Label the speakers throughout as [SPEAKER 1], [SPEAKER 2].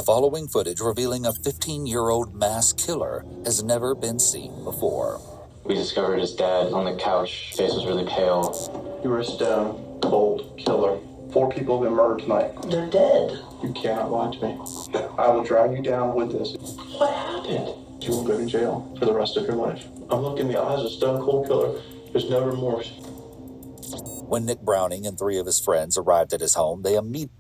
[SPEAKER 1] following footage revealing a 15-year-old mass killer has never been seen before.
[SPEAKER 2] We discovered his dad on the couch. His face was really pale.
[SPEAKER 3] You were a stone cold killer. 4 people have been murdered tonight.
[SPEAKER 2] They're dead.
[SPEAKER 3] You cannot lie to me. I will drag you down with this.
[SPEAKER 2] What happened?
[SPEAKER 3] You will go to jail for the rest of your life. I'm looking in the eyes of a stone cold killer. There's no remorse.
[SPEAKER 1] When Nick Browning and 3 of his friends arrived at his home, they immediately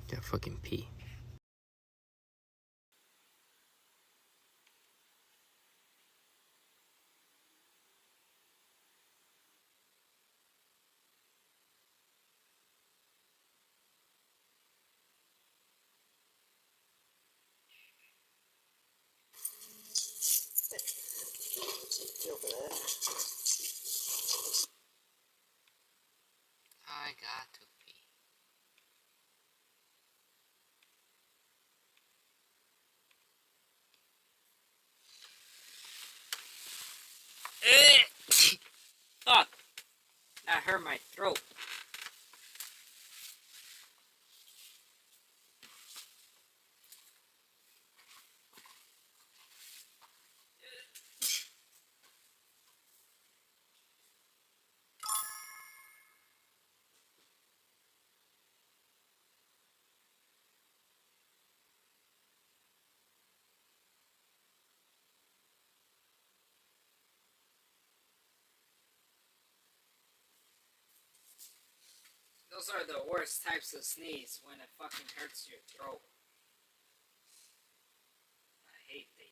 [SPEAKER 4] Gotta fucking pee. I got to pee. Fuck! That hurt my throat. Those are the worst types of sneeze, when it fucking hurts your throat. I hate these.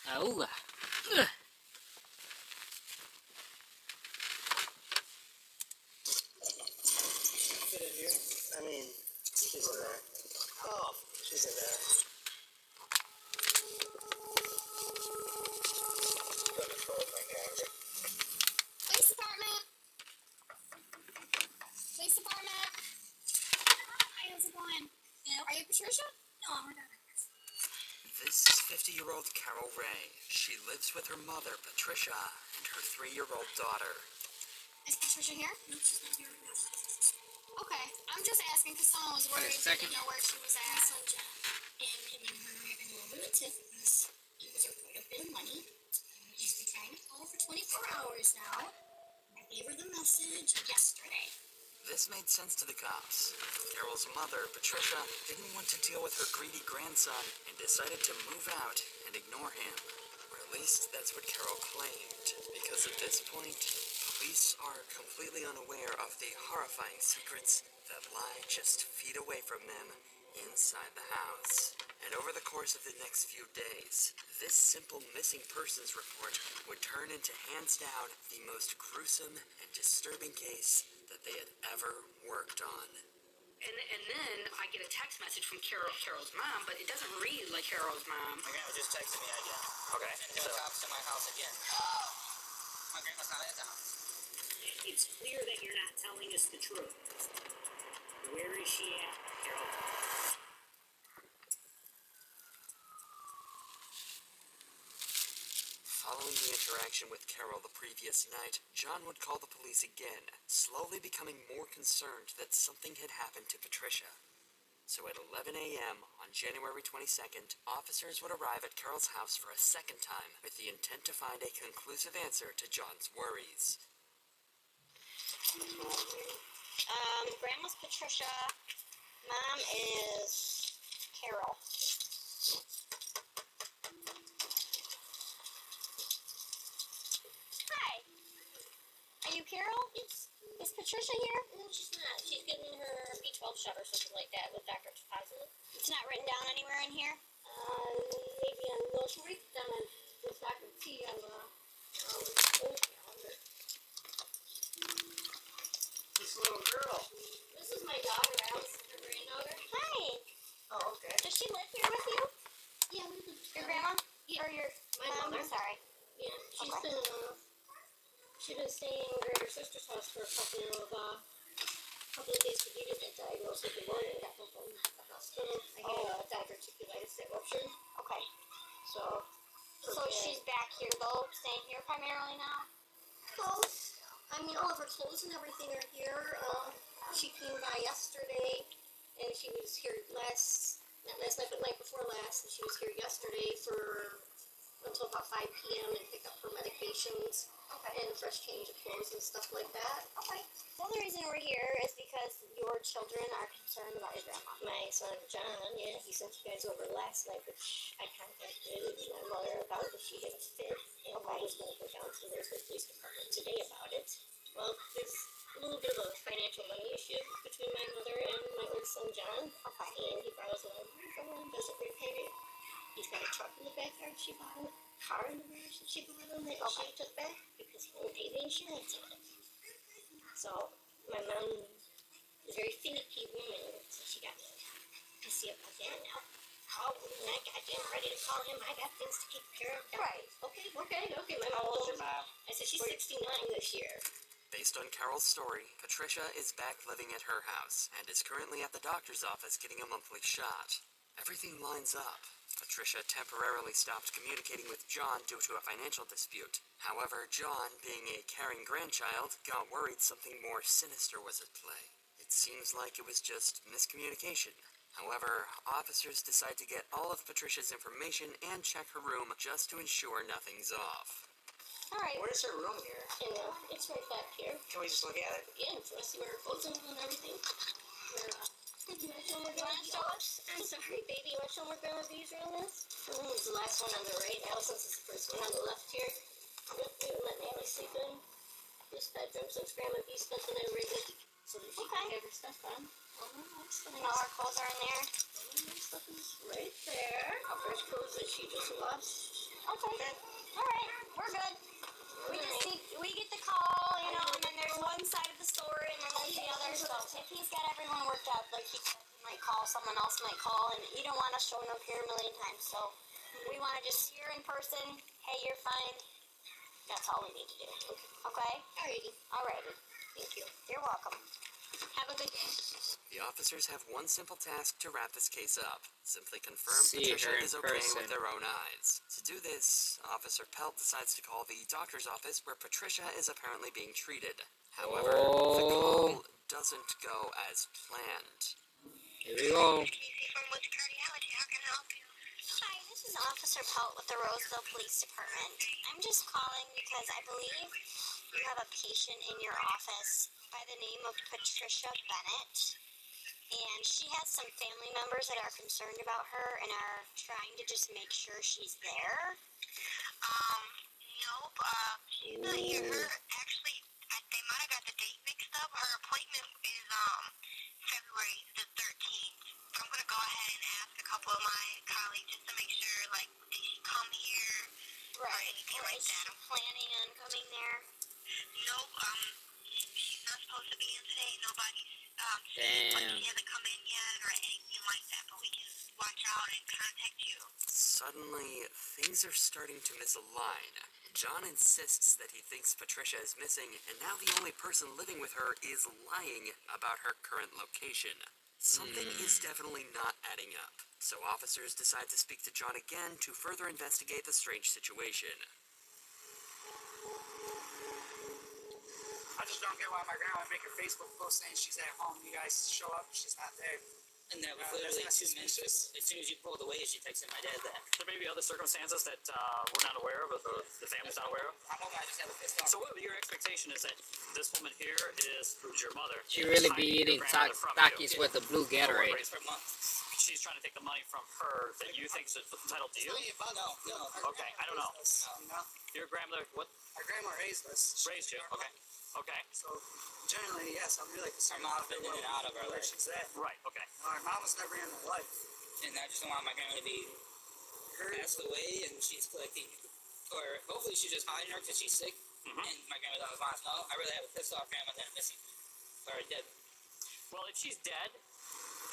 [SPEAKER 4] Auga.
[SPEAKER 5] Fit in here? I mean, she's in there. Oh, she's in there. Got control of my character.
[SPEAKER 6] Police department. Police department. Hi, how's it going? Are you Patricia? No, I'm Rebecca.
[SPEAKER 7] This is 50-year-old Carol Ray. She lives with her mother, Patricia, and her 3-year-old daughter.
[SPEAKER 6] Is Patricia here? No, she's not here right now. Okay, I'm just asking because someone was worried they didn't know where she was at. I saw John, and him and her having a little bit of tiff. It was a quite a bit of money. You 24 hours now. I gave her the message yesterday.
[SPEAKER 7] This made sense to the cops. Carol's mother, Patricia, didn't want to deal with her greedy grandson and decided to move out and ignore him. Or at least that's what Carol claimed, because at this point, police are completely unaware of the horrifying secrets that lie just feet away from them inside the house. And over the course of the next few days, this simple missing persons report would turn into, hands down, the most gruesome and disturbing case that they had ever worked on.
[SPEAKER 8] And then I get a text message from Carol's mom, but it doesn't read like Carol's mom.
[SPEAKER 5] My grandma just texted me again.
[SPEAKER 7] Okay,
[SPEAKER 5] And there were cops in my house again. My grandma's not at the house.
[SPEAKER 9] It's clear that you're not telling us the truth. Where is she at, Carol?
[SPEAKER 7] Following the interaction with Carol the previous night, John would call the police again, slowly becoming more concerned that something had happened to Patricia. So at 11 a.m. on January 22nd, officers would arrive at Carol's house for a second time with the intent to find a conclusive answer to John's worries.
[SPEAKER 6] Grandma's Patricia. Mom is Carol. Hi. Are you Carol? Is Patricia here?
[SPEAKER 10] No, she's not. She's getting her B12 shot or something like that with Dr. Positive.
[SPEAKER 6] It's not written down anywhere in here?
[SPEAKER 10] Maybe on, no, she writes it down on with Dr. T on the old calendar.
[SPEAKER 5] This little girl.
[SPEAKER 10] This is my daughter, Alice, her granddaughter.
[SPEAKER 6] Hi.
[SPEAKER 10] Oh, okay.
[SPEAKER 6] Does she live here with you?
[SPEAKER 10] Yeah, we live
[SPEAKER 6] Your grandma?
[SPEAKER 10] Yeah.
[SPEAKER 6] Or your
[SPEAKER 10] My
[SPEAKER 6] mom?
[SPEAKER 10] mother.
[SPEAKER 6] Sorry.
[SPEAKER 10] Yeah, she's
[SPEAKER 6] Okay.
[SPEAKER 10] been staying over at her sister's house for a couple of days because we did get diagnosed with pneumonia and got home from the hospital. I had diverticulitis that ruptured.
[SPEAKER 6] Okay.
[SPEAKER 10] So
[SPEAKER 6] She's back here though, staying here primarily now?
[SPEAKER 10] clothes. I mean, all of her clothes and everything are here. She came by yesterday, and she was here not last night, but night before last, and she was here yesterday until about 5 p.m. and pick up her medications.
[SPEAKER 6] Okay.
[SPEAKER 10] And a fresh change of clothes and stuff like that.
[SPEAKER 6] Okay. The only reason we're here is because your children are concerned about your grandma.
[SPEAKER 10] My son John, yeah, he sent you guys over last night, which I contacted my mother about if she had a fit, and I was going to go down to the Roseville Police Department today about it. Well, there's a little bit of a financial money issue between my mother and my old son John.
[SPEAKER 6] Okay.
[SPEAKER 10] And he borrows a loan from him, doesn't repay it. He's got a truck in the backyard she bought him, a car in the garage that she bought him that she took back because he won't pay the insurance on it. So my mom is a very finicky woman, so she got pissy about that now. Oh, I goddamn ready to call him. I got things to take care of.
[SPEAKER 6] Right.
[SPEAKER 10] Okay. My mom told me. I said she's 69 this year.
[SPEAKER 7] Based on Carol's story, Patricia is back living at her house and is currently at the doctor's office getting a monthly shot. Everything lines up. Patricia temporarily stopped communicating with John due to a financial dispute. However, John, being a caring grandchild, got worried something more sinister was at play. It seems like it was just miscommunication. However, officers decide to get all of Patricia's information and check her room just to ensure nothing's off.
[SPEAKER 6] Alright.
[SPEAKER 10] Where's her room here? It's right back here.
[SPEAKER 5] Can we just look at it?
[SPEAKER 10] Yeah, so I see where her clothes are and everything. You want to show us? I'm sorry, baby. You want to show them where Grandma's bees room is? It's the last one on the right. Allison's is the first one on the left here. Yep, we would let Natalie sleep in this bedroom since Grandma B spent the night right with so that she can have her stuff on.
[SPEAKER 6] And all our clothes are in there?
[SPEAKER 10] All my stuff is right there. Fresh clothes that she just washed.
[SPEAKER 6] Okay. Alright, we're good. We get the call, and then there's one side of the story, and then there's the other. So if he's got everyone worked out, like he might call, someone else might call, and you don't want us showing up here a million times. So we want to just see her in person. Hey, you're fine. That's all we need to do. Okay? Alrighty.
[SPEAKER 10] Thank you.
[SPEAKER 6] You're welcome.
[SPEAKER 10] Have a good day.
[SPEAKER 7] The officers have one simple task to wrap this case up. Simply confirm
[SPEAKER 4] See
[SPEAKER 7] Patricia
[SPEAKER 4] her in
[SPEAKER 7] is okay
[SPEAKER 4] person.
[SPEAKER 7] with their own eyes. To do this, Officer Pelt decides to call the doctor's office where Patricia is apparently being treated. However, the call doesn't go as planned.
[SPEAKER 4] Here we go.
[SPEAKER 6] From with cardiology, how can I help you? Hi, this is Officer Pelt with the Roseville Police Department. I'm just calling because I believe you have a patient in your office by the name of Patricia Bennett. And she has some family members that are concerned about her and are trying to just make sure she's there.
[SPEAKER 10] Nope, she's not here. Actually, they might have got the date mixed up. Her appointment is, February the 13th. I'm gonna go ahead and ask a couple of my colleagues just to make sure, like, did she come here or anything like that?
[SPEAKER 6] Is she planning on coming there?
[SPEAKER 10] Nope, she's not supposed to be in today. Nobody's,
[SPEAKER 4] Damn.
[SPEAKER 10] she hasn't come in yet or anything like that, but we can watch out and contact you.
[SPEAKER 7] Suddenly, things are starting to misalign. John insists that he thinks Patricia is missing, and now the only person living with her is lying about her current location. Something is definitely not adding up, so officers decide to speak to John again to further investigate the strange situation.
[SPEAKER 11] I just don't get why my grandma would make a Facebook post saying she's at home. You guys show up, she's not there.
[SPEAKER 12] And that was literally 2 minutes. As soon as you pulled away, she texted my dad that.
[SPEAKER 13] There may be other circumstances that we're not aware of, or the family's not aware of.
[SPEAKER 11] I'm hoping I just have a pissed off.
[SPEAKER 13] So what your expectation is that this woman here is your mother.
[SPEAKER 4] She really be eating Takis with a blue Gatorade.
[SPEAKER 13] For months. She's trying to take the money from her that you think is entitled to you?
[SPEAKER 11] No.
[SPEAKER 13] Okay, I don't know. Your grandmother, what?
[SPEAKER 11] Our grandma raised us.
[SPEAKER 13] Raised you, okay. Okay.
[SPEAKER 11] So, generally, yes, I'm really concerned
[SPEAKER 12] Mom's been in and out of her
[SPEAKER 11] where
[SPEAKER 12] life.
[SPEAKER 11] she's at.
[SPEAKER 13] Right, okay.
[SPEAKER 11] Our mom was never in her life.
[SPEAKER 12] And I just don't want my grandma to be passed away and she's collecting, or hopefully she's just hiding her because she's sick. And my grandma doesn't want to know. I really have a pissed off grandma that I'm missing. Or dead.
[SPEAKER 13] Well, if she's dead,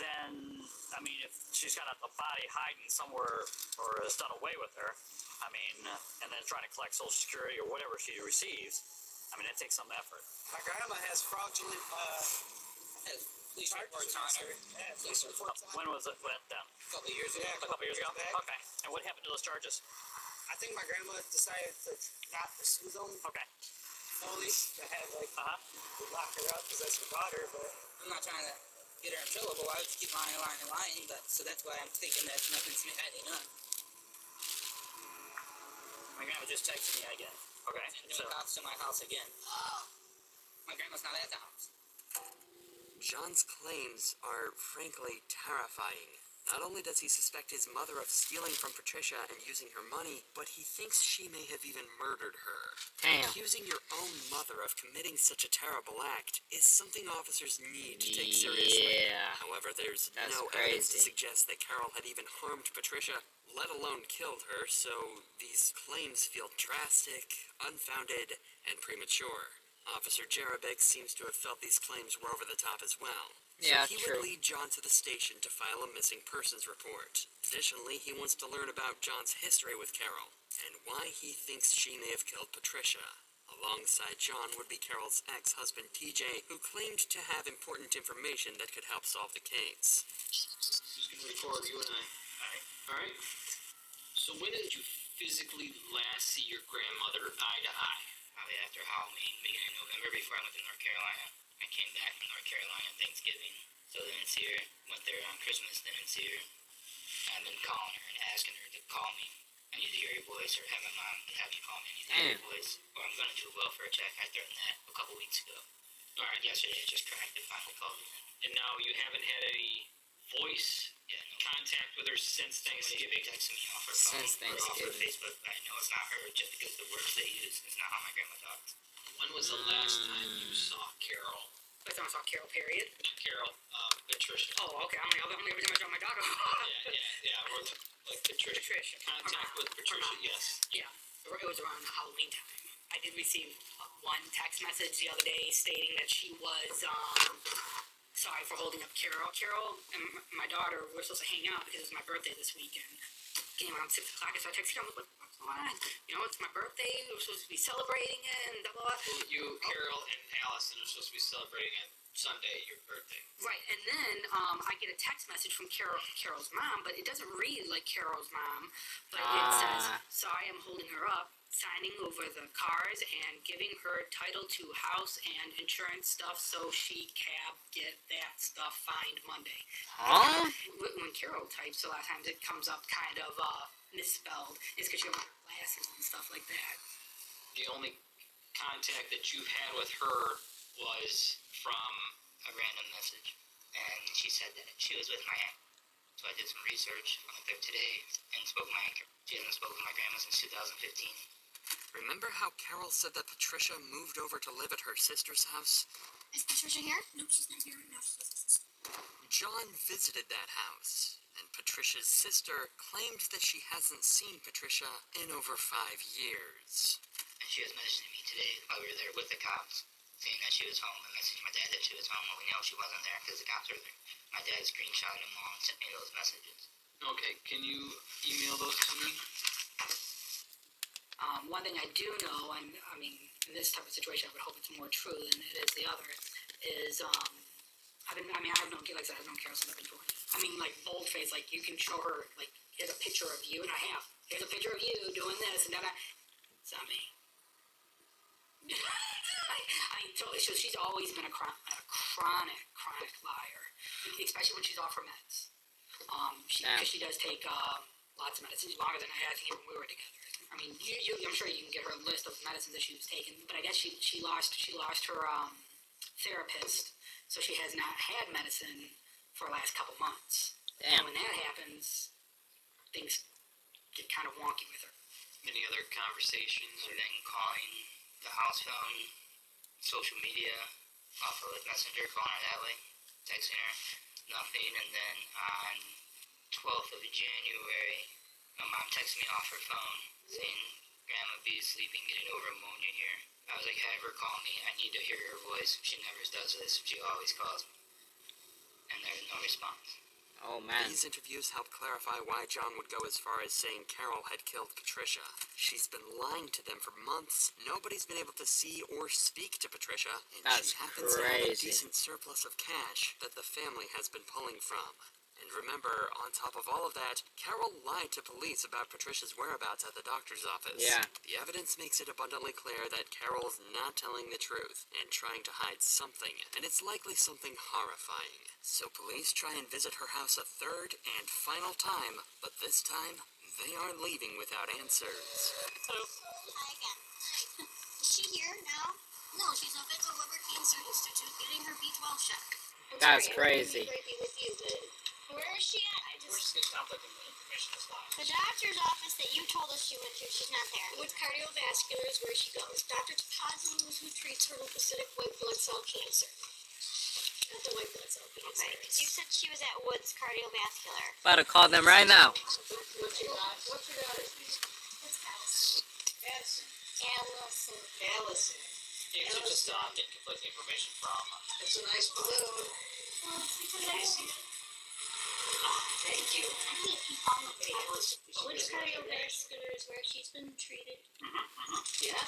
[SPEAKER 13] then, I mean, if she's got a body hiding somewhere or is done away with her, I mean, and then trying to collect Social Security or whatever she receives, I mean, that takes some effort.
[SPEAKER 11] My grandma has fraudulent,
[SPEAKER 12] Police reports on her.
[SPEAKER 11] Yeah, police reports on her.
[SPEAKER 13] When was it done?
[SPEAKER 12] A couple years ago.
[SPEAKER 13] A couple years ago?
[SPEAKER 11] back.
[SPEAKER 13] Okay. And what happened to those charges?
[SPEAKER 11] I think my grandma decided to not pursue them
[SPEAKER 13] Okay.
[SPEAKER 11] fully, to have, like, to lock her up because that's her daughter, but...
[SPEAKER 12] I'm not trying to get her in trouble, but I would just keep lying, but, so that's why I'm thinking that nothing's adding up. My grandma just texted me again.
[SPEAKER 13] Okay.
[SPEAKER 12] And doing cops to my house again. My grandma's not at the house.
[SPEAKER 7] John's claims are frankly terrifying. Not only does he suspect his mother of stealing from Patricia and using her money, but he thinks she may have even murdered her.
[SPEAKER 4] Damn.
[SPEAKER 7] Accusing your own mother of committing such a terrible act is something officers need to take seriously.
[SPEAKER 4] Yeah.
[SPEAKER 7] However, there's
[SPEAKER 4] That's
[SPEAKER 7] no evidence to
[SPEAKER 4] crazy.
[SPEAKER 7] suggest that Carol had even harmed Patricia, let alone killed her, so these claims feel drastic, unfounded, and premature. Officer Jarabek seems to have felt these claims were over the top as well.
[SPEAKER 4] Yeah,
[SPEAKER 7] so he
[SPEAKER 4] true.
[SPEAKER 7] would lead John to the station to file a missing persons report. Additionally, he wants to learn about John's history with Carol, and why he thinks she may have killed Patricia. Alongside John would be Carol's ex-husband TJ, who claimed to have important information that could help solve the case.
[SPEAKER 14] Just gonna record you and I. Alright. So when did you physically last see your grandmother eye to eye?
[SPEAKER 12] Probably after Halloween, beginning of November, before I went to North Carolina. I came back from North Carolina on Thanksgiving, so didn't see her. Went there on Christmas, didn't see her. I've been calling her and asking her to call me. I need to hear your voice, or have my mom have you call me. I need to hear your voice, or I'm going to do a welfare check. I threatened that a couple weeks ago. Alright, yesterday it just cracked. It finally called me.
[SPEAKER 14] And now you haven't had any voice contact with her since Thanksgiving?
[SPEAKER 12] She texted me off her phone or off her Facebook. I know it's not her just because the words they use is not how my grandma talks.
[SPEAKER 14] When was the last time you saw Carol?
[SPEAKER 8] Last time I saw Carol, period.
[SPEAKER 14] Not Carol, Patricia.
[SPEAKER 8] Oh, okay. I'm like, every time I saw my daughter.
[SPEAKER 14] yeah, or like Patricia. Contact with Patricia, yes.
[SPEAKER 8] Yeah, it was around Halloween time. I did receive one text message the other day stating that she was, sorry for holding up Carol. Carol and my daughter were supposed to hang out because it was my birthday this weekend. Came around 6 o'clock, so I texted her. I'm like, what's going on? You know, it's my birthday. We're supposed to be celebrating it and blah, blah, blah.
[SPEAKER 14] Well, you, Carol, and Allison are supposed to be celebrating it Sunday, your birthday.
[SPEAKER 8] Right, and then I get a text message from Carol's mom, but it doesn't read like Carol's mom. But it says, sorry, I'm holding her up. signing over the cars and giving her title to house and insurance stuff so she can get that stuff fined Monday.
[SPEAKER 4] Huh?
[SPEAKER 8] When Carol types, a lot of times it comes up kind of misspelled. It's because she has glasses and stuff like that.
[SPEAKER 14] The only contact that you've had with her was from
[SPEAKER 12] A random message, and she said that she was with my aunt. So I did some research. I went there today and spoke with my aunt. She hasn't spoken with my grandma since 2015.
[SPEAKER 7] Remember how Carol said that Patricia moved over to live at her sister's house?
[SPEAKER 6] Is Patricia here?
[SPEAKER 10] No, she's not here right now. She's with us.
[SPEAKER 7] John visited that house, and Patricia's sister claimed that she hasn't seen Patricia in over 5 years.
[SPEAKER 12] And she was messaging me today while we were there with the cops, saying that she was home, and messaged my dad that she was home when we know she wasn't there because the cops were there. My dad screenshotted them all and sent me those messages.
[SPEAKER 14] Okay, can you email those to me?
[SPEAKER 8] One thing I do know, and I mean, in this type of situation, I would hope it's more true than it is the other, is, I've known, like I said, I've known Carol since I've been 20. I mean, like, bold-faced, like, you can show her, like, here's a picture of you, and I have. Here's a picture of you doing this, and then it's not me. I mean, totally, so she's always been a chronic liar, especially when she's off her meds. Because she does take lots of medicines, longer than I think even when we were together. I mean, I'm sure you can get her a list of medicines that she was taking, but I guess she lost her therapist, so she has not had medicine for the last couple months.
[SPEAKER 4] Damn.
[SPEAKER 8] And when that happens, things get kind of wonky with her.
[SPEAKER 14] Any other conversations?
[SPEAKER 12] And then calling the house phone, social media, off of Messenger, calling her that way, texting her, nothing. And then on 12th of January, my mom texted me off her phone saying, Grandma B is sleeping, getting over pneumonia here. I was like, have her call me. I need to hear her voice. She never does this. She always calls me. And there's no response.
[SPEAKER 4] Oh, man.
[SPEAKER 7] These interviews help clarify why John would go as far as saying Carol had killed Patricia. She's been lying to them for months. Nobody's been able to see or speak to Patricia, and
[SPEAKER 4] That's
[SPEAKER 7] she happens to have a
[SPEAKER 4] crazy.
[SPEAKER 7] decent surplus of cash that the family has been pulling from. And remember, on top of all of that, Carol lied to police about Patricia's whereabouts at the doctor's office.
[SPEAKER 4] Yeah.
[SPEAKER 7] The evidence makes it abundantly clear that Carol's not telling the truth and trying to hide something, and it's likely something horrifying. So police try and visit her house a third and final time, but this time, they are leaving without answers.
[SPEAKER 6] Hi again. Is she here now? No, she's up at the Liver Cancer Institute getting her B12 shot.
[SPEAKER 4] That's crazy.
[SPEAKER 6] Right with you, but where is she at?
[SPEAKER 14] We're just gonna stop looking for information is lost.
[SPEAKER 6] The doctor's office that you told us she went to, she's not there.
[SPEAKER 10] With cardiovascular is where she goes. Dr. Tapazzi is who treats her lymphocytic white blood cell cancer. Not the white blood cell cancer.
[SPEAKER 6] Okay, because you said she was at Woods Cardiovascular.
[SPEAKER 4] About to call them right now.
[SPEAKER 10] What's your daughter's name? It's Allison.
[SPEAKER 6] Allison.
[SPEAKER 10] Allison.
[SPEAKER 14] You should just get conflicting information from.
[SPEAKER 10] That's a nice balloon.
[SPEAKER 14] Thank you.
[SPEAKER 10] Woods Cardiovascular is where she's been treated.
[SPEAKER 14] Yeah.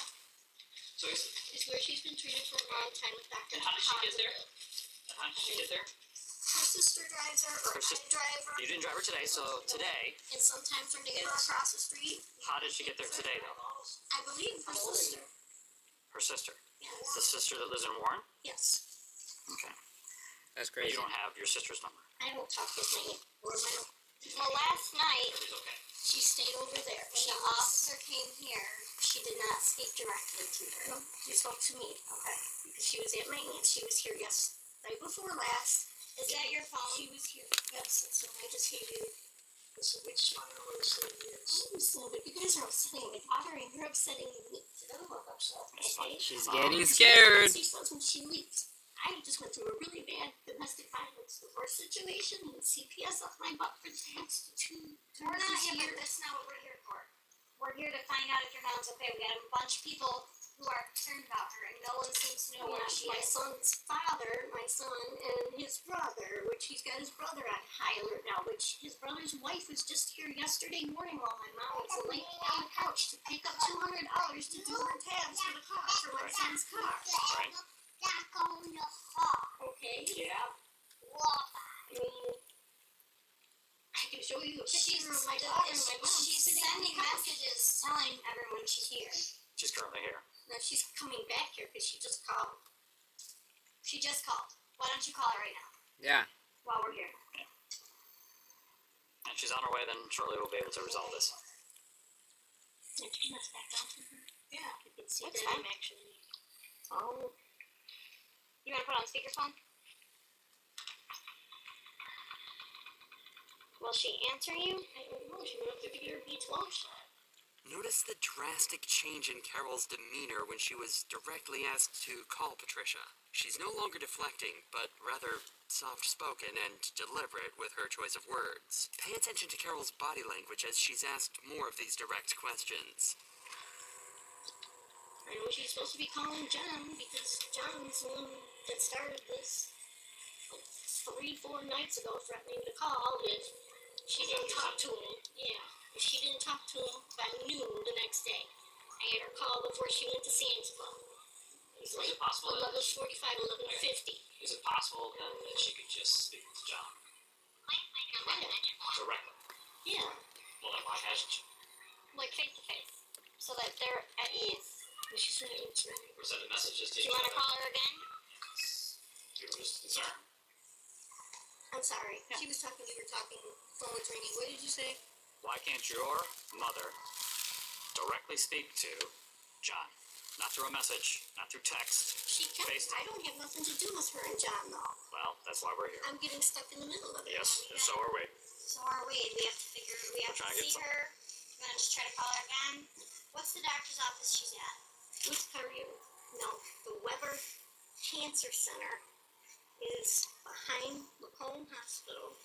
[SPEAKER 14] So
[SPEAKER 10] It's where she's been treated for a long time with Dr.
[SPEAKER 14] And how did she get there?
[SPEAKER 10] Tapazzi.
[SPEAKER 14] How did she get there?
[SPEAKER 10] Her sister drives her, or I drive her.
[SPEAKER 13] You didn't drive her today, so today,
[SPEAKER 10] And sometimes when they get her across the street,
[SPEAKER 13] how did she get there today, though?
[SPEAKER 10] I believe her sister.
[SPEAKER 13] Her sister.
[SPEAKER 10] Yes.
[SPEAKER 13] The sister that lives in Warren?
[SPEAKER 10] Yes.
[SPEAKER 13] Okay.
[SPEAKER 4] That's
[SPEAKER 13] But
[SPEAKER 4] crazy.
[SPEAKER 13] you don't have your sister's number.
[SPEAKER 10] I don't talk with my or my.
[SPEAKER 6] Well, last night,
[SPEAKER 10] She stayed over there.
[SPEAKER 6] when the officer came here, she did not speak directly to her.
[SPEAKER 10] No, she spoke to me. Okay. Because she was at my aunt's. She was here night before last.
[SPEAKER 6] Is that your phone?
[SPEAKER 10] She was here. Yes, that's what I just gave you. So which one of us is? I'm so, but you guys are upsetting my daughter and you're upsetting me. I don't want to upset. Okay?
[SPEAKER 4] She's getting scared.
[SPEAKER 10] She says when she leaves. I just went through a really bad domestic violence divorce situation and CPS off my butt for the past 2
[SPEAKER 6] We're not here, but that's not what we're here for. We're here to find out if your mom's okay. We got a bunch of people who are concerned about her, and no one seems to know where she
[SPEAKER 10] my
[SPEAKER 6] is.
[SPEAKER 10] son's father, my son, and his brother, which he's got his brother on high alert now, which his brother's wife was just here yesterday morning while my mom was laying on the couch to pick up $200 to do her tabs for the car, for my son's car. Okay?
[SPEAKER 14] Yeah.
[SPEAKER 10] I mean, I can show you a
[SPEAKER 6] She's
[SPEAKER 10] picture of my daughter and my mom.
[SPEAKER 6] She's
[SPEAKER 10] sitting on
[SPEAKER 6] sending
[SPEAKER 10] the couch.
[SPEAKER 6] messages telling everyone she's here.
[SPEAKER 13] She's currently here.
[SPEAKER 10] No, she's coming back here because she just called.
[SPEAKER 6] She just called. Why don't you call her right now?
[SPEAKER 4] Yeah.
[SPEAKER 6] While we're here.
[SPEAKER 13] And she's on her way, then shortly we'll be able to resolve this.
[SPEAKER 10] And turn us back on to her. Yeah. You can see
[SPEAKER 6] That's
[SPEAKER 10] them
[SPEAKER 6] fine.
[SPEAKER 10] actually. Oh.
[SPEAKER 6] You want to put on speakerphone? Will she answer you?
[SPEAKER 10] I don't know. She went up there to get her B12 shot.
[SPEAKER 7] Notice the drastic change in Carol's demeanor when she was directly asked to call Patricia. She's no longer deflecting, but rather soft-spoken and deliberate with her choice of words. Pay attention to Carol's body language as she's asked more of these direct questions.
[SPEAKER 10] I know she's supposed to be calling John because John's the one that started this like 3-4 nights ago, threatening to call if she didn't talk to him. Yeah, if she didn't talk to him by noon the next day. I had her call before she went to Sam's Club. It was like 11:45, 11:50.
[SPEAKER 14] Is it possible then that she could just speak to John directly?
[SPEAKER 10] Yeah.
[SPEAKER 14] Well, then why hasn't she?
[SPEAKER 6] Like face to face. So that they're at ease.
[SPEAKER 10] She said it was right.
[SPEAKER 14] Or send a message just
[SPEAKER 6] Do you want to call her again?
[SPEAKER 14] You were just concerned.
[SPEAKER 10] I'm sorry. She was talking, you were talking, phone was ringing. What did you say?
[SPEAKER 13] Why can't your mother directly speak to John? Not through a message, not through text.
[SPEAKER 10] She kept,
[SPEAKER 13] FaceTime.
[SPEAKER 10] I don't have nothing to do with her and John though.
[SPEAKER 13] Well, that's why we're here.
[SPEAKER 10] I'm getting stuck in the middle of it.
[SPEAKER 13] Yes, and so are we.
[SPEAKER 6] So are we. We have to figure. We have to
[SPEAKER 13] Trying to get
[SPEAKER 6] see her. You want to just try to call her again? What's the doctor's office she's at?
[SPEAKER 10] What's Career? No, the Weber Cancer Center is behind Macomb Hospital.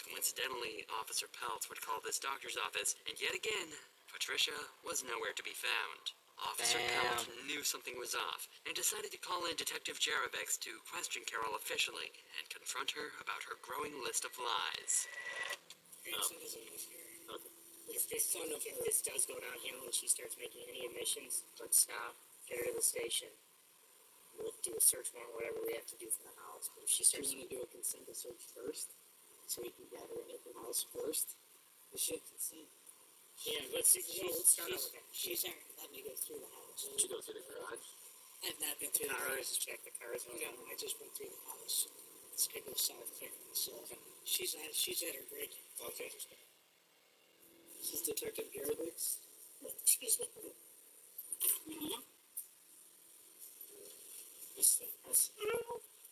[SPEAKER 7] Coincidentally, Officer Peltz would call this doctor's office, and yet again, Patricia was nowhere to be found. Officer Peltz knew something was off, and decided to call in Detective Jerebex to question Carol officially, and confront her about her growing list of lies.
[SPEAKER 5] If this does go downhill and she starts making any admissions, let's stop, get her to the station. We'll do a search warrant, whatever we have to do for the house. But if she starts to do a consent search first, so we can get her at the house first, we should consent. Yeah, let's start off with that. She's not let me go through the house.
[SPEAKER 14] Did you go through the garage?
[SPEAKER 5] I've not been through the garage to check the cars. I just went through the house. It's good with South Clinton. So she's at her break. Okay. This is Detective Garrix. Excuse me. Mm-hmm.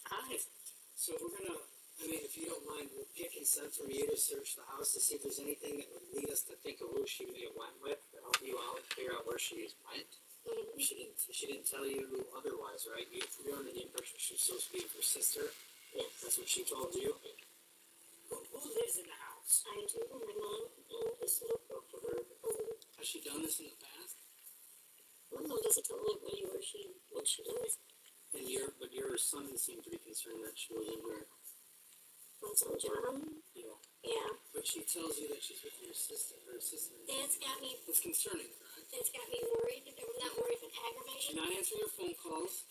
[SPEAKER 5] Hi. So we're gonna, if you don't mind, we'll get consent from you to search the house to see if there's anything that would lead us to think of who she may have went with, to help you out, figure out where she went. Mm-hmm. She didn't tell you otherwise, right? You're under the impression she's supposed to be with her sister. Yeah. That's what she told you. Who lives in the house?
[SPEAKER 10] I do. My mom and this little girl for her.
[SPEAKER 5] Has she done this in the past?
[SPEAKER 10] My mom doesn't tell anybody what she does.
[SPEAKER 5] And your son seemed to be concerned that she wasn't here.
[SPEAKER 10] My son John?
[SPEAKER 5] Yeah.
[SPEAKER 10] Yeah.
[SPEAKER 5] But she tells you that she's with her sister.
[SPEAKER 10] That's got me.
[SPEAKER 5] It's concerning, right?
[SPEAKER 10] That's got me worried. I'm not worried, but aggravated.
[SPEAKER 5] She's not answering her phone calls.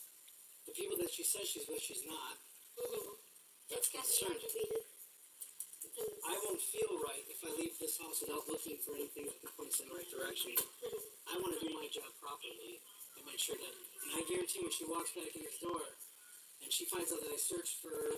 [SPEAKER 5] The people that she says she's with, she's not.
[SPEAKER 10] Mm-hmm. That's got me aggravated.
[SPEAKER 5] I won't feel right if I leave this house without looking for anything that points in the right direction. I want to do my job properly and make sure that, and I guarantee when she walks back in this door and she finds out that I searched for her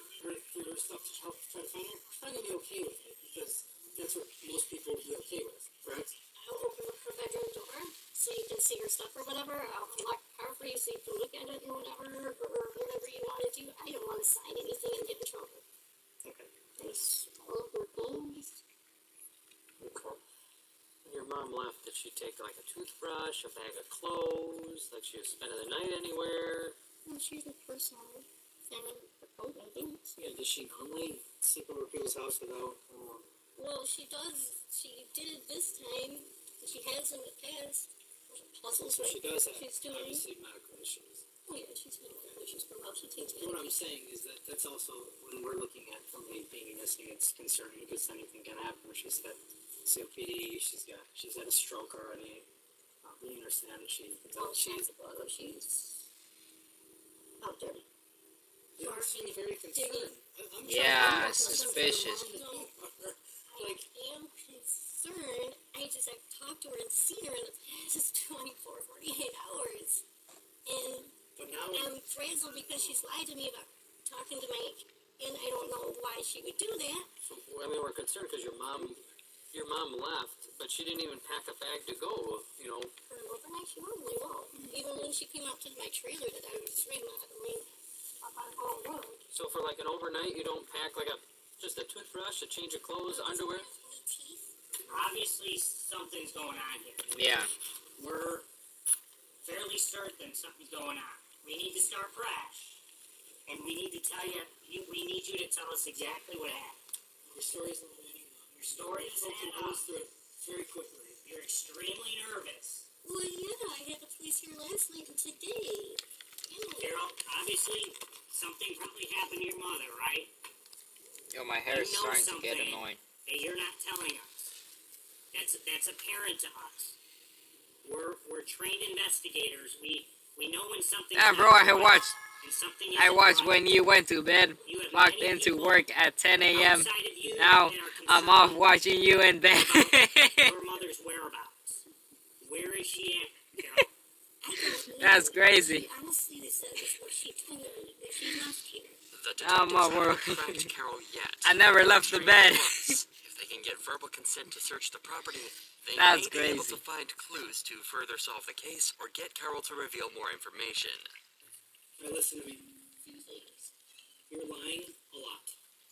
[SPEAKER 5] stuff to help try to find her, I'm going to be okay with it because that's what most people would be okay with, correct?
[SPEAKER 10] I'll open up her bedroom door so you can see her stuff or whatever. I'll unlock the car for you so you can look at it and whatever, or whatever you want to do. I don't want to sign anything and get in trouble.
[SPEAKER 5] Okay.
[SPEAKER 10] Thanks. All of her things.
[SPEAKER 5] Okay. Your mom left. Did she take like a toothbrush, a bag of clothes? Like she was spending the night anywhere?
[SPEAKER 10] Well, she's a personal family proposal, I think.
[SPEAKER 5] Yeah, does she normally sleep over people's house without,
[SPEAKER 10] Well, she does. She did it this time. She has in the past. Puzzles, right?
[SPEAKER 5] She does have,
[SPEAKER 10] She's doing.
[SPEAKER 5] obviously, medical issues.
[SPEAKER 10] Oh, yeah, she's medical issues from how she takes
[SPEAKER 5] What I'm
[SPEAKER 10] medication.
[SPEAKER 5] saying is that that's also, when we're looking at somebody being missing, it's concerning because anything can happen. She's got COPD, she's had a stroke already. We understand that she's
[SPEAKER 10] out there.
[SPEAKER 5] You are seeming very concerned.
[SPEAKER 4] Yeah, suspicious.
[SPEAKER 10] No, I am talked to her and seen her in the past 24, 48 hours. And
[SPEAKER 5] But now,
[SPEAKER 10] I'm frazzled because she's lied to me about talking to Mike, and I don't know why she would do that.
[SPEAKER 14] so, I mean, we're concerned because your mom left, but she didn't even pack a bag to go, you know.
[SPEAKER 10] For an overnight, she normally won't. Even when she came out to my trailer that I was renting out of the main up on Hall Road.
[SPEAKER 14] So for like an overnight, you don't pack like just a toothbrush, a change of clothes, underwear?
[SPEAKER 9] Obviously, something's going on here.
[SPEAKER 4] Yeah.
[SPEAKER 9] We're fairly certain something's going on. We need to start fresh. And we need to tell you, we need you to tell us exactly what happened.
[SPEAKER 5] your story's not adding up.
[SPEAKER 9] Your story is
[SPEAKER 5] Okay,
[SPEAKER 9] adding
[SPEAKER 5] go
[SPEAKER 9] up.
[SPEAKER 5] through it very quickly.
[SPEAKER 9] You're extremely nervous.
[SPEAKER 10] Well, yeah, I had the police here last night and today.
[SPEAKER 9] Carol, obviously, something probably happened to your mother, right?
[SPEAKER 4] Yo, my hair is
[SPEAKER 9] You know
[SPEAKER 4] starting to get
[SPEAKER 9] something
[SPEAKER 4] annoying.
[SPEAKER 9] that you're not telling us. That's apparent to us. We're trained investigators. We know when something.
[SPEAKER 4] Yeah, bro, I watched. I watched
[SPEAKER 9] right.
[SPEAKER 4] when you went to bed,
[SPEAKER 9] You have
[SPEAKER 4] logged
[SPEAKER 9] many
[SPEAKER 4] into
[SPEAKER 9] people
[SPEAKER 4] work at 10 a.m.
[SPEAKER 9] outside of you
[SPEAKER 4] Now
[SPEAKER 9] that are
[SPEAKER 4] I'm
[SPEAKER 9] concerned
[SPEAKER 4] off watching you in bed.
[SPEAKER 9] about your mother's whereabouts. Where is she at, Carol?
[SPEAKER 10] I don't know.
[SPEAKER 4] That's crazy.
[SPEAKER 10] Honestly, they said this was she told her that she left here.
[SPEAKER 7] The
[SPEAKER 4] I'm
[SPEAKER 7] detectives
[SPEAKER 4] over.
[SPEAKER 7] haven't cracked Carol yet.
[SPEAKER 4] I never left the bed.
[SPEAKER 7] If they can get verbal consent to search the property, they
[SPEAKER 4] That's
[SPEAKER 7] may be able
[SPEAKER 4] crazy.
[SPEAKER 7] to find clues to further solve the case or get Carol to reveal more information.
[SPEAKER 5] Now listen to me. You're lying a lot.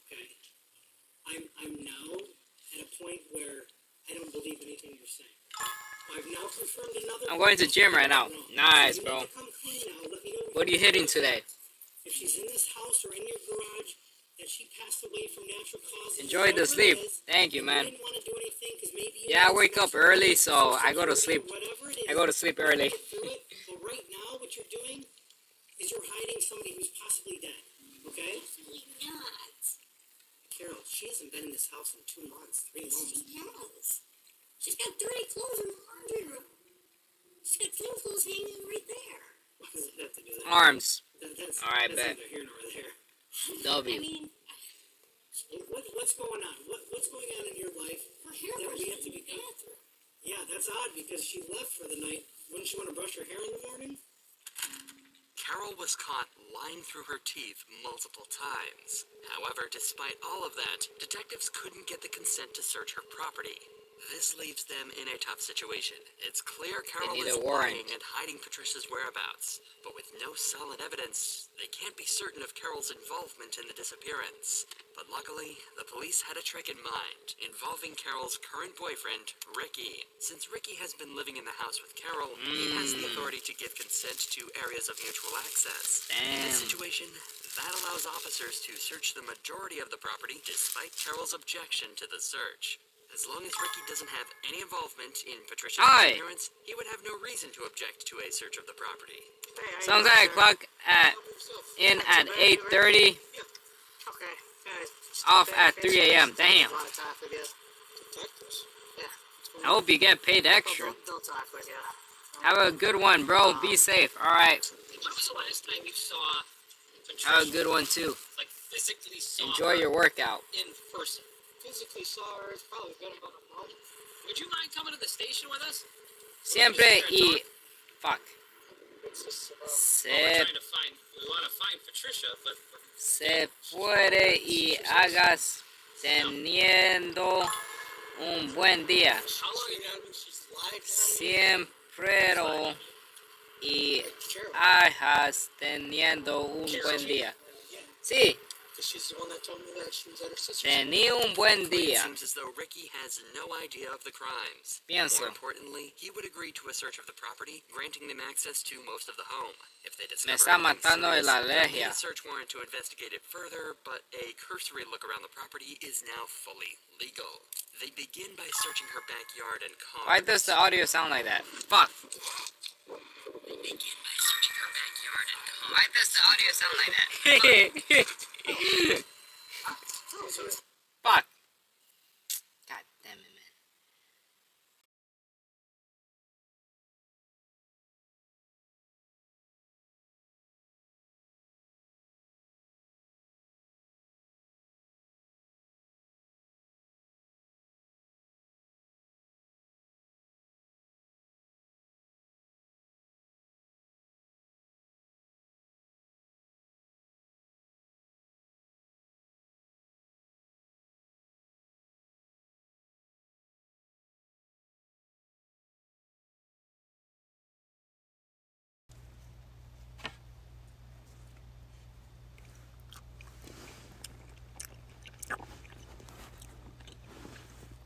[SPEAKER 5] Okay. I'm now at a point where I don't believe anything you're saying. I've now confirmed another.
[SPEAKER 4] I'm going to gym right now. Nice,
[SPEAKER 5] So you
[SPEAKER 4] bro.
[SPEAKER 5] need to come clean now. Let me know
[SPEAKER 4] What are you hitting today?
[SPEAKER 5] if she's in this house or in your garage, that she passed away from natural causes.
[SPEAKER 4] Enjoy the
[SPEAKER 5] whatever
[SPEAKER 4] sleep.
[SPEAKER 5] it is,
[SPEAKER 4] Thank you,
[SPEAKER 5] and
[SPEAKER 4] man.
[SPEAKER 5] didn't want to do anything 'cause maybe you
[SPEAKER 4] Yeah, I
[SPEAKER 5] had
[SPEAKER 4] wake
[SPEAKER 5] some
[SPEAKER 4] up early,
[SPEAKER 5] extra
[SPEAKER 4] so I go to
[SPEAKER 5] security,
[SPEAKER 4] sleep.
[SPEAKER 5] whatever it
[SPEAKER 4] I go to
[SPEAKER 5] is,
[SPEAKER 4] sleep
[SPEAKER 5] we'll
[SPEAKER 4] early.
[SPEAKER 5] get through it. But right now, what you're doing is you're hiding somebody who's possibly dead. Okay?
[SPEAKER 10] Absolutely not.
[SPEAKER 5] Carol, she hasn't been in this house in 2 months, 3 months.
[SPEAKER 10] She has. She's got dirty clothes in the laundry room. She's got clean clothes hanging right there.
[SPEAKER 5] What does it have to do with that?
[SPEAKER 4] Arms.
[SPEAKER 5] That's,
[SPEAKER 4] Alright,
[SPEAKER 5] that's
[SPEAKER 4] bet.
[SPEAKER 5] neither here nor there.
[SPEAKER 4] W.
[SPEAKER 10] I mean,
[SPEAKER 5] What's going on? What's going on in your life?
[SPEAKER 10] her hair
[SPEAKER 5] that we
[SPEAKER 10] brushes
[SPEAKER 5] have to
[SPEAKER 10] in the
[SPEAKER 5] be
[SPEAKER 10] bathroom.
[SPEAKER 5] Yeah, that's odd because she left for the night. Wouldn't she want to brush her hair in the morning?
[SPEAKER 7] Carol was caught lying through her teeth multiple times. However, despite all of that, detectives couldn't get the consent to search her property. This leaves them in a tough situation. It's clear Carol
[SPEAKER 4] need
[SPEAKER 7] is
[SPEAKER 4] a warrant.
[SPEAKER 7] lying and hiding Patricia's whereabouts, but with no solid evidence, they can't be certain of Carol's involvement in the disappearance. But luckily, the police had a trick in mind, involving Carol's current boyfriend, Ricky. Since Ricky has been living in the house with Carol, he has the authority to give consent to areas of mutual access. In this
[SPEAKER 4] Damn.
[SPEAKER 7] situation, that allows officers to search the majority of the property despite Carol's objection to the search. As long as Ricky doesn't have any involvement in Patricia's
[SPEAKER 4] Aye.
[SPEAKER 7] disappearance, he would have no reason to object to a search of the property.
[SPEAKER 4] Sounds like I clock in at 8:30,
[SPEAKER 11] Okay.
[SPEAKER 4] off at 3 a.m. Damn.
[SPEAKER 11] A lot of talk with you. Detectives? Yeah.
[SPEAKER 4] I hope you get paid extra.
[SPEAKER 11] They'll talk with you.
[SPEAKER 4] Have a good one, bro. Be safe. All right.
[SPEAKER 14] When was the last time you saw Patricia?
[SPEAKER 4] Have a good one too.
[SPEAKER 14] Like physically saw
[SPEAKER 4] Enjoy
[SPEAKER 14] her
[SPEAKER 4] your workout.
[SPEAKER 14] in person?
[SPEAKER 11] Physically saw her. It's probably been about a month.
[SPEAKER 14] Would you mind coming to the station with us?
[SPEAKER 4] Siempre y fuck.
[SPEAKER 11] It's just about
[SPEAKER 4] Se
[SPEAKER 14] We're trying to find. We want to find Patricia, but
[SPEAKER 4] se puede y hagas teniendo un buen día.
[SPEAKER 14] how long you got?
[SPEAKER 11] she's lied
[SPEAKER 4] Siempre y hagas teniendo un buen día. Sí,
[SPEAKER 11] because she's the one that told me that she was at her sister's.
[SPEAKER 4] tení un buen
[SPEAKER 7] It
[SPEAKER 4] día.
[SPEAKER 7] seems as though Ricky has no idea of the crimes.
[SPEAKER 4] Pienso.
[SPEAKER 7] More importantly, he would agree to a search of the property, granting them access to most of the home. If they discover
[SPEAKER 4] Me está
[SPEAKER 7] anything
[SPEAKER 4] matando de
[SPEAKER 7] serious,
[SPEAKER 4] la
[SPEAKER 7] they'll need
[SPEAKER 4] alergia.
[SPEAKER 7] a search warrant to investigate it further, but a cursory look around the property is now fully legal. They begin by searching her backyard and car.
[SPEAKER 4] Why does the audio sound like that? Fuck.
[SPEAKER 7] They begin by searching her backyard and car.
[SPEAKER 4] Why does the audio sound like that? Fuck.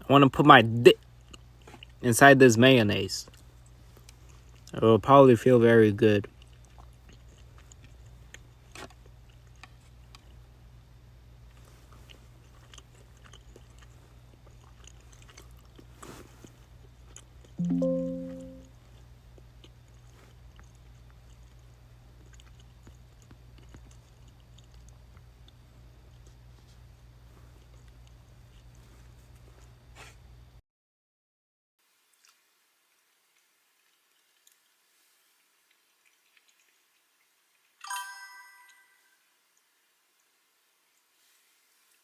[SPEAKER 15] I want to put my dick inside this mayonnaise. It will probably feel very good.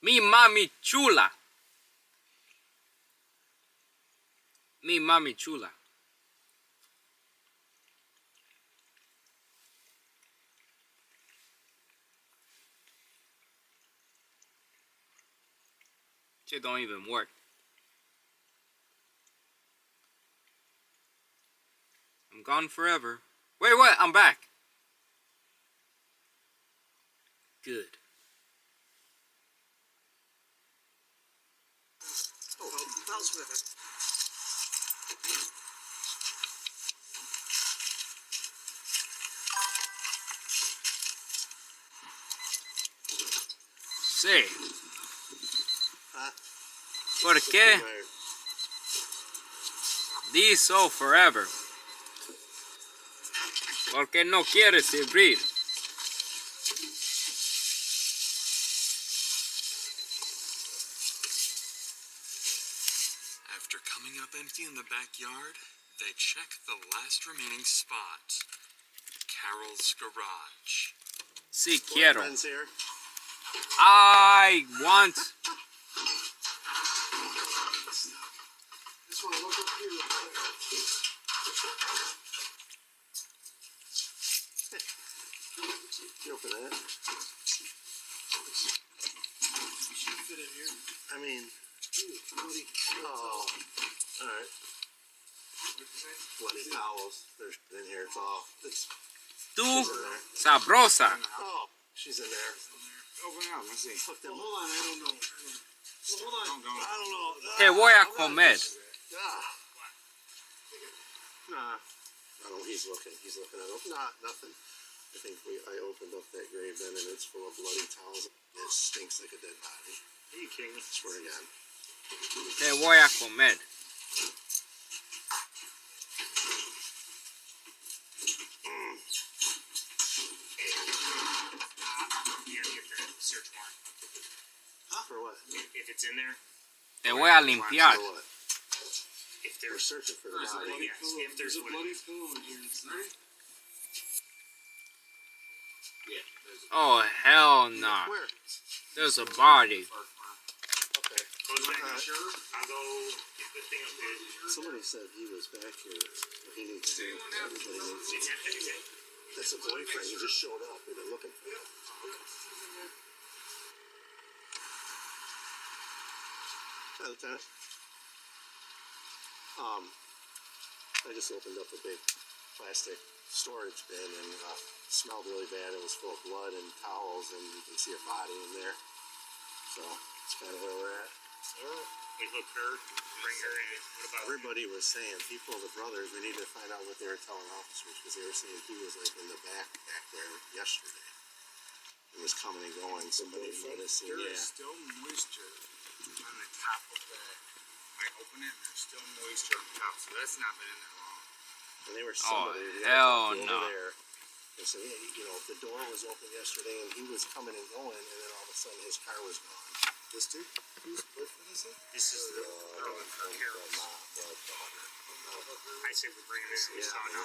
[SPEAKER 16] Mi mami chula. Mi mami chula. Shit don't even work. I'm gone forever. Wait, what? I'm back. Good.
[SPEAKER 17] Oh, bounce with it.
[SPEAKER 16] Sí. ¿Por qué? These so forever. Porque no quieres servir.
[SPEAKER 18] After coming up empty in the backyard, they check the last remaining spot. Carol's garage.
[SPEAKER 16] Sí quiero.
[SPEAKER 17] Friends here.
[SPEAKER 16] I want.
[SPEAKER 17] Just want to look up here. You open that? Should fit in here. I mean, bloody. Oh, all right. Bloody towels. There's in here. It's all. It's.
[SPEAKER 16] Tú, sabrosa.
[SPEAKER 17] Oh, she's in there.
[SPEAKER 11] Open it up. Let's see.
[SPEAKER 17] Well, hold on. I don't know. Well, hold on. I don't know.
[SPEAKER 16] Te voy a comer.
[SPEAKER 17] Nah. I don't know. He's looking. He's looking at it. Nah, nothing. I think I opened up that grave then, and it's full of bloody towels. It stinks like a dead body. Are you kidding me? I swear to God.
[SPEAKER 16] Te voy a comer.
[SPEAKER 11] Search warrant.
[SPEAKER 17] Huh? For what?
[SPEAKER 11] If it's in there.
[SPEAKER 16] Te voy a limpiar.
[SPEAKER 17] For what?
[SPEAKER 11] If they're
[SPEAKER 17] searching for the body.
[SPEAKER 11] Yes, if there's a bloody pillow in here inside. Yeah.
[SPEAKER 16] Oh, hell no.
[SPEAKER 17] Where?
[SPEAKER 16] There's a body.
[SPEAKER 17] Okay.
[SPEAKER 11] Close back. Sure. I'll go get this thing up there.
[SPEAKER 17] Somebody said he was back here. He needs to. Everybody needs to. That's a boyfriend. He just showed up. We've been looking for him. Hi, Lieutenant. I just opened up a big plastic storage bin and it smelled really bad. It was full of blood and towels, and you can see a body in there. So that's kind of where we're at.
[SPEAKER 11] Alright. We look her, bring her in. What about
[SPEAKER 17] Everybody was saying, people, the brothers, we need to find out what they were telling officers, because they were saying he was like in the back there yesterday. It was coming and going. Somebody noticed.
[SPEAKER 11] There is still moisture on the top of that. I open it, there's still moisture on top, so that's not been in there long.
[SPEAKER 17] And they were somebody
[SPEAKER 16] hell
[SPEAKER 17] over
[SPEAKER 16] no.
[SPEAKER 17] there. They said, yeah, you know, the door was open yesterday and he was coming and going, and then all of a sudden his car was gone. This dude? Whose boyfriend is it?
[SPEAKER 11] This is the girl in her hair. I say we bring this in now.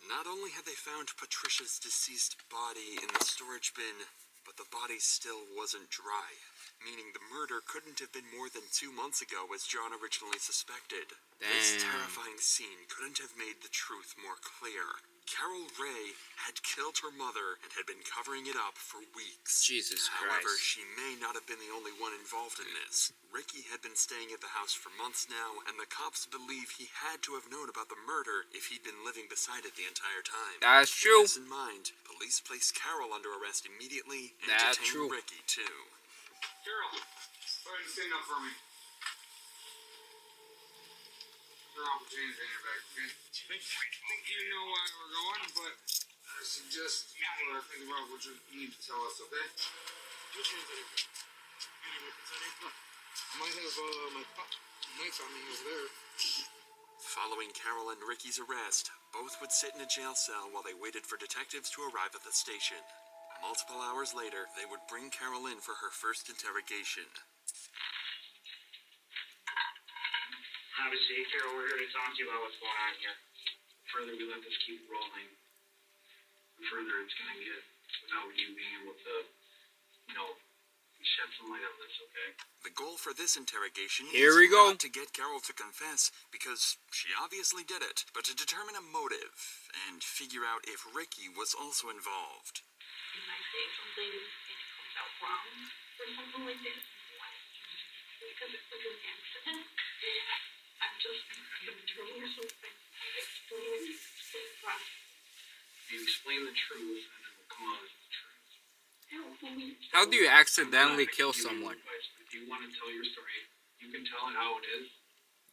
[SPEAKER 18] Not only had they found Patricia's deceased body in the storage bin, but the body still wasn't dry, meaning the murder couldn't have been more than 2 months ago as John originally suspected. This terrifying scene couldn't have made the truth more clear. Carol Ray had killed her mother and had been covering it up for weeks.
[SPEAKER 16] Jesus Christ.
[SPEAKER 18] However, she may not have been the only one involved in this. Ricky had been staying at the house for months now, and the cops believe he had to have known about the murder if he'd been living beside it the entire time.
[SPEAKER 16] That's true.
[SPEAKER 18] With this in mind, police placed Carol under arrest immediately and
[SPEAKER 16] That's
[SPEAKER 18] detained
[SPEAKER 16] true.
[SPEAKER 18] Ricky too.
[SPEAKER 11] Carol, go ahead and stand up for me. your opportunity to back, okay? I think you know why we're going, but I suggest you think about what you need to tell us, okay? Which one's it? I might have my knife on me over there.
[SPEAKER 18] Following Carol and Ricky's arrest, both would sit in a jail cell while they waited for detectives to arrive at the station. Multiple hours later, they would bring Carol in for her first interrogation.
[SPEAKER 19] Obviously, Carol, we're here to talk to you about what's going on here. The further we let this keep rolling, the further it's going to get without you being able to, shed some light on this, okay?
[SPEAKER 18] The goal for this interrogation
[SPEAKER 15] Here
[SPEAKER 18] is
[SPEAKER 15] we go.
[SPEAKER 18] not to get Carol to confess, because she obviously did it, but to determine a motive and figure out if Ricky was also involved.
[SPEAKER 10] When I say something and it comes out wrong or something like that, why? Because it was an accident. I'm just telling you something. Explain why.
[SPEAKER 19] You explain the truth, and it will come out as the truth.
[SPEAKER 16] How do you accidentally kill someone?
[SPEAKER 19] If you want to tell your story, you can tell it how it is.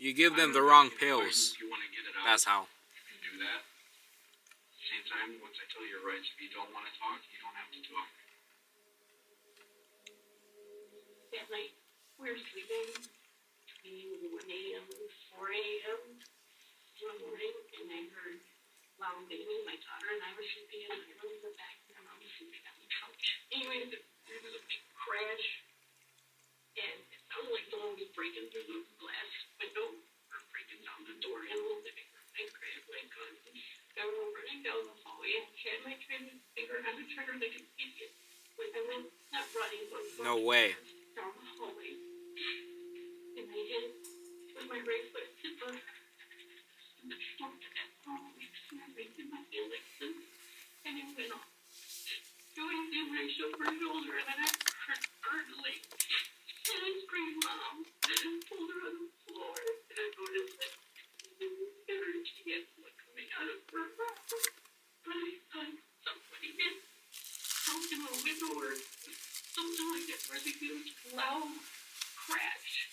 [SPEAKER 16] You give them the wrong pills.
[SPEAKER 19] If you want to get it out,
[SPEAKER 16] That's how.
[SPEAKER 19] you can do that. At the same time, once I tell you your rights, if you don't want to talk, you don't have to talk.
[SPEAKER 10] That night, we were sleeping between 1 a.m. and 4 a.m. one morning, and I heard loud banging. My daughter and I were sleeping in my room in the back, and my mom was sleeping on the couch. Anyway, there was a big crash, and it sounded like someone was breaking through the glass window or breaking down the door in a little bit. I grabbed my gun and I went running down the hallway and had my finger on the trigger like an idiot. When I went, not running, but
[SPEAKER 16] No way.
[SPEAKER 10] down the hallway, and I hit with my right foot hit the smoke that snapping in my hand like this, and it went off. Going in my shoulder, and then I heard hurtling, and I screamed, "Mom!" and pulled her on the floor, and I noticed that energy had coming out of her mouth. But I thought somebody had broken a window or something like that, where they used loud crash.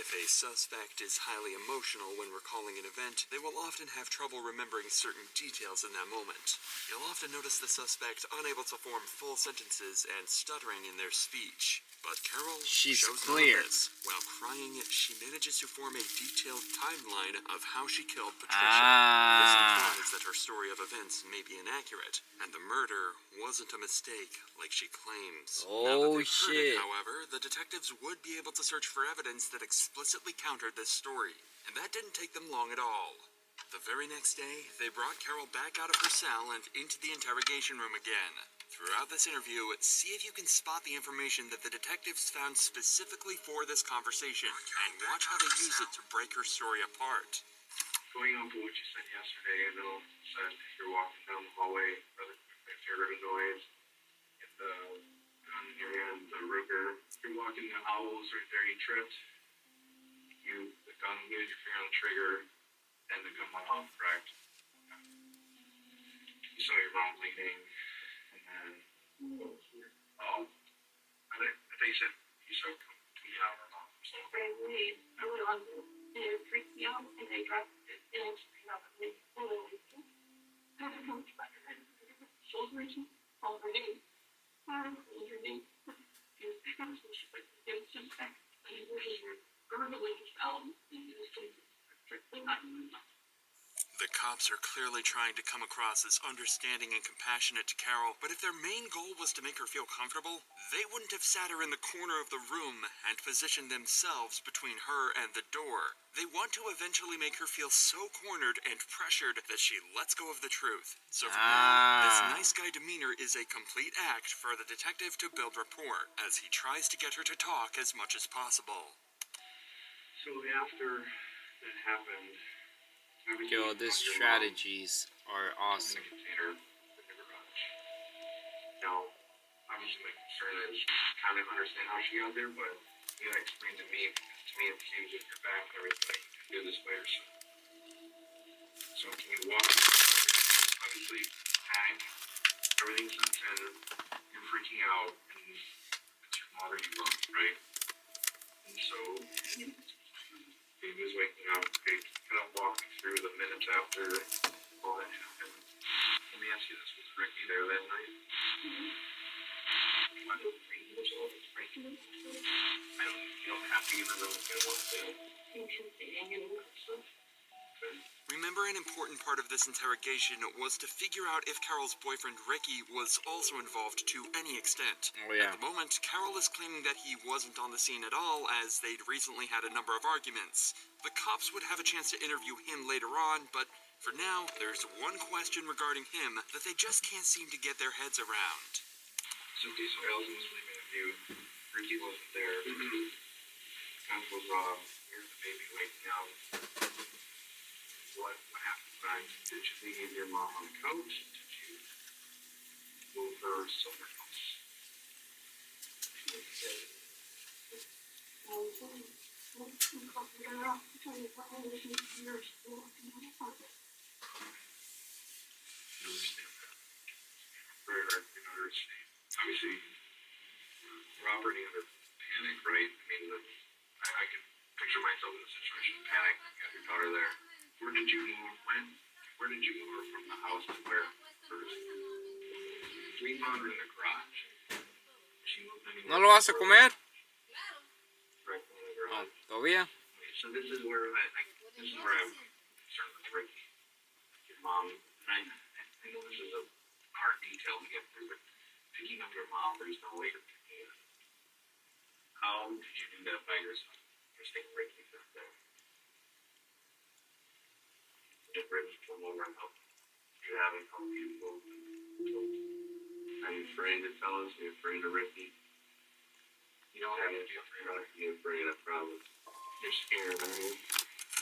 [SPEAKER 18] If a suspect is highly emotional when recalling an event, they will often have trouble remembering certain details in that moment. You'll often notice the suspect unable to form full sentences and stuttering in their speech. But Carol shows none
[SPEAKER 16] clear.
[SPEAKER 18] of this. While crying, she manages to form a detailed timeline of how she killed Patricia. This implies that her story of events may be inaccurate, and the murder wasn't a mistake like she claims. Now that they've heard it, however, the detectives would be able to search for evidence that explicitly countered this story, and that didn't take them long at all. The very next day, they brought Carol back out of her cell and into the interrogation room again. Throughout this interview, see if you can spot the information that the detectives found specifically for this conversation, and watch how they use it to break her story apart.
[SPEAKER 19] Going off of what you said yesterday, I know that you're walking down the hallway, if you heard a noise, get the gun in your hand, the Ruger. You're walking, the owl was right there, you tripped. The gun, you used your finger on the trigger, and the gun went off, correct? You saw your mom bleeding, and then, I thought you said you saw coming out of her mouth.
[SPEAKER 10] She ran away. I went on and it freaked me out, and I dropped it, and I screamed out, and I don't know about her. Shoulders, all her name. All her name. And she was just back. And it was gurgling sound. And it was strictly not in my mouth.
[SPEAKER 18] The cops are clearly trying to come across as understanding and compassionate to Carol, but if their main goal was to make her feel comfortable, they wouldn't have sat her in the corner of the room and positioned themselves between her and the door. They want to eventually make her feel so cornered and pressured that she lets go of the truth. So for now, this nice guy demeanor is a complete act for the detective to build rapport, as he tries to get her to talk as much as possible.
[SPEAKER 19] So after that happened,
[SPEAKER 16] Yo, these strategies are awesome.
[SPEAKER 19] Now, obviously my concern is kind of understand how she got there, but you gotta explain to me, because to me it seems like your back and everything, like you can do this by yourself. So can you walk me through, obviously, panic, everything's in, you're freaking out, and it's your mother you love, right? And so, baby was waking up, okay, kind of walk minutes after all that happened, let me ask you this, was Ricky there that night? I don't think he was always Ricky. You don't have to even know if you want to.
[SPEAKER 18] Remember, an important part of this interrogation was to figure out if Carol's boyfriend Ricky was also involved to any extent.
[SPEAKER 16] Oh, yeah.
[SPEAKER 18] At the moment, Carol is claiming that he wasn't on the scene at all, as they'd recently had a number of arguments. The cops would have a chance to interview him later on, but for now, there's one question regarding him that they just can't seem to get their heads around.
[SPEAKER 19] Cynthia, so Allison was leaving with you. Ricky wasn't there. Gun was off. Here's the baby waking up. What happened? Did you leave your mom on the couch? Did you move her somewhere else? Very hard to understand. Obviously, we're operating under panic, right? I mean, I can picture myself in a situation of panic. You got your daughter there. Where did you move? When? Where did you move her from the house to where? First. We found her in the garage. She moved anywhere.
[SPEAKER 16] ¿No lo vas a comer?
[SPEAKER 19] Right in the garage.
[SPEAKER 16] ¿Todavía?
[SPEAKER 19] So this is where I'm concerned with Ricky. Your mom, and I know this is a hard detail to get through, but picking up your mom, there's no way to pick her up. How did you do that by yourself? You're saying Ricky's not there. Did Ricky come over and help you? Do you have him help you move? Are you afraid to tell us? Are you afraid of Ricky? You don't have to be afraid, I promise. You're scared, aren't you?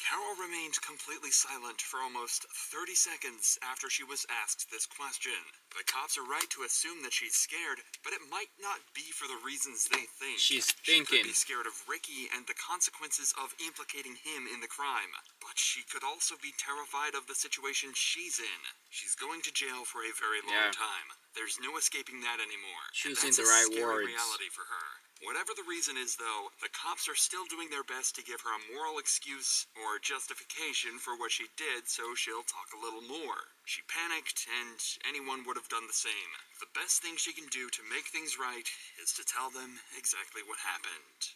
[SPEAKER 18] Carol remained completely silent for almost 30 seconds after she was asked this question. The cops are right to assume that she's scared, but it might not be for the reasons they think.
[SPEAKER 16] She's
[SPEAKER 18] She
[SPEAKER 16] thinking.
[SPEAKER 18] could be scared of Ricky and the consequences of implicating him in the crime. But she could also be terrified of the situation she's in. She's going to jail for a very long time. There's no escaping that anymore.
[SPEAKER 16] Choosing
[SPEAKER 18] That's
[SPEAKER 16] the
[SPEAKER 18] a
[SPEAKER 16] right
[SPEAKER 18] scary
[SPEAKER 16] words.
[SPEAKER 18] reality for her. Whatever the reason is, though, the cops are still doing their best to give her a moral excuse or justification for what she did, so she'll talk a little more. She panicked, and anyone would have done the same. The best thing she can do to make things right is to tell them exactly what happened.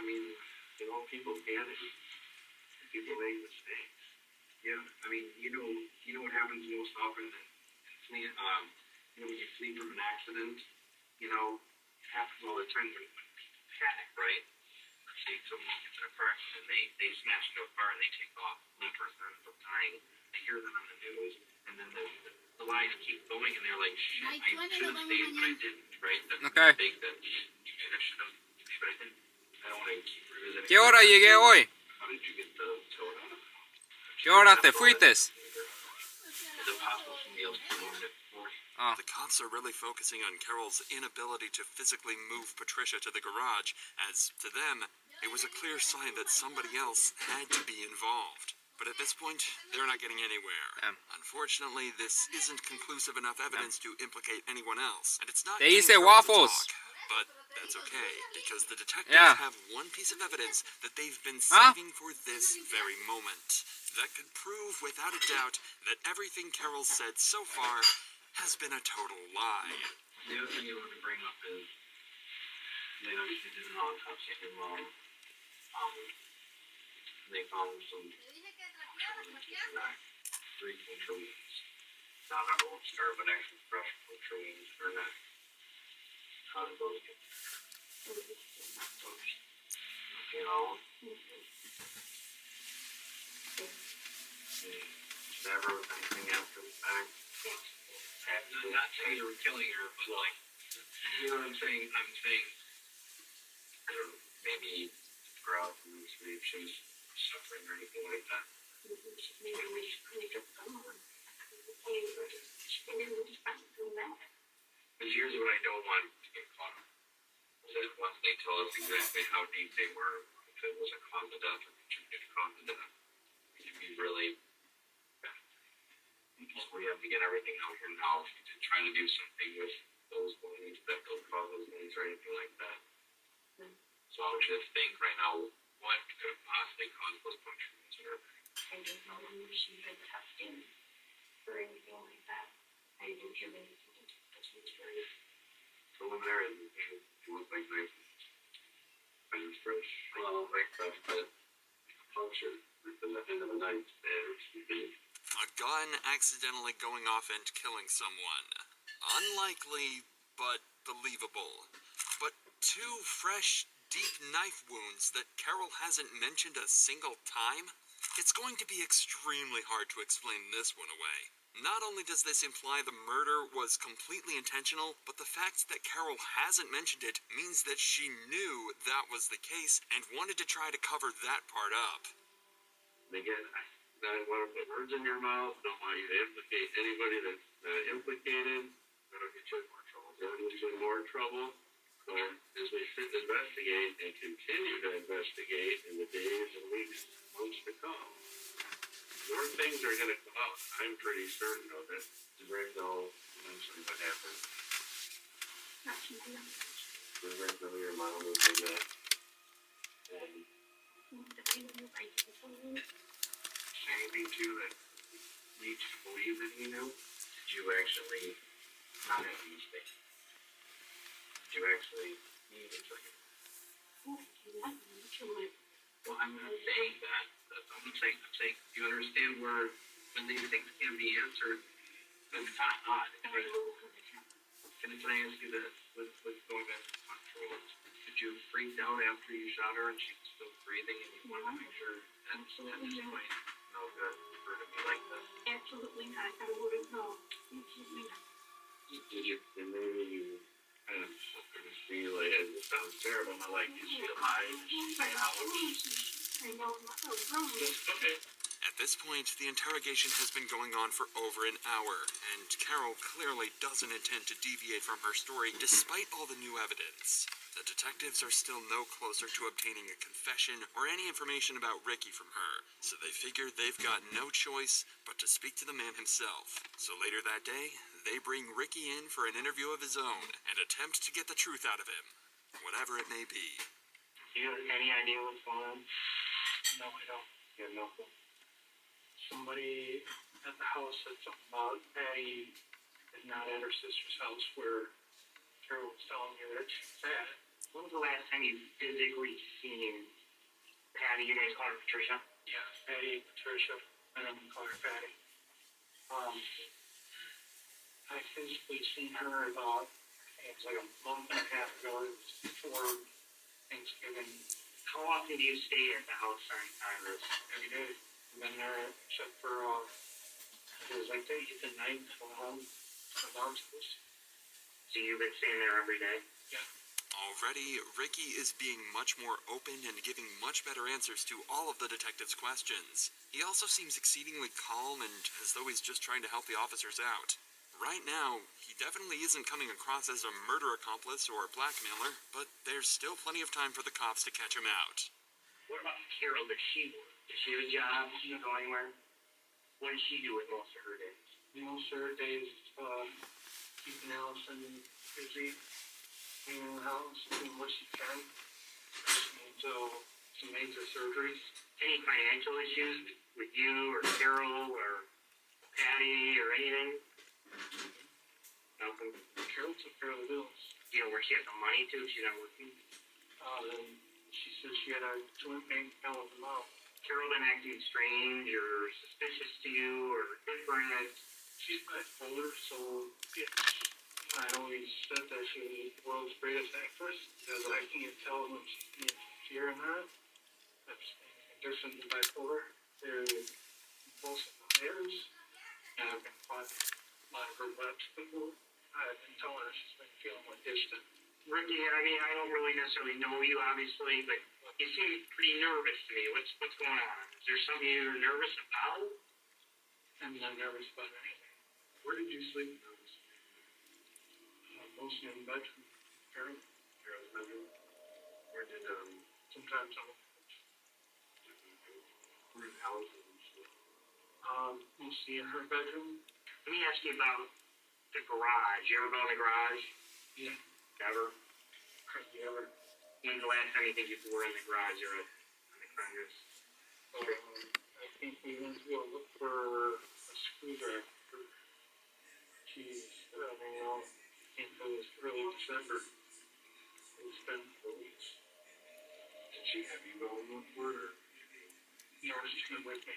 [SPEAKER 19] I mean, people panic. People make mistakes. Yeah, I mean, you know what happens most often when you flee from an accident, it happens all the time when people panic, right? Let's say someone gets in a car accident, they smash into a car and they take off. 1% of the time, I hear them on the news, and then the lies keep going, and they're like, shit, I should have stayed, but I didn't, right? That's a mistake that I should have stayed, but I didn't. I don't want to keep revisiting.
[SPEAKER 16] ¿Qué hora llegué hoy?
[SPEAKER 19] How did you get the soda?
[SPEAKER 16] ¿Qué hora te fuiste?
[SPEAKER 19] Is it possible somebody else came over at 40?
[SPEAKER 18] The cops are really focusing on Carol's inability to physically move Patricia to the garage, as, to them, it was a clear sign that somebody else had to be involved. But at this point, they're not getting anywhere. Unfortunately, this isn't conclusive enough evidence to implicate anyone else. And it's not
[SPEAKER 16] Te hice
[SPEAKER 18] getting Carol to
[SPEAKER 16] waffles.
[SPEAKER 18] talk, but that's okay, because the detectives have one piece of evidence that they've been saving for this very moment. That could prove, without a doubt, that everything Carol said so far has been a total lie.
[SPEAKER 19] The other thing I wanted to bring up is they obviously did an autopsy on your mom. They found some three puncture wounds. Not a Gold Star, but actually fresh puncture wounds in her neck. How did those get Never anything after the fact. Not saying you were killing her, but you know what I'm saying? I'm saying, I don't know, maybe growth and maybe if she was suffering or anything like that. But here's what I don't want to get caught up. Is that once they tell us exactly how deep they were, if it was a cause of death or contributed to cause of death, it could be really bad. Because we have to get everything out here now to try to do something with those wounds that don't cause those wounds or anything like that. So I want you to think right now, what could have possibly caused those puncture wounds in her back?
[SPEAKER 10] I don't know if she's been testing or anything like that. I didn't give anything. It's very
[SPEAKER 19] preliminary, it looked like nice. I was fresh. Well, like that's the puncture at the end of the night.
[SPEAKER 18] A gun accidentally going off and killing someone. Unlikely, but believable. But 2 fresh, deep knife wounds that Carol hasn't mentioned a single time? It's going to be extremely hard to explain this one away. Not only does this imply the murder was completely intentional, but the fact that Carol hasn't mentioned it means that she knew that was the case and wanted to try to cover that part up.
[SPEAKER 19] Again, I don't want to put words in your mouth, don't want you to implicate anybody that's not implicated. That'll get you in more trouble. That'll get you in more trouble. So as we sit and investigate and continue to investigate in the days and weeks, months to come, more things are going to come out. I'm pretty certain of it. To break know eventually what happened.
[SPEAKER 10] not too young.
[SPEAKER 19] To break know your mom was in that. And anything too that leads you to believe that he knew? Did you actually not have these things? Did you actually need it for him? Well, I'm not saying that. That's all I'm saying. I'm saying, you understand where when these things can be answered, it's kind of odd. Can I ask you this? Let's go back to control. Did you freak out after you shot her and she was still breathing and you wanted to make sure that at this point, no good for her to be like this?
[SPEAKER 10] Absolutely not. I wouldn't know. Absolutely not.
[SPEAKER 19] Did you, and maybe you kind of feel like, it sounds terrible, but like, is she alive? Is she out?
[SPEAKER 10] I know.
[SPEAKER 19] Okay.
[SPEAKER 18] At this point, the interrogation has been going on for over an hour, and Carol clearly doesn't intend to deviate from her story despite all the new evidence. The detectives are still no closer to obtaining a confession or any information about Ricky from her, so they figure they've got no choice but to speak to the man himself. So later that day, they bring Ricky in for an interview of his own and attempt to get the truth out of him, whatever it may be.
[SPEAKER 19] Do you have any idea what's going on?
[SPEAKER 3] No, I don't.
[SPEAKER 19] You have no clue?
[SPEAKER 3] Somebody at the house said something about Patty is not at her sister's house where Carol was telling me that she was at.
[SPEAKER 19] When was the last time you physically seen Patty? You guys call her Patricia?
[SPEAKER 3] Yeah, Patty, Patricia, and I'm gonna call her Patty. I physically seen her about, I think it was like a month and a half ago. It was before Thanksgiving.
[SPEAKER 19] How often do you stay at the house during this?
[SPEAKER 3] Every day. I've been there except for, it was like the 8th and 9th from home. My mom's house.
[SPEAKER 19] So you've been staying there every day?
[SPEAKER 3] Yeah.
[SPEAKER 18] Already, Ricky is being much more open and giving much better answers to all of the detective's questions. He also seems exceedingly calm and as though he's just trying to help the officers out. Right now, he definitely isn't coming across as a murder accomplice or blackmailer, but there's still plenty of time for the cops to catch him out.
[SPEAKER 19] What about Carol? Does she work? Does she have a job? Does she go anywhere? What does she do with most of her days?
[SPEAKER 3] Most of her days, keeping Allison busy, cleaning the house, doing what she can. She needs some major surgeries.
[SPEAKER 19] Any financial issues with you or Carol or Patty or anything? Nothing.
[SPEAKER 3] Carol took care of the bills.
[SPEAKER 19] You know where she has the money to? She's not working.
[SPEAKER 3] Then she said she had a joint bank account with her mom.
[SPEAKER 19] Carol been acting strange or suspicious to you or different?
[SPEAKER 3] She's bipolar, so I always said that she was the world's greatest actress because I can't tell when she's being sincere or not. That's different than bipolar. They're impulsive affairs, and I've been caught by her webs before. I've been telling her she's been feeling more distant.
[SPEAKER 19] Ricky, I mean, I don't really necessarily know you, obviously, but you seem pretty nervous to me. What's going on? Is there something you're nervous about?
[SPEAKER 3] I'm not nervous about anything.
[SPEAKER 19] Where did you sleep?
[SPEAKER 3] Mostly in the bedroom.
[SPEAKER 19] Carol's bedroom. Where did,
[SPEAKER 3] sometimes on the couch.
[SPEAKER 19] Where did Allison sleep?
[SPEAKER 3] Mostly in her bedroom.
[SPEAKER 19] Let me ask you about the garage. You ever go in the garage?
[SPEAKER 3] Yeah.
[SPEAKER 19] Ever?
[SPEAKER 3] Hardly ever.
[SPEAKER 19] When's the last time you think you were in the garage or on the Congress?
[SPEAKER 3] I've think we went to go look for a screwdriver. Jeez, I mean, I think it was early December. It's been 4 weeks. Did she have you go and look for her? No, she's been with me.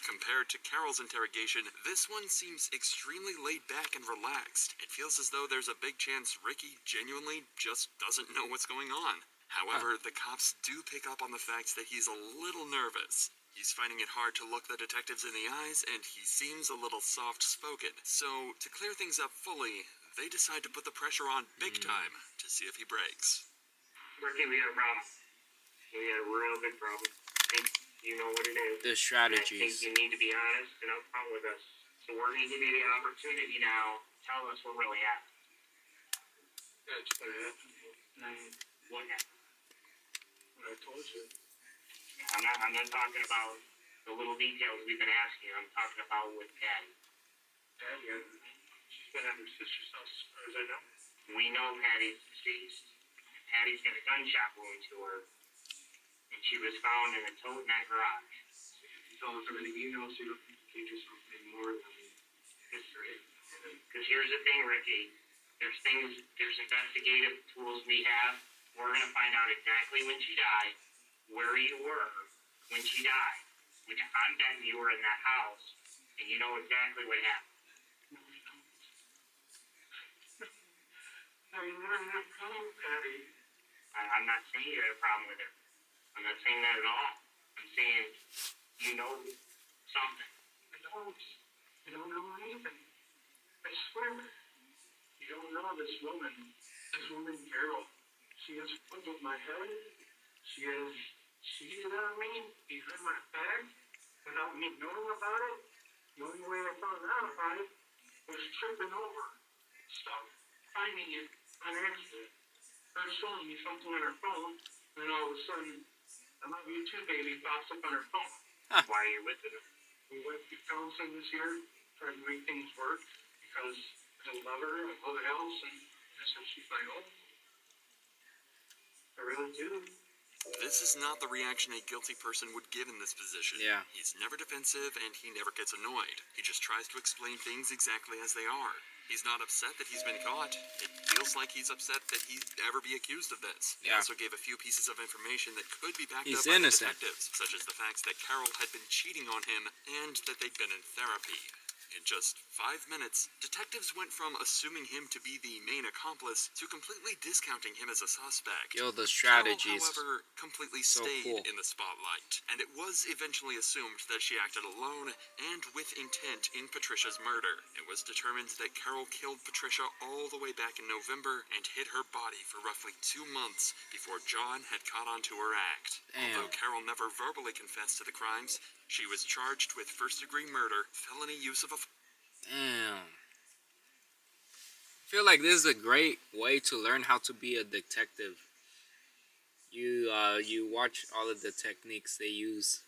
[SPEAKER 18] Compared to Carol's interrogation, this one seems extremely laid back and relaxed. It feels as though there's a big chance Ricky genuinely just doesn't know what's going on. However, the cops do pick up on the fact that he's a little nervous. He's finding it hard to look the detectives in the eyes, and he seems a little soft-spoken. So, to clear things up fully, they decide to put the pressure on big time to see if he breaks.
[SPEAKER 9] Ricky, we had a problem. We had a real big problem. You know what it is.
[SPEAKER 15] The strategies.
[SPEAKER 9] I think you need to be honest and upfront with us. So we're going to give you the opportunity now. Tell us what really happened.
[SPEAKER 3] That's what happened.
[SPEAKER 9] What happened?
[SPEAKER 3] What I told you.
[SPEAKER 9] I'm not talking about the little details we've been asking. I'm talking about with Patty.
[SPEAKER 3] Patty, she's been at her sister's house as far as I know.
[SPEAKER 9] We know Patty's deceased. Patty's got a gunshot wound to her. And she was found in a tote in that garage.
[SPEAKER 3] Tell us everything you know so you don't complicate yourself anymore than history.
[SPEAKER 9] Because here's the thing, Ricky. There's investigative tools we have. We're going to find out exactly when she died, where you were when she died, which I'm betting you were in that house, and you know exactly what happened.
[SPEAKER 3] I mean, I have a problem, Patty.
[SPEAKER 9] I'm not saying you had a problem with her. I'm not saying that at all. I'm saying you know something.
[SPEAKER 3] I don't know anything. I swear. You don't know this woman, Carol. She has fun with my head. She has cheated on me behind my back without me knowing about it. The only way I found out about it was tripping over stuff, finding it on accident. Her showing me something on her phone, and then all of a sudden, I love you too, baby, pops up on her phone.
[SPEAKER 9] Why are you with her?
[SPEAKER 3] We went to counseling this year, tried to make things work, because I love her, I love the house, and I said she's my own. I really do.
[SPEAKER 18] This is not the reaction a guilty person would give in this position.
[SPEAKER 15] Yeah.
[SPEAKER 18] He's never defensive, and he never gets annoyed. He just tries to explain things exactly as they are. He's not upset that he's been caught. It feels like he's upset that he'd ever be accused of this. He
[SPEAKER 15] Yeah.
[SPEAKER 18] also gave a few pieces of information that could be backed
[SPEAKER 15] He's
[SPEAKER 18] up by the
[SPEAKER 15] innocent.
[SPEAKER 18] detectives, such as the facts that Carol had been cheating on him and that they'd been in therapy. In just 5 minutes, detectives went from assuming him to be the main accomplice to completely discounting him as a suspect.
[SPEAKER 15] Yo, the strategies.
[SPEAKER 18] Carol, however, completely
[SPEAKER 15] So
[SPEAKER 18] stayed
[SPEAKER 15] cool.
[SPEAKER 18] in the spotlight, and it was eventually assumed that she acted alone and with intent in Patricia's murder. It was determined that Carol killed Patricia all the way back in November and hid her body for roughly 2 months before John had caught on to her act.
[SPEAKER 15] Damn.
[SPEAKER 18] Although Carol never verbally confessed to the crimes, she was charged with first-degree murder, felony use of a...
[SPEAKER 15] Damn. I feel like this is a great way to learn how to be a detective. You watch all of the techniques they use.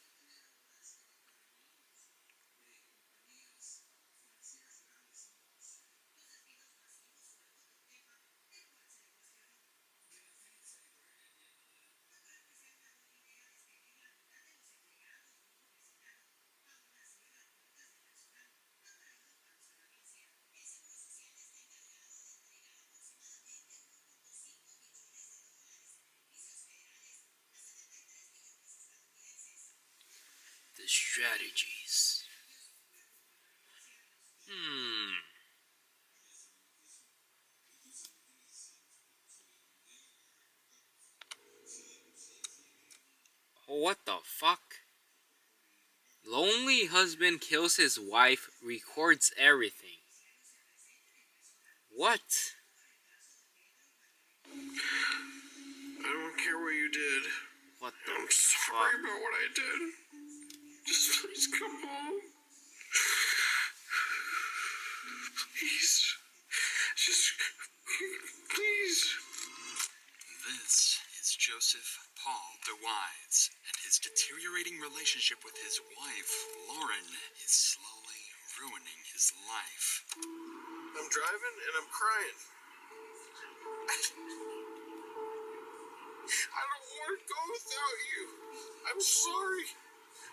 [SPEAKER 15] The strategies. What the fuck? Lonely husband kills his wife, records everything. What?
[SPEAKER 11] I don't care what you did.
[SPEAKER 15] What the
[SPEAKER 11] I'm sorry about what I did. Just please come home. Please. Just, please.
[SPEAKER 18] This is Joseph Paul DeWise, and his deteriorating relationship with his wife, Lauren, is slowly ruining his life.
[SPEAKER 11] I'm driving and I'm crying. I don't want to go without you. I'm sorry.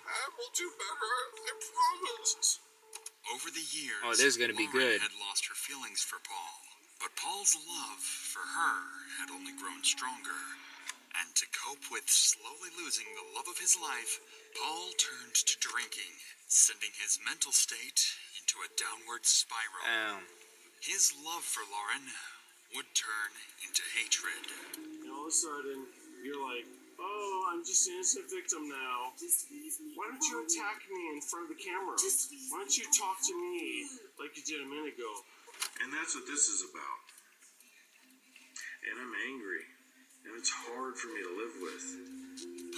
[SPEAKER 18] I will do better, I promise. Over the years,
[SPEAKER 15] Oh, this is gonna be
[SPEAKER 18] Lauren
[SPEAKER 15] good.
[SPEAKER 18] had lost her feelings for Paul, but Paul's love for her had only grown stronger. And to cope with slowly losing the love of his life, Paul turned to drinking, sending his mental state into a downward spiral. His love for Lauren would turn into hatred.
[SPEAKER 17] And all of a sudden, you're like, oh, I'm just an innocent victim now. Why don't you attack me in front of the camera? Why don't you talk to me like you did a minute ago? And that's what this is about. And I'm angry. And it's hard for me to live with.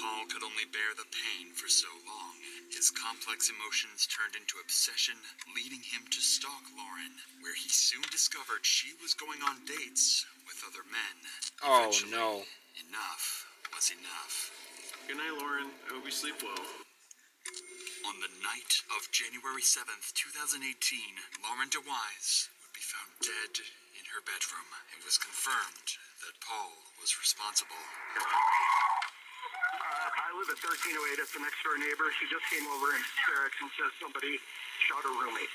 [SPEAKER 18] Paul could only bear the pain for so long. His complex emotions turned into obsession, leading him to stalk Lauren, where he soon discovered she was going on dates with other men.
[SPEAKER 15] Oh,
[SPEAKER 18] Eventually,
[SPEAKER 15] no.
[SPEAKER 18] enough was enough.
[SPEAKER 17] Good night, Lauren. I hope you sleep well.
[SPEAKER 18] On the night of January 7th, 2018, Lauren DeWise would be found dead in her bedroom. It was confirmed that Paul was responsible.
[SPEAKER 3] I live at 1308. It's the next door neighbor. She just came over in hysterics and says somebody shot her roommate.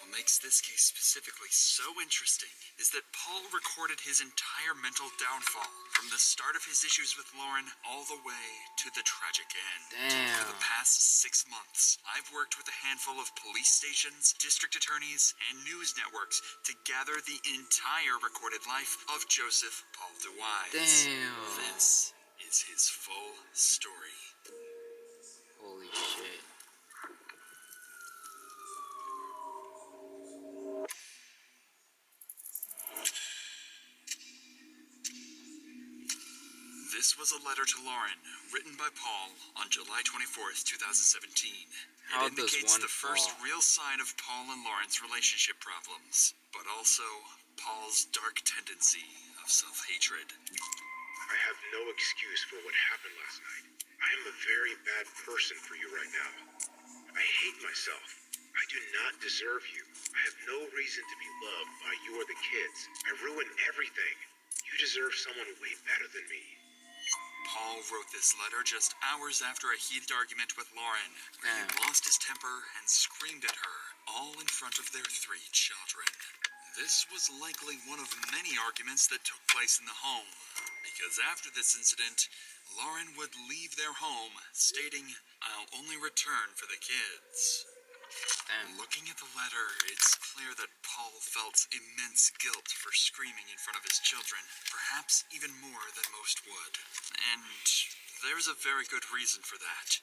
[SPEAKER 18] What makes this case specifically so interesting is that Paul recorded his entire mental downfall from the start of his issues with Lauren all the way to the tragic end.
[SPEAKER 15] Damn.
[SPEAKER 18] For the past 6 months, I've worked with a handful of police stations, district attorneys, and news networks to gather the entire recorded life of Joseph Paul DeWise.
[SPEAKER 15] Damn.
[SPEAKER 18] This is his full story.
[SPEAKER 15] Holy shit.
[SPEAKER 18] This was a letter to Lauren, written by Paul on July 24th, 2017.
[SPEAKER 15] How
[SPEAKER 18] It
[SPEAKER 15] does
[SPEAKER 18] indicates
[SPEAKER 15] one
[SPEAKER 18] the first
[SPEAKER 15] fall?
[SPEAKER 18] real sign of Paul and Lauren's relationship problems, but also Paul's dark tendency of self-hatred.
[SPEAKER 20] I have no excuse for what happened last night. I am a very bad person for you right now. I hate myself. I do not deserve you. I have no reason to be loved by you or the kids. I ruined everything. You deserve someone way better than me.
[SPEAKER 18] Paul wrote this letter just hours after a heated argument with Lauren, where he lost his temper and screamed at her, all in front of their 3 children. This was likely one of many arguments that took place in the home, because after this incident, Lauren would leave their home, stating, "I'll only return for the kids." Looking at the letter, it's clear that Paul felt immense guilt for screaming in front of his children, perhaps even more than most would. And there's a very good reason for that.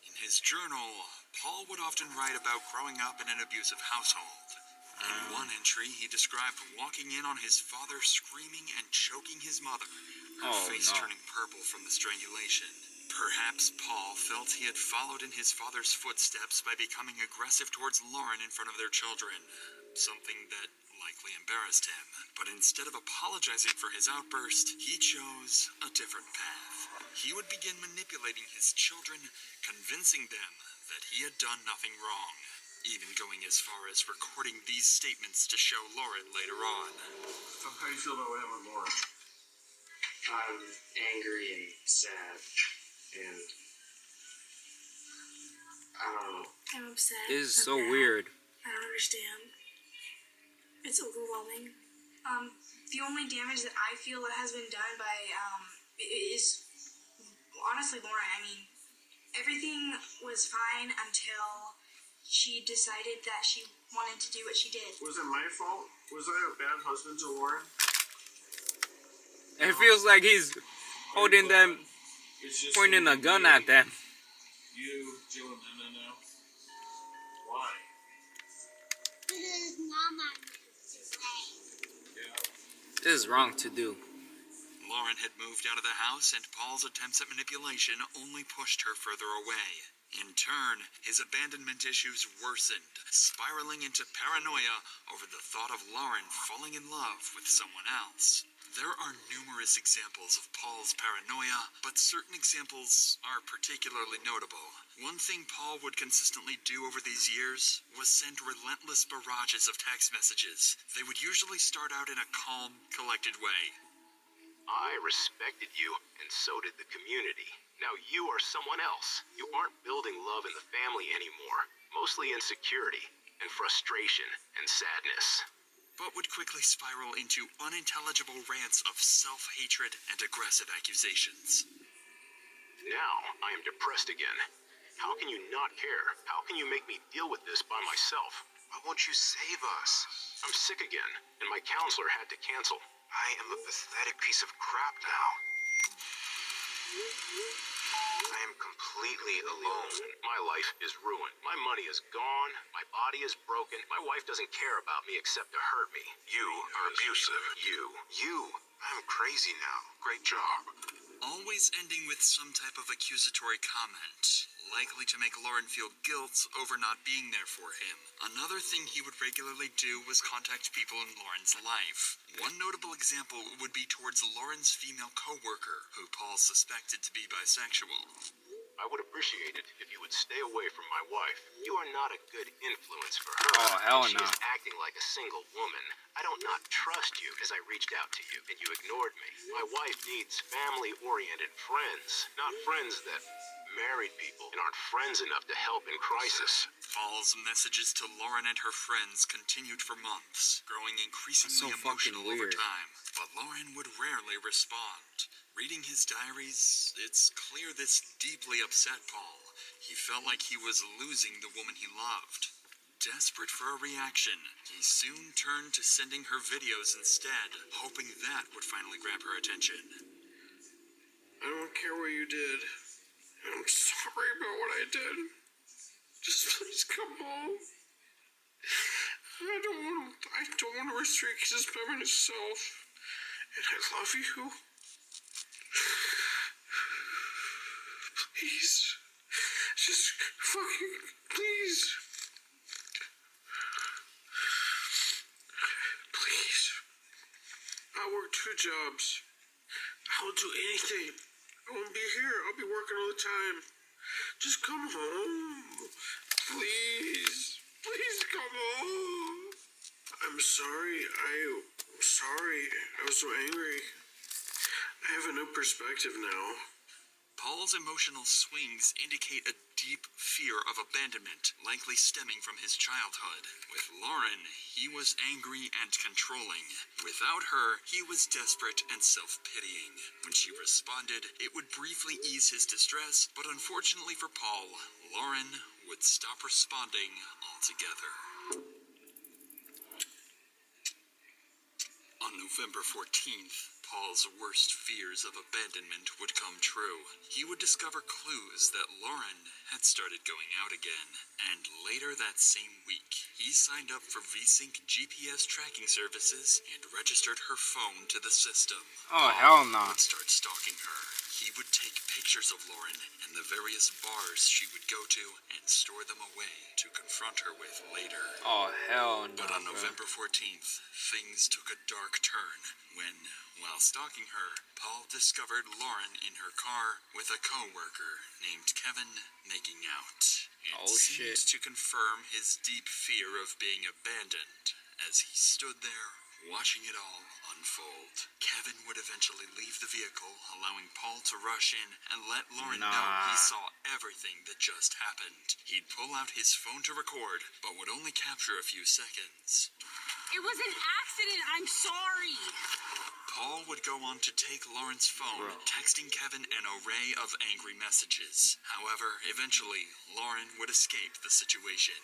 [SPEAKER 18] In his journal, Paul would often write about growing up in an abusive household. In one entry, he described walking in on his father screaming and choking his mother, her face turning purple from the strangulation. Perhaps Paul felt he had followed in his father's footsteps by becoming aggressive towards Lauren in front of their children, something that likely embarrassed him. But instead of apologizing for his outburst, he chose a different path. He would begin manipulating his children, convincing them that he had done nothing wrong, even going as far as recording these statements to show Lauren later on.
[SPEAKER 17] So how do you feel about what happened with Lauren?
[SPEAKER 2] I'm angry and sad, and I don't know.
[SPEAKER 21] I'm upset.
[SPEAKER 15] This is
[SPEAKER 21] I'm
[SPEAKER 15] so
[SPEAKER 21] mad.
[SPEAKER 15] weird.
[SPEAKER 21] I don't understand. It's overwhelming. The only damage that I feel that has been done by, is honestly Lauren. I mean, everything was fine until she decided that she wanted to do what she did.
[SPEAKER 17] Was it my fault? Was I a bad husband to Lauren?
[SPEAKER 15] It feels like he's holding them, pointing a gun at them.
[SPEAKER 17] You, Jill, and Anna now? Why?
[SPEAKER 10] Because Mama
[SPEAKER 15] This is wrong to do.
[SPEAKER 18] Lauren had moved out of the house, and Paul's attempts at manipulation only pushed her further away. In turn, his abandonment issues worsened, spiraling into paranoia over the thought of Lauren falling in love with someone else. There are numerous examples of Paul's paranoia, but certain examples are particularly notable. One thing Paul would consistently do over these years was send relentless barrages of text messages. They would usually start out in a calm, collected way.
[SPEAKER 20] I respected you, and so did the community. Now you are someone else. You aren't building love in the family anymore. Mostly insecurity, and frustration, and sadness.
[SPEAKER 18] But would quickly spiral into unintelligible rants of self-hatred and aggressive accusations.
[SPEAKER 20] Now I am depressed again. How can you not care? How can you make me deal with this by myself? Why won't you save us? I'm sick again, and my counselor had to cancel. I am a pathetic piece of crap now. I am completely alone. My life is ruined. My money is gone. My body is broken. My wife doesn't care about me except to hurt me. You are abusive. You. I'm crazy now. Great job.
[SPEAKER 18] Always ending with some type of accusatory comment, likely to make Lauren feel guilt over not being there for him. Another thing he would regularly do was contact people in Lauren's life. One notable example would be towards Lauren's female co-worker, who Paul suspected to be bisexual.
[SPEAKER 20] I would appreciate it if you would stay away from my wife. You are not a good influence for her.
[SPEAKER 15] Oh, hell
[SPEAKER 20] She
[SPEAKER 15] no.
[SPEAKER 20] is acting like a single woman. I don't not trust you as I reached out to you, and you ignored me. My wife needs family-oriented friends, not friends that married people and aren't friends enough to help in crisis.
[SPEAKER 18] Paul's messages to Lauren and her friends continued for months, growing increasingly emotional over time. But Lauren would rarely respond. Reading his diaries, it's clear this deeply upset Paul. He felt like he was losing the woman he loved. Desperate for a reaction, he soon turned to sending her videos instead, hoping that would finally grab her attention.
[SPEAKER 11] I don't care what you did. I'm sorry about what I did. Just please come home. I don't want to restrict his feminine self. And I love you. Please. Just fucking please. Please. I work 2 jobs. I'll do anything. I won't be here. I'll be working all the time. Just come home. Please. Please come home. I'm sorry. I'm sorry. I was so angry. I have a new perspective now.
[SPEAKER 18] Paul's emotional swings indicate a deep fear of abandonment, likely stemming from his childhood. With Lauren, he was angry and controlling. Without her, he was desperate and self-pitying. When she responded, it would briefly ease his distress, but unfortunately for Paul, Lauren would stop responding altogether. On November 14th, Paul's worst fears of abandonment would come true. He would discover clues that Lauren had started going out again. And later that same week, he signed up for VSync GPS tracking services and registered her phone to the system.
[SPEAKER 15] Oh, hell no.
[SPEAKER 18] Paul would start stalking her. He would take pictures of Lauren and the various bars she would go to and store them away to confront her with later.
[SPEAKER 15] Oh, hell no.
[SPEAKER 18] But on November 14th, things took a dark turn when, while stalking her, Paul discovered Lauren in her car with a co-worker named Kevin making out. It seemed to confirm his deep fear of being abandoned as he stood there watching it all unfold. Kevin would eventually leave the vehicle, allowing Paul to rush in and let Lauren know he saw everything that just happened. He'd pull out his phone to record, but would only capture a few seconds.
[SPEAKER 1] It was an accident. I'm sorry.
[SPEAKER 18] Paul would go on to take Lauren's phone, texting Kevin an array of angry messages. However, eventually, Lauren would escape the situation.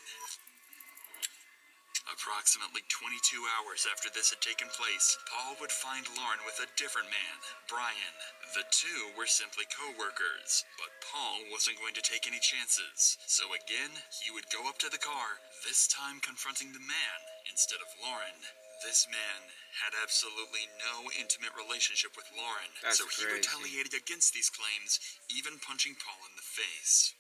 [SPEAKER 18] Approximately 22 hours after this had taken place, Paul would find Lauren with a different man, Brian. The two were simply co-workers, but Paul wasn't going to take any chances. So again, he would go up to the car, this time confronting the man instead of Lauren. This man had absolutely no intimate relationship with Lauren, so he retaliated against these claims, even punching Paul in the face.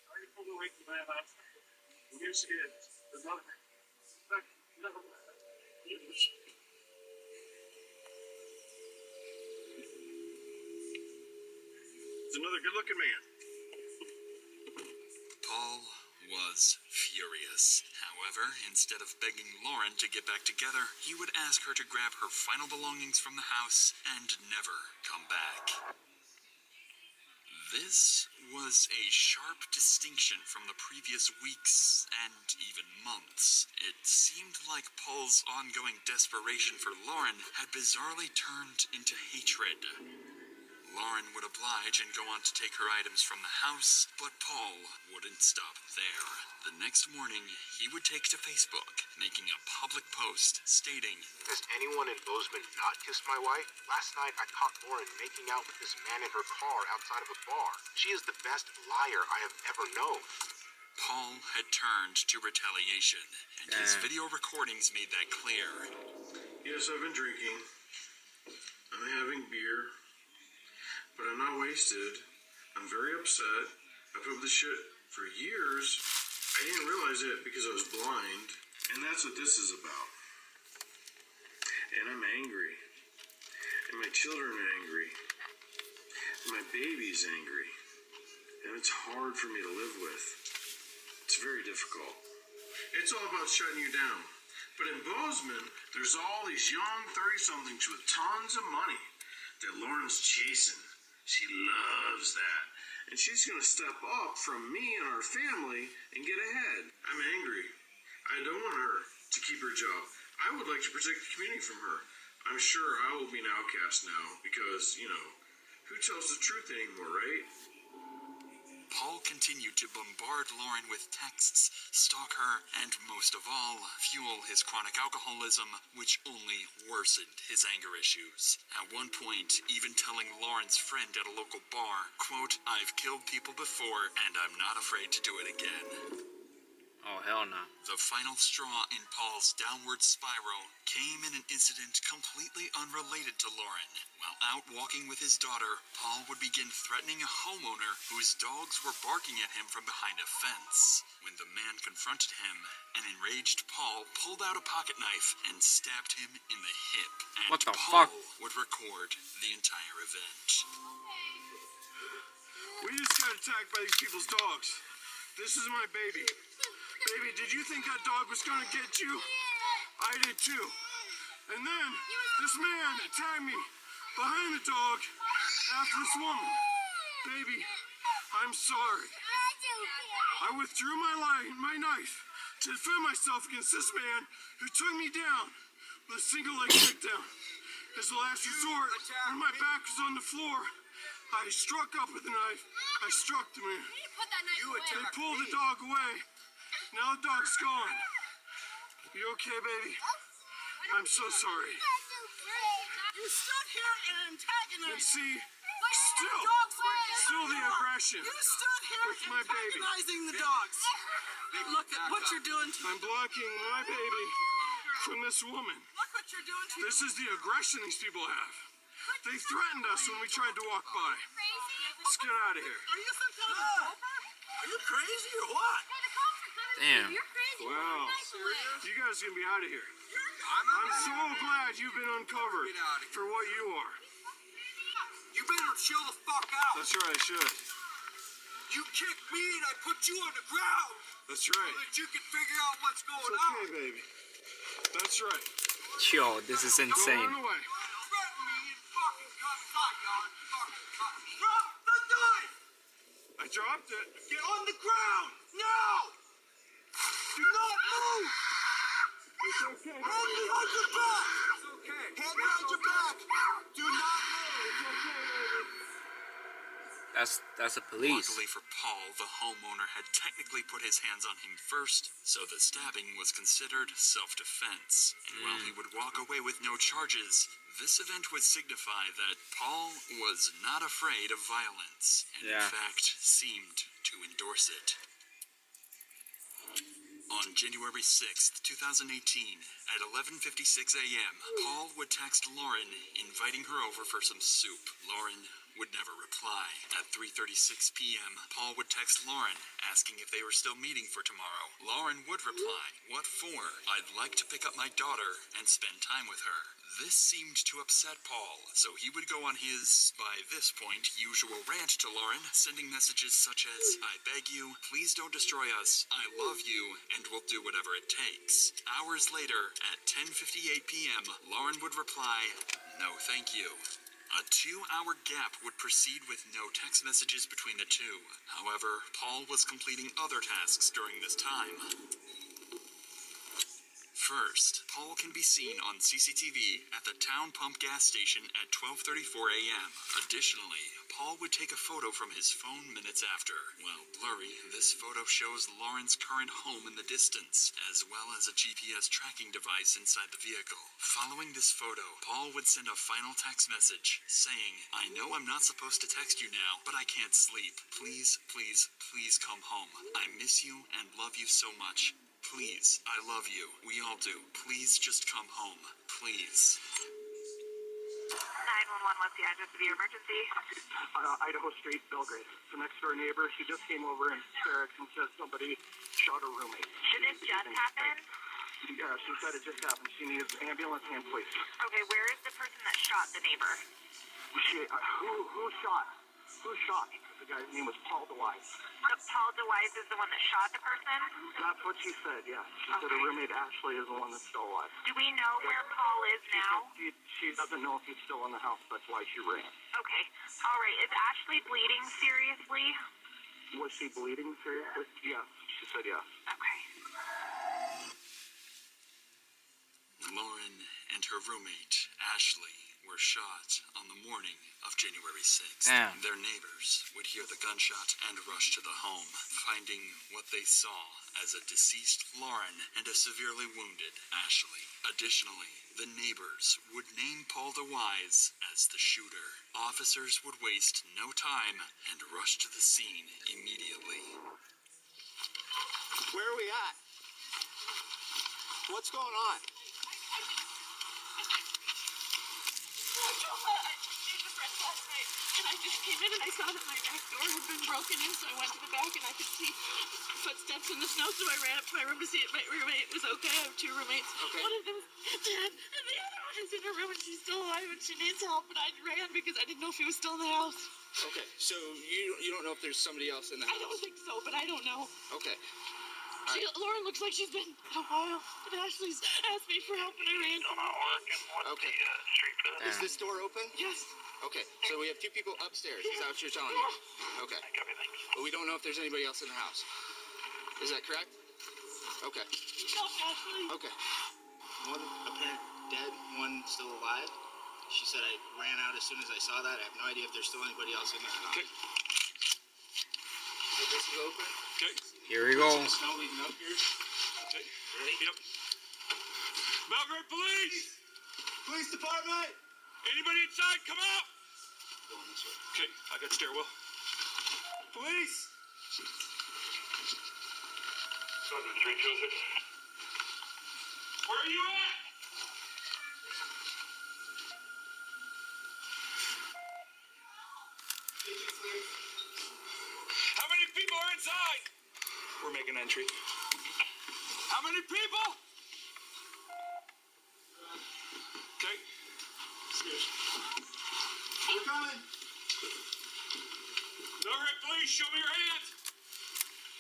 [SPEAKER 20] It's another good-looking man.
[SPEAKER 18] Paul was furious. However, instead of begging Lauren to get back together, he would ask her to grab her final belongings from the house and never come back. This was a sharp distinction from the previous weeks and even months. It seemed like Paul's ongoing desperation for Lauren had bizarrely turned into hatred. Lauren would oblige and go on to take her items from the house, but Paul wouldn't stop there. The next morning, he would take to Facebook, making a public post stating,
[SPEAKER 20] Has anyone in Bozeman not kissed my wife? Last night I caught Lauren making out with this man in her car outside of a bar. She is the best liar I have ever known.
[SPEAKER 18] Paul had turned to retaliation, and his video recordings made that clear.
[SPEAKER 11] Yes, I've been drinking. I'm having beer. But I'm not wasted. I'm very upset. I put up with this shit for years. I didn't realize it because I was blind. And that's what this is about. And I'm angry. And my children are angry. And my baby's angry. And it's hard for me to live with. It's very difficult. It's all about shutting you down. But in Bozeman, there's all these young 30-somethings with tons of money that Lauren's chasing. She loves that. And she's going to step up from me and our family and get ahead. I'm angry. I don't want her to keep her job. I would like to protect the community from her. I'm sure I will be an outcast now because, who tells the truth anymore, right?
[SPEAKER 18] Paul continued to bombard Lauren with texts, stalk her, and most of all, fuel his chronic alcoholism, which only worsened his anger issues. At one point, even telling Lauren's friend at a local bar, quote, I've killed people before, and I'm not afraid to do it again.
[SPEAKER 15] Oh, hell no.
[SPEAKER 18] The final straw in Paul's downward spiral came in an incident completely unrelated to Lauren. While out walking with his daughter, Paul would begin threatening a homeowner whose dogs were barking at him from behind a fence. When the man confronted him, an enraged Paul pulled out a pocket knife and stabbed him in the hip. And
[SPEAKER 15] What the
[SPEAKER 18] Paul
[SPEAKER 15] fuck?
[SPEAKER 18] would record the entire event.
[SPEAKER 11] We just got attacked by these people's dogs. This is my baby. Baby, did you think that dog was gonna get you? I did too. And then this man attacked me behind the dog after this woman. Baby, I'm sorry. I withdrew my knife to defend myself against this man who took me down with a single leg takedown. As the last resort, when my back was on the floor, I struck up with the knife. I struck the man. They pulled the dog away. Now the dog's gone. You okay, baby? I'm so sorry.
[SPEAKER 1] You stood here and antagonized.
[SPEAKER 11] And see,
[SPEAKER 1] dogs were
[SPEAKER 11] still the aggression
[SPEAKER 1] You stood here
[SPEAKER 11] with my baby.
[SPEAKER 1] antagonizing the dogs. Look at what you're doing to
[SPEAKER 11] I'm blocking my baby from this woman.
[SPEAKER 1] Look what you're doing to
[SPEAKER 11] This is the aggression these people have. They threatened us when we tried to walk by. Let's get out of here.
[SPEAKER 1] Are you some kind of a gopher?
[SPEAKER 11] Are you crazy or what?
[SPEAKER 15] Damn.
[SPEAKER 11] Wow. You guys are going to be out of here. I'm so glad you've been uncovered for what you are.
[SPEAKER 1] You better chill the fuck out.
[SPEAKER 11] That's right, I should.
[SPEAKER 1] You kicked me and I put you on the ground.
[SPEAKER 11] That's right.
[SPEAKER 1] So that you can figure out what's going
[SPEAKER 11] It's okay, baby. That's right.
[SPEAKER 15] Yo, this is
[SPEAKER 11] Don't
[SPEAKER 15] insane.
[SPEAKER 11] run away.
[SPEAKER 1] Threaten me and fucking cut me. Drop the knife.
[SPEAKER 11] I dropped it.
[SPEAKER 1] Get on the ground now. Do not move.
[SPEAKER 11] It's okay.
[SPEAKER 1] Hand behind your back.
[SPEAKER 11] It's okay.
[SPEAKER 1] Hand behind your back. Do not move.
[SPEAKER 11] It's okay, baby.
[SPEAKER 15] That's the police.
[SPEAKER 18] Luckily for Paul, the homeowner had technically put his hands on him first, so the stabbing was considered self-defense. And while he would walk away with no charges, this event would signify that Paul was not afraid of violence, and in fact seemed to endorse it. On January 6th, 2018, at 11:56 a.m., Paul would text Lauren, inviting her over for some soup. Lauren would never reply. At 3:36 p.m., Paul would text Lauren, asking if they were still meeting for tomorrow. Lauren would reply, "What for? I'd like to pick up my daughter and spend time with her." This seemed to upset Paul, so he would go on his, by this point, usual rant to Lauren, sending messages such as, I beg you, please don't destroy us, I love you, and we'll do whatever it takes. Hours later, at 10:58 p.m., Lauren would reply, no thank you. A 2-hour gap would proceed with no text messages between the two. However, Paul was completing other tasks during this time. First, Paul can be seen on CCTV at the town pump gas station at 12:34 a.m. Additionally, Paul would take a photo from his phone minutes after. While blurry, this photo shows Lauren's current home in the distance, as well as a GPS tracking device inside the vehicle. Following this photo, Paul would send a final text message saying, I know I'm not supposed to text you now, but I can't sleep. Please, please, please come home. I miss you and love you so much. Please, I love you. We all do. Please just come home. Please.
[SPEAKER 8] 911, what's the address of your emergency?
[SPEAKER 3] Idaho Street, Belgrade. The next door neighbor, she just came over in hysterics and says somebody shot her roommate.
[SPEAKER 8] Did this just happen?
[SPEAKER 3] Yeah, she said it just happened. She needs ambulance and police.
[SPEAKER 8] Okay, where is the person that shot the neighbor?
[SPEAKER 3] Who shot? Who shot? The guy's name was Paul DeWise.
[SPEAKER 8] Paul DeWise is the one that shot the person?
[SPEAKER 3] That's what she said, yes. She said her roommate Ashley is the one that's still alive.
[SPEAKER 8] Do we know where Paul is now?
[SPEAKER 3] She doesn't know if he's still in the house. That's why she ran.
[SPEAKER 8] Okay. All right. Is Ashley bleeding seriously?
[SPEAKER 3] Was she bleeding seriously? Yes. She said yes.
[SPEAKER 8] Okay.
[SPEAKER 18] Lauren and her roommate, Ashley, were shot on the morning of January 6th.
[SPEAKER 15] Damn.
[SPEAKER 18] Their neighbors would hear the gunshot and rush to the home, finding what they saw as a deceased Lauren and a severely wounded Ashley. Additionally, the neighbors would name Paul DeWise as the shooter. Officers would waste no time and rush to the scene immediately.
[SPEAKER 22] Where are we at? What's going on?
[SPEAKER 23] Last night, and I just came in and I saw that my back door had been broken in, so I went to the back and I could see footsteps in the snow, so I ran up to my room to see if my roommate was okay. I have 2 roommates.
[SPEAKER 22] Okay.
[SPEAKER 23] One of them is dead, and the other one is in her room and she's still alive and she needs help, and I ran because I didn't know if he was still in the house.
[SPEAKER 22] Okay, so you don't know if there's somebody else in the house?
[SPEAKER 23] I don't think so, but I don't know.
[SPEAKER 22] Okay.
[SPEAKER 23] Lauren looks like she's been a while, and Ashley's asked me for help and I ran.
[SPEAKER 22] Okay. Is this door open?
[SPEAKER 23] Yes.
[SPEAKER 22] Okay, so we have 2 people upstairs. Is that what you're telling me? Okay. But we don't know if there's anybody else in the house. Is that correct? Okay.
[SPEAKER 23] No, Ashley.
[SPEAKER 22] Okay. One apparent dead, one still alive. She said I ran out as soon as I saw that. I have no idea if there's still anybody else in the house. Okay. So this is open.
[SPEAKER 18] Okay.
[SPEAKER 15] Here we go.
[SPEAKER 22] Snow leading up here.
[SPEAKER 18] Okay.
[SPEAKER 22] Ready?
[SPEAKER 18] Yep. Belgrade Police!
[SPEAKER 22] Police Department!
[SPEAKER 18] Anybody inside, come out!
[SPEAKER 22] Going this way.
[SPEAKER 18] Okay, I got stairwell. Police!
[SPEAKER 19] Sergeant 3 Joseph.
[SPEAKER 18] Where are you at? How many people are inside?
[SPEAKER 19] We're making entry.
[SPEAKER 18] How many people? Okay.
[SPEAKER 22] We're coming.
[SPEAKER 18] Belgrade Police, show me your hands.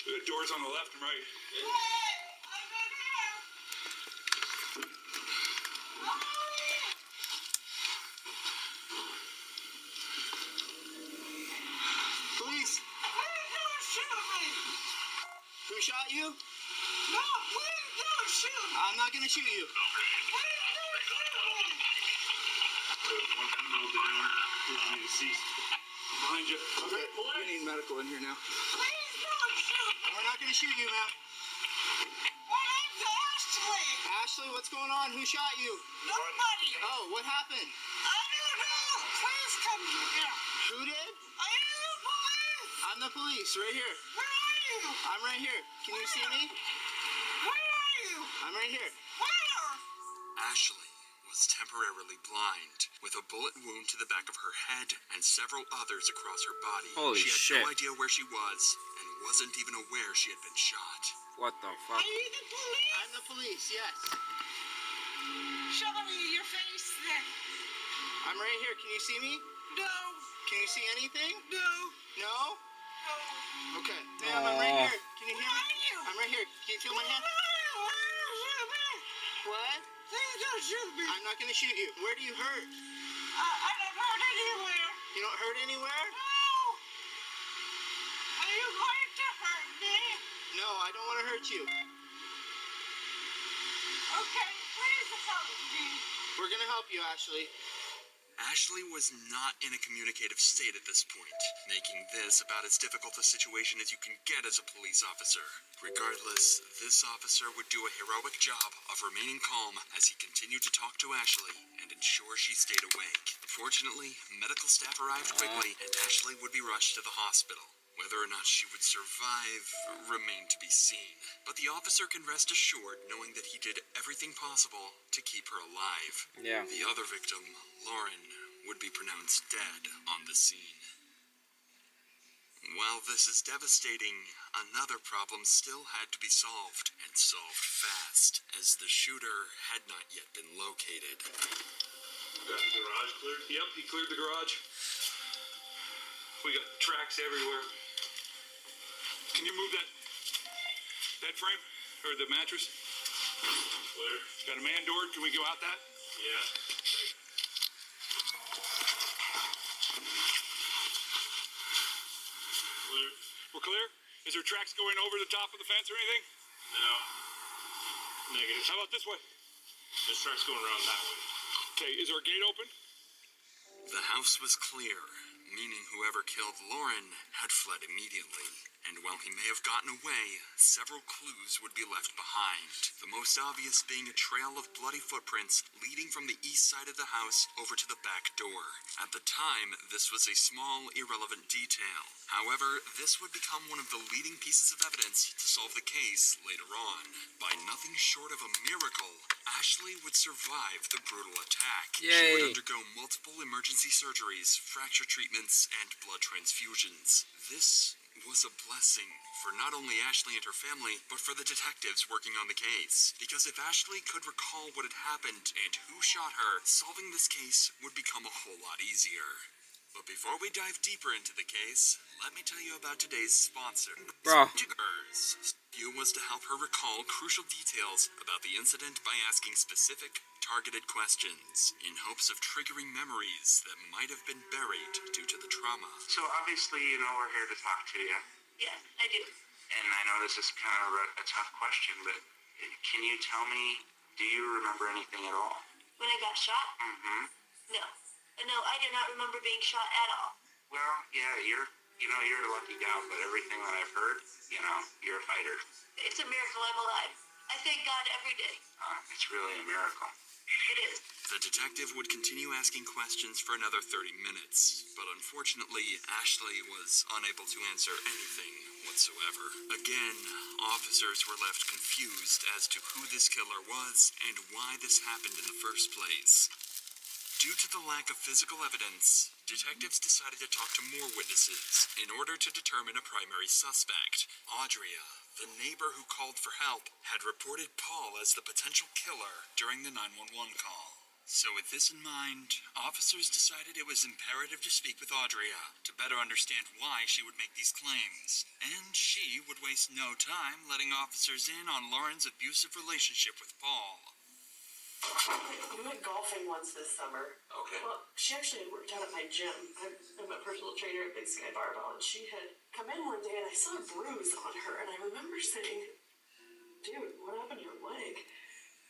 [SPEAKER 19] We got doors on the left and right.
[SPEAKER 22] Police! Who shot you?
[SPEAKER 23] No, please don't shoot.
[SPEAKER 22] I'm not gonna shoot you.
[SPEAKER 19] One female down, who's deceased. Behind you.
[SPEAKER 22] Okay, we need medical in here now.
[SPEAKER 23] Please don't shoot.
[SPEAKER 22] We're not gonna shoot you, ma'am.
[SPEAKER 23] My name's Ashley.
[SPEAKER 22] Ashley, what's going on? Who shot you?
[SPEAKER 23] Nobody.
[SPEAKER 22] Oh, what happened?
[SPEAKER 23] I don't know. Please come here.
[SPEAKER 22] Who did?
[SPEAKER 23] I am the police.
[SPEAKER 22] I'm the police, right here.
[SPEAKER 23] Where are you?
[SPEAKER 22] I'm right here. Can you see me?
[SPEAKER 23] Where are you?
[SPEAKER 22] I'm right here.
[SPEAKER 23] Where?
[SPEAKER 18] Ashley was temporarily blind, with a bullet wound to the back of her head and several others across her body.
[SPEAKER 15] Holy
[SPEAKER 18] she had
[SPEAKER 15] shit.
[SPEAKER 18] no idea where she was and wasn't even aware she had been shot.
[SPEAKER 15] What the fuck?
[SPEAKER 22] I'm the police, yes.
[SPEAKER 1] Show me your face then.
[SPEAKER 22] I'm right here. Can you see me?
[SPEAKER 1] No.
[SPEAKER 22] Can you see anything?
[SPEAKER 1] No.
[SPEAKER 22] No?
[SPEAKER 1] No.
[SPEAKER 22] Okay. Ma'am, I'm right here. Can you hear me? I'm right here. Can you feel my hand? What?
[SPEAKER 1] Please don't shoot me.
[SPEAKER 22] I'm not going to shoot you. Where do you hurt?
[SPEAKER 1] I don't hurt anywhere.
[SPEAKER 22] You don't hurt anywhere?
[SPEAKER 1] No. Are you going to hurt me?
[SPEAKER 22] No, I don't want to hurt you.
[SPEAKER 1] Okay, please help me.
[SPEAKER 22] We're going to help you, Ashley.
[SPEAKER 18] Ashley was not in a communicative state at this point, making this about as difficult a situation as you can get as a police officer. Regardless, this officer would do a heroic job of remaining calm as he continued to talk to Ashley and ensure she stayed awake. Fortunately, medical staff arrived quickly and Ashley would be rushed to the hospital. Whether or not she would survive remained to be seen. But the officer can rest assured knowing that he did everything possible to keep her alive.
[SPEAKER 15] Yeah.
[SPEAKER 18] The other victim, Lauren, would be pronounced dead on the scene. While this is devastating, another problem still had to be solved, and solved fast, as the shooter had not yet been located.
[SPEAKER 6] Got the garage cleared? Yep, he cleared the garage. We got tracks everywhere. Can you move that bed frame? Or the mattress? Clear. Got a man door. Can we go out that? Yeah. Clear. We're clear? Is there tracks going over the top of the fence or anything? No. Negative. How about this way? There's tracks going around that way. Okay, is our gate open?
[SPEAKER 18] The house was clear, meaning whoever killed Lauren had fled immediately. And while he may have gotten away, several clues would be left behind. The most obvious being a trail of bloody footprints leading from the east side of the house over to the back door. At the time, this was a small, irrelevant detail. However, this would become one of the leading pieces of evidence to solve the case later on. By nothing short of a miracle, Ashley would survive the brutal attack.
[SPEAKER 15] Yay.
[SPEAKER 18] She would undergo multiple emergency surgeries, fracture treatments, and blood transfusions. This was a blessing for not only Ashley and her family, but for the detectives working on the case. Because if Ashley could recall what had happened and who shot her, solving this case would become a whole lot easier. But before we dive deeper into the case, let me tell you about today's sponsor.
[SPEAKER 15] Bro.
[SPEAKER 18] You was to help her recall crucial details about the incident by asking specific, targeted questions, in hopes of triggering memories that might have been buried due to the trauma.
[SPEAKER 9] So obviously, you know we're here to talk to you.
[SPEAKER 10] Yes, I do.
[SPEAKER 9] And I know this is kind of a tough question, but can you tell me, do you remember anything at all?
[SPEAKER 10] When I got shot?
[SPEAKER 9] Mm-hmm.
[SPEAKER 10] No. No, I do not remember being shot at all.
[SPEAKER 9] Well, yeah, you're a lucky gal, but everything that I've heard, you're a fighter.
[SPEAKER 10] It's a miracle I'm alive. I thank God every day.
[SPEAKER 9] It's really a miracle.
[SPEAKER 10] It is.
[SPEAKER 18] The detective would continue asking questions for another 30 minutes, but unfortunately, Ashley was unable to answer anything whatsoever. Again, officers were left confused as to who this killer was and why this happened in the first place. Due to the lack of physical evidence, detectives decided to talk to more witnesses in order to determine a primary suspect. Audrea, the neighbor who called for help, had reported Paul as the potential killer during the 911 call. So with this in mind, officers decided it was imperative to speak with Audrea to better understand why she would make these claims. And she would waste no time letting officers in on Lauren's abusive relationship with Paul.
[SPEAKER 12] We went golfing once this summer.
[SPEAKER 9] Okay.
[SPEAKER 12] Well, she actually worked out at my gym. I'm a personal trainer at Big Sky Barbell, and she had come in one day, and I saw a bruise on her, and I remember saying, "Dude, what happened to your leg?"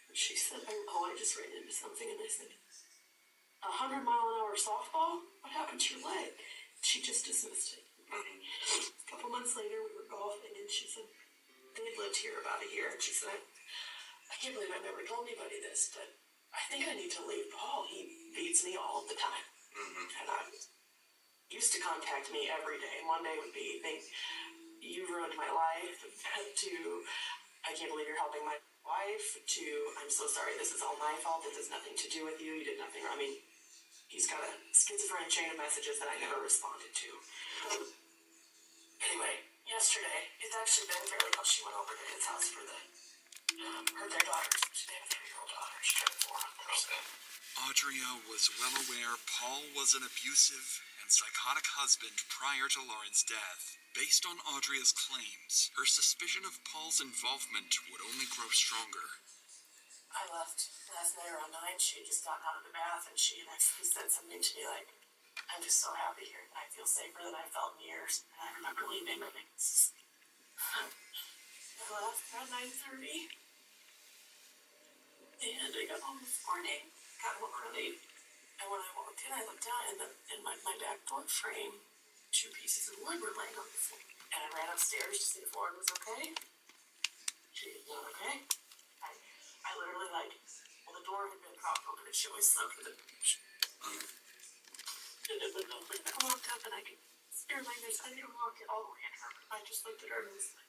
[SPEAKER 12] And she said, "Oh, I just ran into something." And I said, 100-mile-an-hour softball? What happened to your leg? She just dismissed it. A couple months later, we were golfing, and she said, they'd lived here about a year, and she said, I can't believe I've never told anybody this, but I think I need to leave Paul. He beats me all of the time.
[SPEAKER 9] Mm-hmm.
[SPEAKER 12] And I used to contact me every day. And one day would be, you ruined my life, to, I can't believe you're helping my wife, to, I'm so sorry, this is all my fault. This has nothing to do with you. You did nothing wrong. I mean, he's got a schizophrenic chain of messages that I never responded to. Anyway, yesterday, it's actually been fairly close. She went over to his house for their daughter. They have a 3-year-old daughter. She turned 4 on
[SPEAKER 18] Audrea was well aware Paul was an abusive and psychotic husband prior to Lauren's death. Based on Audrea's claims, her suspicion of Paul's involvement would only grow stronger.
[SPEAKER 12] I left last night around 9. She had just gotten out of the bath, and she actually said something to me like, I'm just so happy here. I feel safer than I felt in years. And I remember leaving. I left around 9:30. And I got home this morning. Got home early. And when I walked in, I looked down, and in my back door frame, 2 pieces of wood were laying on the floor. And I ran upstairs to see if Lauren was okay. She was not okay. I literally, the door had been propped open, and she always slept with it. And it was open. I walked up, and I could see her laying there, so I didn't walk it all the way in her. I just looked at her and was like,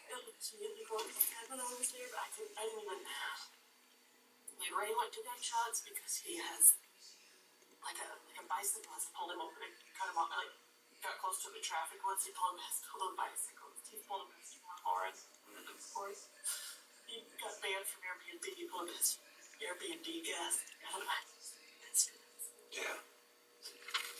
[SPEAKER 12] it looked to me like what was dead when I was there, but I didn't even, Ray went to gunshots because he has, like a bicyclist pulled him over and cut him off, got close to the traffic once. He pulled him past all the bicycles. He pulled him past Lauren. And of course, he got banned from Airbnb. He pulled his Airbnb gas.
[SPEAKER 18] Yeah.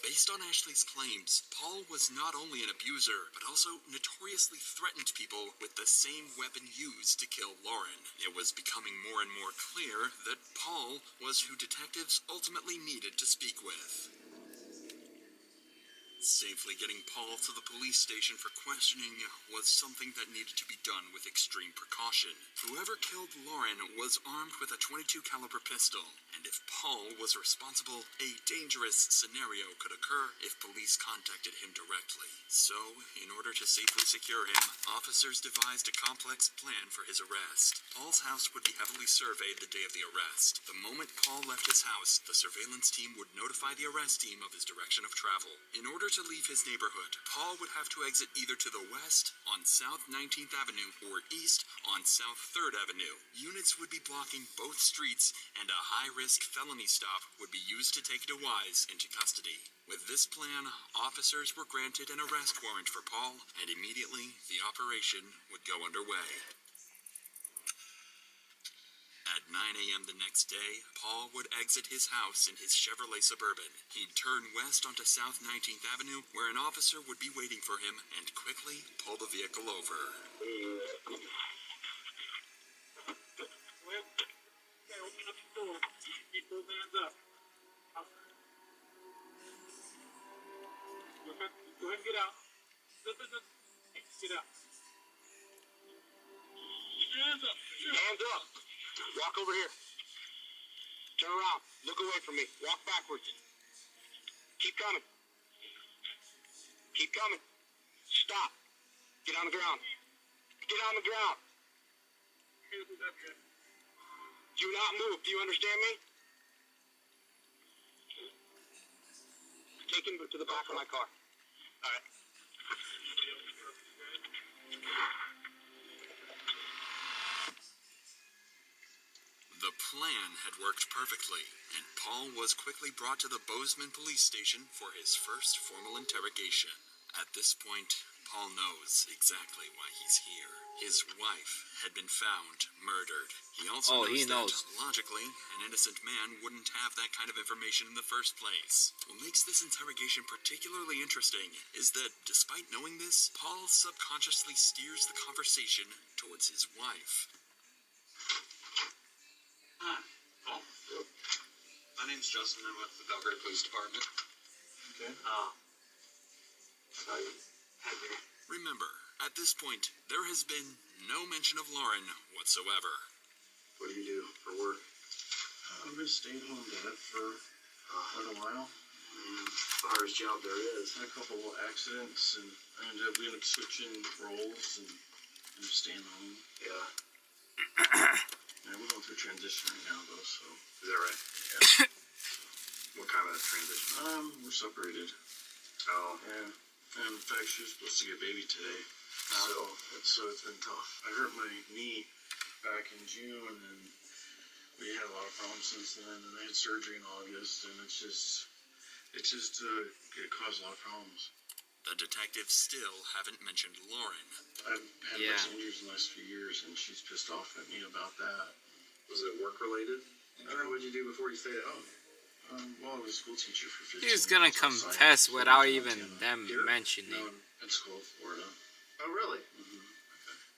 [SPEAKER 18] Based on Ashley's claims, Paul was not only an abuser, but also notoriously threatened people with the same weapon used to kill Lauren. It was becoming more and more clear that Paul was who detectives ultimately needed to speak with. Safely getting Paul to the police station for questioning was something that needed to be done with extreme precaution. Whoever killed Lauren was armed with a .22 caliber pistol, and if Paul was responsible, a dangerous scenario could occur if police contacted him directly. So, in order to safely secure him, officers devised a complex plan for his arrest. Paul's house would be heavily surveyed the day of the arrest. The moment Paul left his house, the surveillance team would notify the arrest team of his direction of travel. In order to leave his neighborhood, Paul would have to exit either to the west on South 19th Avenue or east on South 3rd Avenue. Units would be blocking both streets, and a high-risk felony stop would be used to take DeWise into custody. With this plan, officers were granted an arrest warrant for Paul, and immediately the operation would go underway. At 9 a.m. the next day, Paul would exit his house in his Chevrolet Suburban. He'd turn west onto South 19th Avenue, where an officer would be waiting for him, and quickly pull the vehicle over.
[SPEAKER 3] Go ahead and get out. Get out. Hands up.
[SPEAKER 5] Hands up. Walk over here. Turn around. Look away from me. Walk backwards. Keep coming. Keep coming. Stop. Get on the ground. Get on the ground. Do not move. Do you understand me? Take him to the back of my car. All right.
[SPEAKER 18] The plan had worked perfectly, and Paul was quickly brought to the Bozeman police station for his first formal interrogation. At this point, Paul knows exactly why he's here. His wife had been found murdered. He also knows that, logically, an innocent man wouldn't have that kind of information in the first place. What makes this interrogation particularly interesting is that, despite knowing this, Paul subconsciously steers the conversation towards his wife.
[SPEAKER 13] Hi, Paul. My name's Justin. I'm with the Belgrade Police Department. Okay.
[SPEAKER 18] Remember, at this point, there has been no mention of Lauren whatsoever.
[SPEAKER 13] What do you do for work? I'm a stay-at-home dad for quite a while. The hardest job there is. Had a couple of accidents, and we ended up switching roles and staying home. Yeah. Yeah, we're going through a transition right now, though, so. Is that right? Yeah. What kind of transition? We're separated. Oh. Yeah. And in fact, she was supposed to get a baby today. So it's been tough. I hurt my knee back in June, and we had a lot of problems since then, and I had surgery in August, and it caused a lot of problems.
[SPEAKER 18] The detectives still haven't mentioned Lauren.
[SPEAKER 13] I've had much injuries in the last few years, and she's pissed off at me about that.
[SPEAKER 20] Was it work related? What did you do before you stayed at home?
[SPEAKER 13] Well, I was a school teacher for 15
[SPEAKER 15] He's gonna
[SPEAKER 13] years outside
[SPEAKER 15] confess
[SPEAKER 13] Florida,
[SPEAKER 15] without
[SPEAKER 13] Montana.
[SPEAKER 15] even them
[SPEAKER 13] Here?
[SPEAKER 15] mentioning.
[SPEAKER 13] No, in school, Florida.
[SPEAKER 20] Oh, really?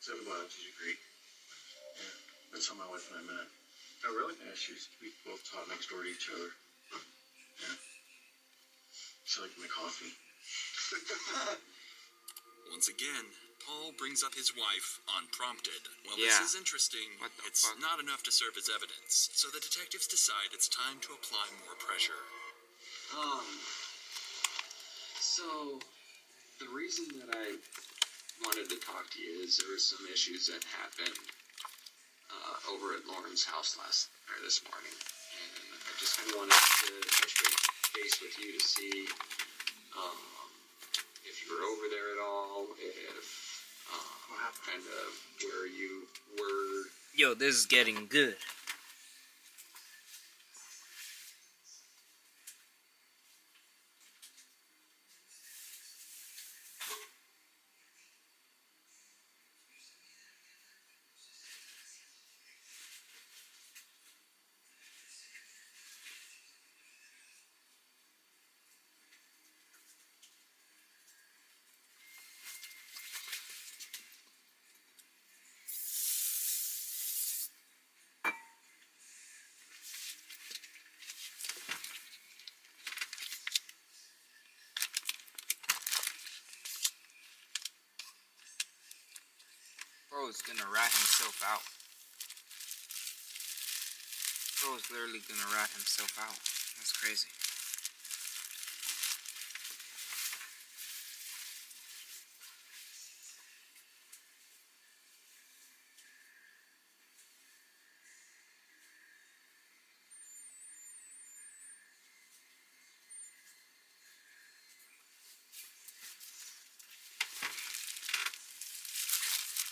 [SPEAKER 13] So I have a biology degree. Yeah, that's how my wife and I met.
[SPEAKER 20] Oh, really?
[SPEAKER 13] Yeah, we both taught next door to each other. Yeah. She liked my coffee.
[SPEAKER 18] Once again, Paul brings up his wife unprompted. Well,
[SPEAKER 15] Yeah.
[SPEAKER 18] this is interesting. It's not enough to serve as evidence, so the detectives decide it's time to apply more pressure.
[SPEAKER 4] So, the reason that I wanted to talk to you is there were some issues that happened over at Lauren's house this morning, and I just kind of wanted to touch base with you to see if you were over there at all, if kind of where you were.
[SPEAKER 15] Yo, this is getting good. Bro is gonna rat himself out. Bro is literally gonna rat himself out. That's crazy.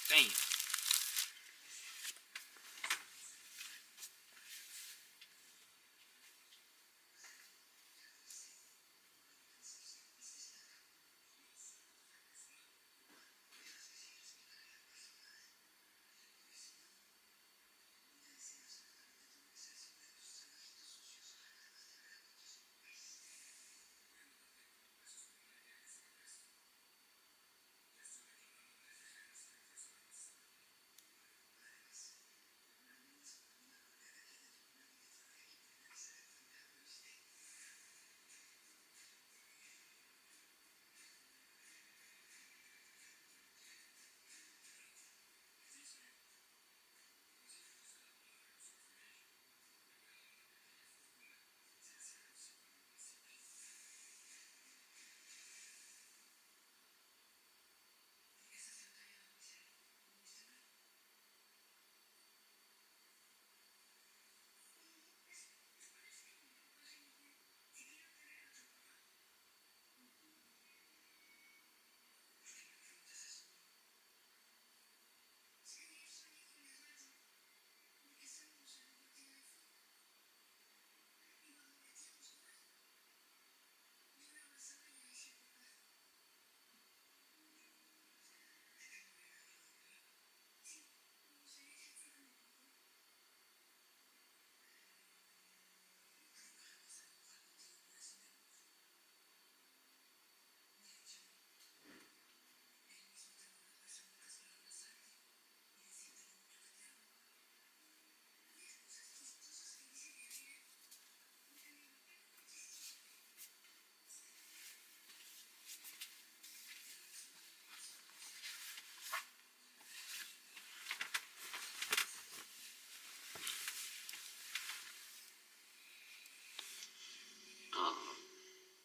[SPEAKER 15] Damn.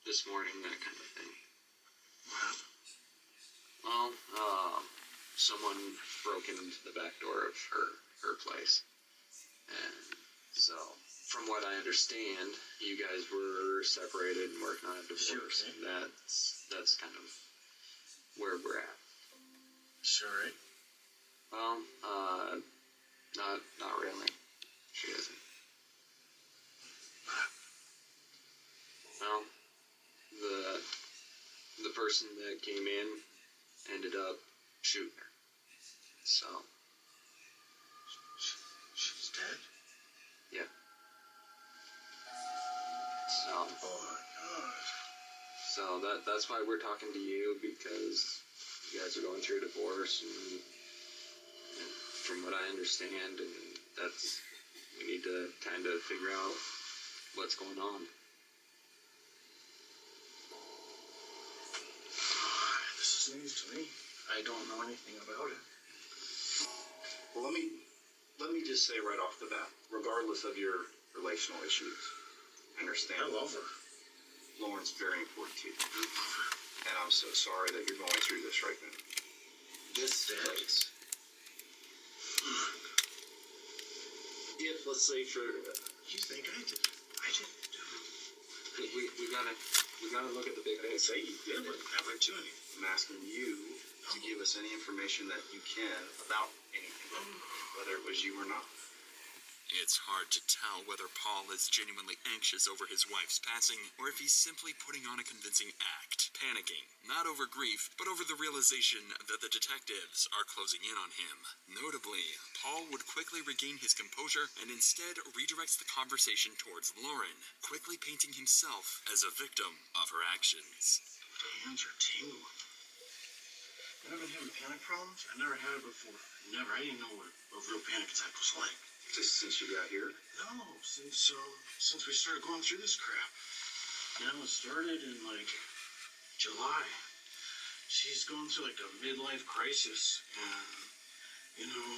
[SPEAKER 4] This morning, that kind of thing. Well, someone broke into the back door of her place. And so, from what I understand, you guys were separated and working on a divorce. And that's kind of where we're at.
[SPEAKER 13] Sure, right?
[SPEAKER 4] Well, not really. She isn't. Well, the person that came in ended up shooting her. So.
[SPEAKER 11] She's dead?
[SPEAKER 4] Yeah. So.
[SPEAKER 11] Oh my God.
[SPEAKER 4] So that's why we're talking to you, because you guys are going through a divorce, and from what I understand, and that's, we need to kind of figure out what's going on.
[SPEAKER 11] This is news to me. I don't know anything about it.
[SPEAKER 7] Well, let me just say right off the bat, regardless of your relational issues, I understand.
[SPEAKER 11] I love her.
[SPEAKER 7] Lauren's very important to you. And I'm so sorry that you're going through this right now. This place. If, let's say, for...
[SPEAKER 11] You think I did? I didn't do it.
[SPEAKER 7] We gotta look at the big picture.
[SPEAKER 11] Say you did it. Never do anything.
[SPEAKER 7] I'm asking you to give us any information that you can about anything, whether it was you or not.
[SPEAKER 18] It's hard to tell whether Paul is genuinely anxious over his wife's passing, or if he's simply putting on a convincing act, panicking, not over grief, but over the realization that the detectives are closing in on him. Notably, Paul would quickly regain his composure and instead redirects the conversation towards Lauren, quickly painting himself as a victim of her actions.
[SPEAKER 11] My hands are tingling. I've been having panic problems. I never had it before. Never. I didn't know what a real panic attack was like.
[SPEAKER 7] Just since you got here?
[SPEAKER 11] No, since we started going through this crap. You know, it started in like July. She's going through like a midlife crisis, and you know,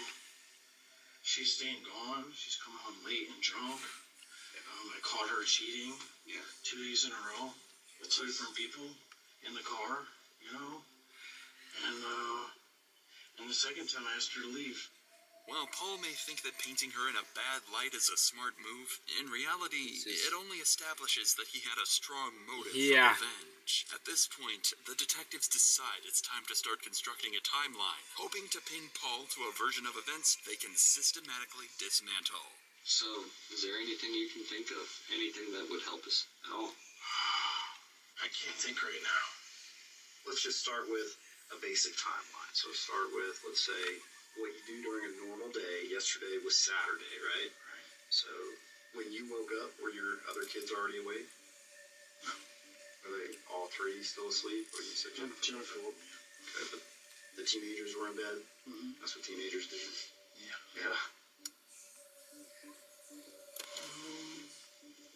[SPEAKER 11] she's staying gone. She's coming home late and drunk. I caught her cheating.
[SPEAKER 7] Yeah.
[SPEAKER 11] 2 days in a row with 2 different people in the car. You know, and the second time I asked her to leave.
[SPEAKER 18] While Paul may think that painting her in a bad light is a smart move, in reality, it only establishes that he had a strong motive for revenge. At this point, the detectives decide it's time to start constructing a timeline, hoping to pin Paul to a version of events they can systematically dismantle.
[SPEAKER 4] So, is there anything you can think of? Anything that would help us at all?
[SPEAKER 11] I can't think right now.
[SPEAKER 7] Let's just start with a basic timeline. So start with, let's say, what you do during a normal day. Yesterday was Saturday, right?
[SPEAKER 11] Right.
[SPEAKER 7] So when you woke up, were your other kids already awake?
[SPEAKER 11] No.
[SPEAKER 7] Are they all 3 still asleep? Or you said
[SPEAKER 11] Jennifer woke me up.
[SPEAKER 7] Okay, but the teenagers were in bed?
[SPEAKER 11] Mm-hmm.
[SPEAKER 7] That's what teenagers do?
[SPEAKER 11] Yeah.
[SPEAKER 7] Yeah.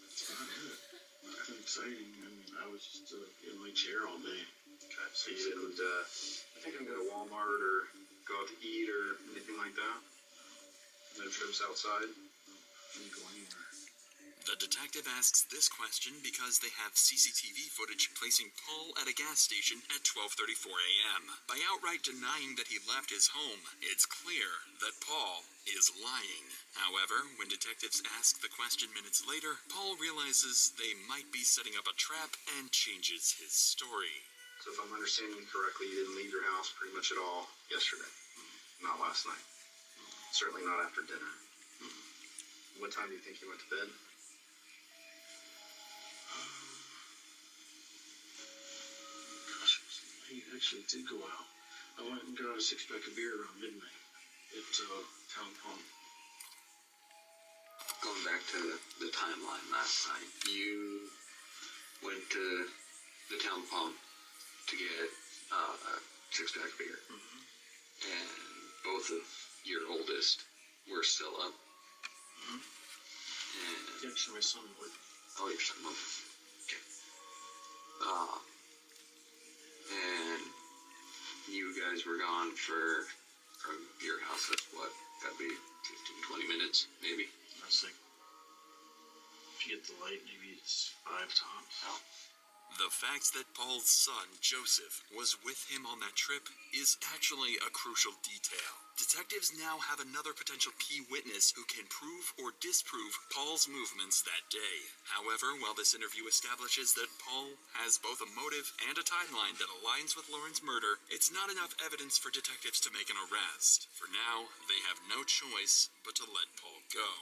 [SPEAKER 11] That's about it. Nothing exciting. I mean, I was just in my chair all day.
[SPEAKER 7] Okay, so you didn't, I think I'm going to Walmart or go out to eat or anything like that? No trips outside?
[SPEAKER 11] Didn't go anywhere.
[SPEAKER 18] The detective asks this question because they have CCTV footage placing Paul at a gas station at 12:34 a.m. By outright denying that he left his home, it's clear that Paul is lying. However, when detectives ask the question minutes later, Paul realizes they might be setting up a trap and changes his story.
[SPEAKER 7] So if I'm understanding correctly, you didn't leave your house pretty much at all yesterday? Not last night? Certainly not after dinner? What time do you think you went to bed?
[SPEAKER 11] Gosh, I actually did go out. I went and got a 6-pack of beer around midnight at Town Pump.
[SPEAKER 4] Going back to the timeline last night, you went to the town pump to get a 6-pack of beer.
[SPEAKER 11] Mm-hmm.
[SPEAKER 4] And both of your oldest were still up.
[SPEAKER 11] Mm-hmm.
[SPEAKER 4] And
[SPEAKER 11] Actually, my son would.
[SPEAKER 4] oh, your son moved. Okay. And you guys were gone from your house. That's what? Gotta be 15, 20 minutes, maybe.
[SPEAKER 11] That's like, if you get the light, maybe it's 5 tops.
[SPEAKER 4] Oh.
[SPEAKER 18] The fact that Paul's son, Joseph, was with him on that trip is actually a crucial detail. Detectives now have another potential key witness who can prove or disprove Paul's movements that day. However, while this interview establishes that Paul has both a motive and a timeline that aligns with Lauren's murder, it's not enough evidence for detectives to make an arrest. For now, they have no choice but to let Paul go.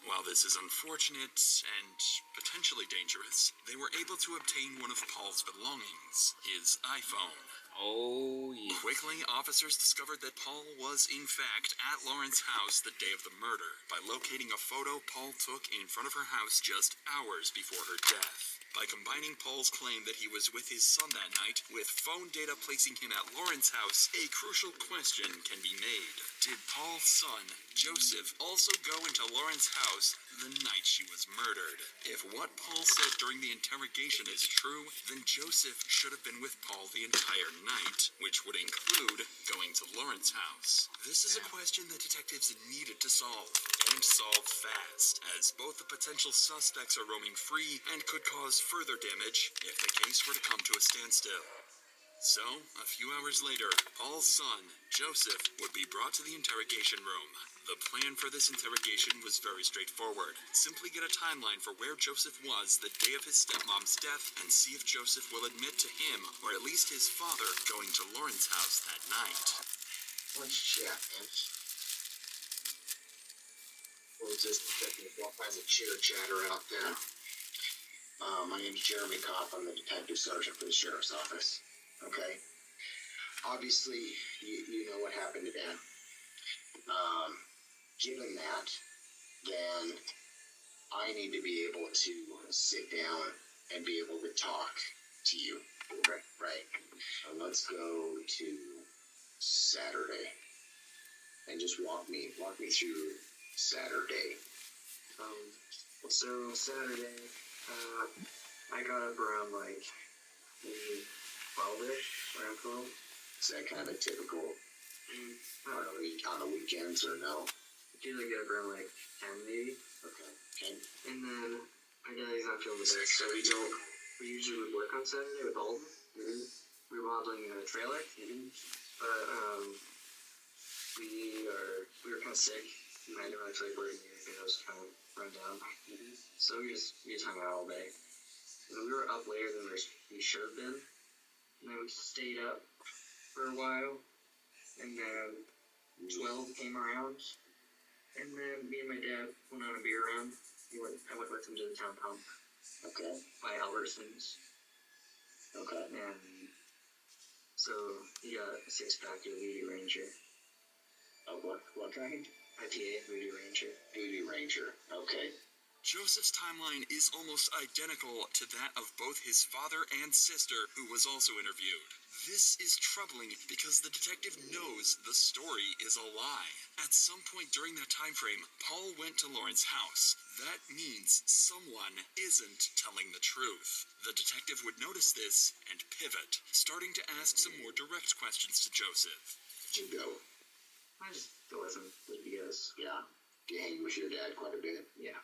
[SPEAKER 18] While this is unfortunate and potentially dangerous, they were able to obtain one of Paul's belongings, his iPhone.
[SPEAKER 15] Oh, yeah.
[SPEAKER 18] Quickly, officers discovered that Paul was, in fact, at Lauren's house the day of the murder by locating a photo Paul took in front of her house just hours before her death. By combining Paul's claim that he was with his son that night with phone data placing him at Lauren's house, a crucial question can be made. Did Paul's son, Joseph, also go into Lauren's house the night she was murdered? If what Paul said during the interrogation is true, then Joseph should have been with Paul the entire night, which would include going to Lauren's house. This is a question that detectives needed to solve, and solve fast, as both the potential suspects are roaming free and could cause further damage if the case were to come to a standstill. So, a few hours later, Paul's son, Joseph, would be brought to the interrogation room. The plan for this interrogation was very straightforward. Simply get a timeline for where Joseph was the day of his stepmom's death and see if Joseph will admit to him, or at least his father, going to Lauren's house that night.
[SPEAKER 4] Let's chat, man. We'll just detective all kinds of chitter-chatter out there. My name's Jeremy Kopp. I'm the detective sergeant for the sheriff's office. Okay? Obviously, you know what happened to Dan. Given that, then I need to be able to sit down and be able to talk to you. Right. Let's go to Saturday. And just walk me through Saturday.
[SPEAKER 2] So Saturday, I got up around like maybe 12-ish, around 12.
[SPEAKER 4] Is that kind of a typical on the weekends or no?
[SPEAKER 2] Usually get up around like 10 maybe.
[SPEAKER 4] Okay.
[SPEAKER 2] And then I guess not feeling the best, so we usually would work on Saturday with Alden.
[SPEAKER 4] Mm-hmm.
[SPEAKER 2] We were modeling a trailer.
[SPEAKER 4] Mm-hmm.
[SPEAKER 2] But we were kind of sick. And I didn't actually work anything. I was kind of run down.
[SPEAKER 4] Mm-hmm.
[SPEAKER 2] So we just hung out all day. And we were up later than we should have been. And then we stayed up for a while. And then 12 came around. And then me and my dad went on a beer run. I went with him to the town pump.
[SPEAKER 4] Okay.
[SPEAKER 2] By Albertsons.
[SPEAKER 4] Okay.
[SPEAKER 2] And so he got a 6-pack of Voodoo Ranger.
[SPEAKER 4] Oh, what kind?
[SPEAKER 2] IPA, Voodoo Ranger.
[SPEAKER 4] Voodoo Ranger. Okay.
[SPEAKER 18] Joseph's timeline is almost identical to that of both his father and sister, who was also interviewed. This is troubling because the detective knows the story is a lie. At some point during that time frame, Paul went to Lauren's house. That means someone isn't telling the truth. The detective would notice this and pivot, starting to ask some more direct questions to Joseph.
[SPEAKER 4] Did you go?
[SPEAKER 2] I just go with him, just because.
[SPEAKER 4] Yeah. Do you hang with your dad quite a bit?
[SPEAKER 2] Yeah.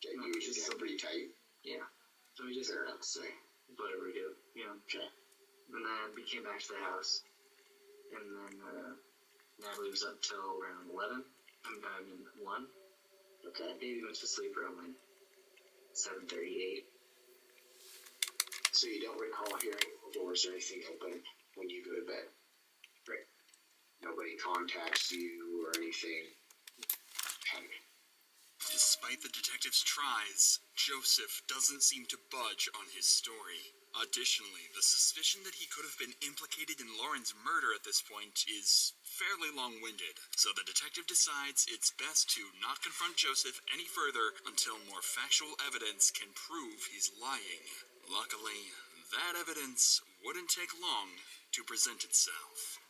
[SPEAKER 4] You and your dad pretty tight?
[SPEAKER 2] Yeah. So we just...
[SPEAKER 4] Fair enough to say.
[SPEAKER 2] Whatever we do, you know.
[SPEAKER 4] Okay.
[SPEAKER 2] And then we came back to the house. And then Natalie was up till around 11. I mean 1.
[SPEAKER 4] Okay.
[SPEAKER 2] Baby went to sleep around like 7:38.
[SPEAKER 4] So you don't recall hearing doors or anything open when you go to bed?
[SPEAKER 2] Right.
[SPEAKER 4] Nobody contacts you or anything? Okay.
[SPEAKER 18] Despite the detective's tries, Joseph doesn't seem to budge on his story. Additionally, the suspicion that he could have been implicated in Lauren's murder at this point is fairly long-winded, so the detective decides it's best to not confront Joseph any further until more factual evidence can prove he's lying. Luckily, that evidence wouldn't take long to present itself.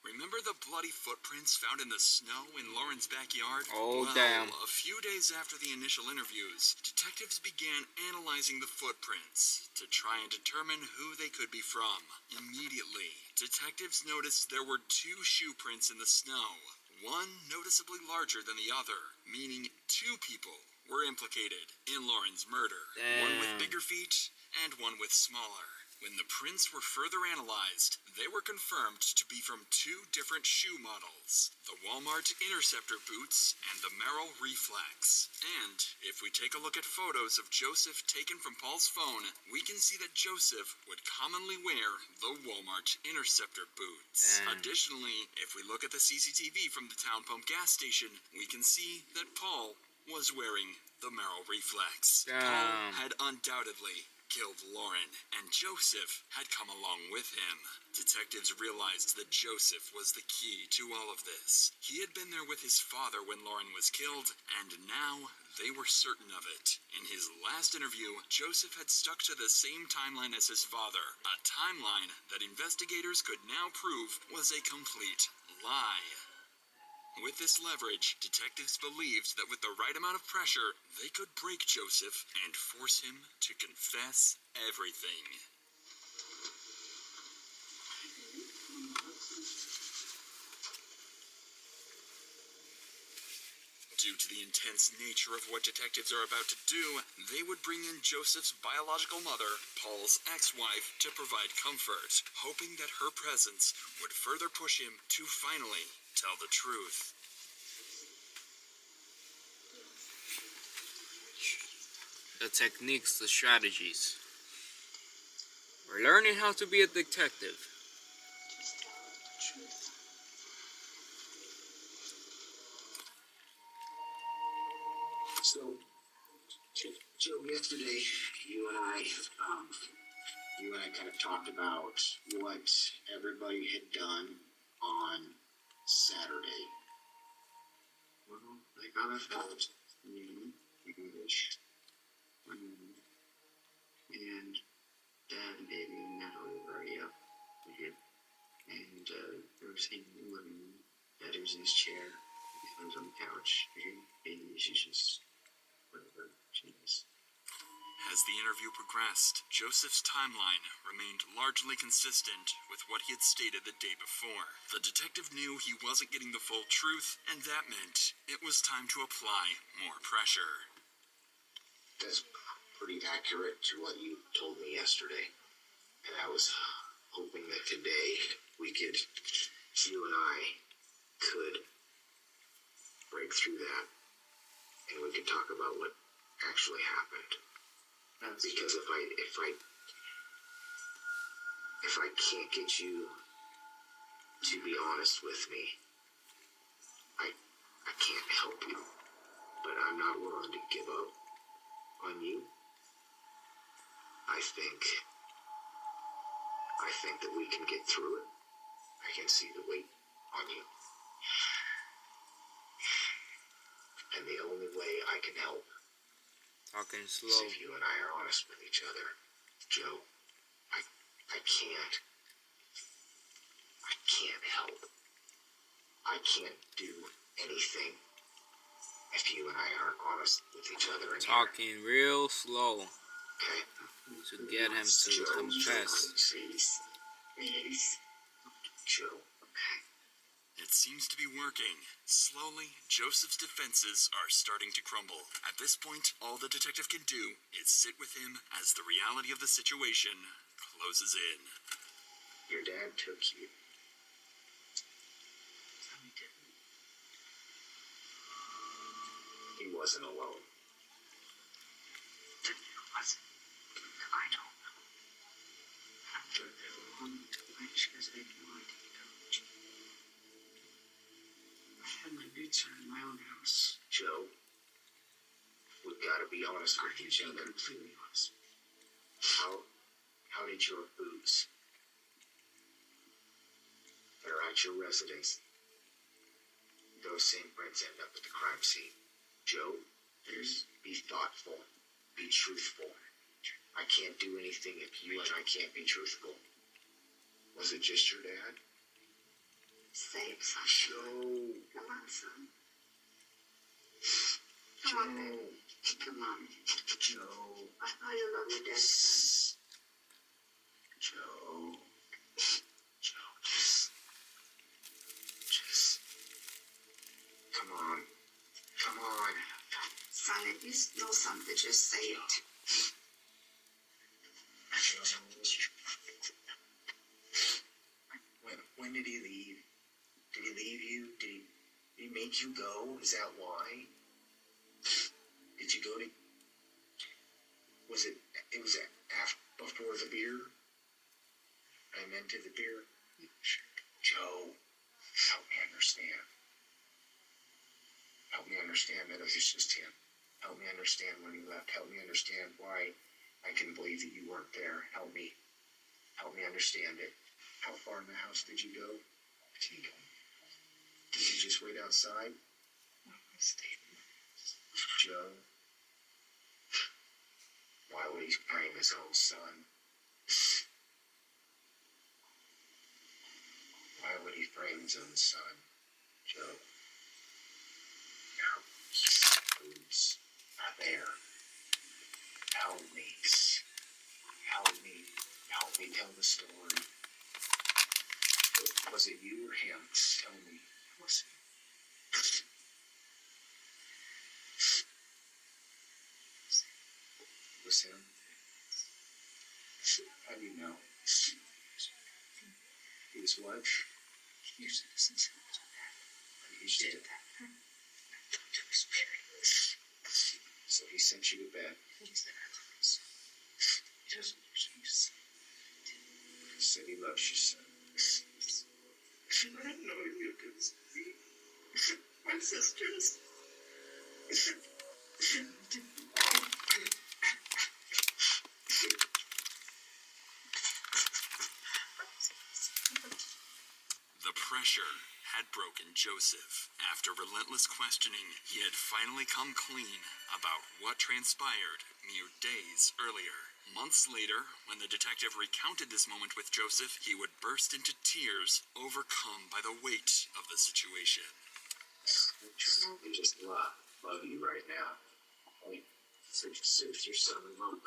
[SPEAKER 18] Remember the bloody footprints found in the snow in Lauren's backyard?
[SPEAKER 15] Oh,
[SPEAKER 18] well,
[SPEAKER 15] damn.
[SPEAKER 18] A few days after the initial interviews, detectives began analyzing the footprints to try and determine who they could be from. Immediately, detectives noticed there were 2 shoe prints in the snow, one noticeably larger than the other, meaning 2 people were implicated in Lauren's murder.
[SPEAKER 15] Damn.
[SPEAKER 18] One with bigger feet and one with smaller. When the prints were further analyzed, they were confirmed to be from 2 different shoe models, the Walmart Interceptor boots and the Merrill Reflex. And if we take a look at photos of Joseph taken from Paul's phone, we can see that Joseph would commonly wear the Walmart Interceptor boots.
[SPEAKER 15] Damn.
[SPEAKER 18] Additionally, if we look at the CCTV from the Town Pump gas station, we can see that Paul was wearing the Merrill reflex.
[SPEAKER 15] Damn.
[SPEAKER 18] Paul had undoubtedly killed Lauren, and Joseph had come along with him. Detectives realized that Joseph was the key to all of this. He had been there with his father when Lauren was killed, and now they were certain of it. In his last interview, Joseph had stuck to the same timeline as his father, a timeline that investigators could now prove was a complete lie. With this leverage, detectives believed that with the right amount of pressure, they could break Joseph and force him to confess everything. Due to the intense nature of what detectives are about to do, they would bring in Joseph's biological mother, Paul's ex-wife, to provide comfort, hoping that her presence would further push him to finally tell the truth.
[SPEAKER 15] The techniques, the strategies. We're learning how to be a detective.
[SPEAKER 5] So, Joe, yesterday, you and I kind of talked about what everybody had done on Saturday. Well, they got us out. English. And Dad and Baby and Natalie were already up. And there was in the living room. Dad was in his chair. He was on the couch. Baby, she's just whatever she is.
[SPEAKER 18] As the interview progressed, Joseph's timeline remained largely consistent with what he had stated the day before. The detective knew he wasn't getting the full truth, and that meant it was time to apply more pressure.
[SPEAKER 5] That's pretty accurate to what you told me yesterday. And I was hoping that today you and I could break through that and we could talk about what actually happened. Because if I can't get you to be honest with me, I can't help you. But I'm not willing to give up on you. I think that we can get through it. I can see the weight on you. And the only way I can help
[SPEAKER 15] Talking
[SPEAKER 5] is
[SPEAKER 15] slow.
[SPEAKER 5] if you and I are honest with each other. Joe, I can't help. I can't do anything if you and I aren't honest with each other.
[SPEAKER 15] Talking real slow.
[SPEAKER 5] Okay.
[SPEAKER 15] To get him to confess.
[SPEAKER 5] Please. Joe.
[SPEAKER 18] It seems to be working. Slowly, Joseph's defenses are starting to crumble. At this point, all the detective can do is sit with him as the reality of the situation closes in.
[SPEAKER 5] Your dad took you. He wasn't alone.
[SPEAKER 1] He wasn't. I don't know. After everyone, I just had no idea. I had my boots on in my own house.
[SPEAKER 5] Joe, we've got to be honest with each other.
[SPEAKER 1] Completely honest.
[SPEAKER 5] How did your boots that are at your residence, those same prints end up at the crime scene? Joe, be thoughtful, be truthful. I can't do anything if you and I can't be truthful. Was it just your dad?
[SPEAKER 1] Say it, son.
[SPEAKER 5] Joe.
[SPEAKER 1] Come on, son. Come on, baby. Come on.
[SPEAKER 5] Joe.
[SPEAKER 1] I know you love your dad.
[SPEAKER 5] Joe, just, come on.
[SPEAKER 1] Son, if you know something, just say it.
[SPEAKER 5] When did he leave? Did he leave you? Did he make you go? Is that why? Did you go to... It was before the beer? I meant to the beer? Joe, help me understand. Help me understand that it was just him. Help me understand when he left. Help me understand why I can believe that you weren't there. Help me. Help me understand it. How far in the house did you go? Did you just wait outside? I stayed. Joe, why would he frame his own son? Why would he frame his own son, Joe? Now, please, not there. Help me. Help me. Help me tell the story. Was it you or him? Tell me. Was it? Was him? How do you know? He was what? He usually doesn't tell me that. He usually did that. I talked to his parents. So he sent you to bed. He said I love you, son. He doesn't usually say. He said he loves you, son. I know you could see. My sisters.
[SPEAKER 18] The pressure had broken Joseph. After relentless questioning, he had finally come clean about what transpired mere days earlier. Months later, when the detective recounted this moment with Joseph, he would burst into tears, overcome by the weight of the situation.
[SPEAKER 5] I just love you right now. Like, so just soothe your son and mom.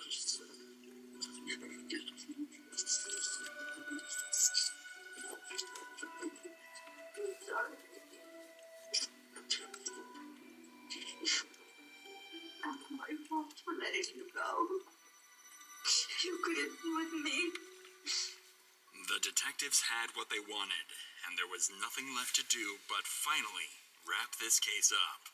[SPEAKER 1] My fault for letting you go. You couldn't be with me.
[SPEAKER 18] The detectives had what they wanted, and there was nothing left to do but finally wrap this case up.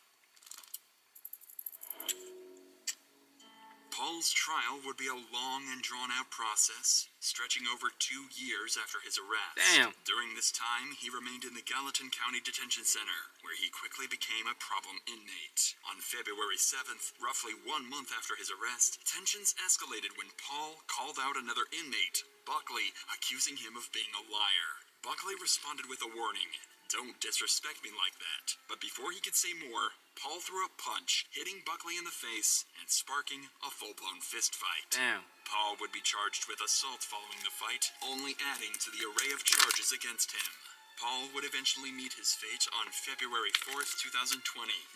[SPEAKER 18] Paul's trial would be a long and drawn-out process, stretching over 2 years after his arrest.
[SPEAKER 15] Damn.
[SPEAKER 18] During this time, he remained in the Gallatin County Detention Center, where he quickly became a problem inmate. On February 7th, roughly 1 month after his arrest, tensions escalated when Paul called out another inmate, Buckley, accusing him of being a liar. Buckley responded with a warning. Don't disrespect me like that. But before he could say more, Paul threw a punch, hitting Buckley in the face and sparking a full-blown fist fight.
[SPEAKER 15] Damn.
[SPEAKER 18] Paul would be charged with assault following the fight, only adding to the array of charges against him. Paul would eventually meet his fate on February 4th, 2020,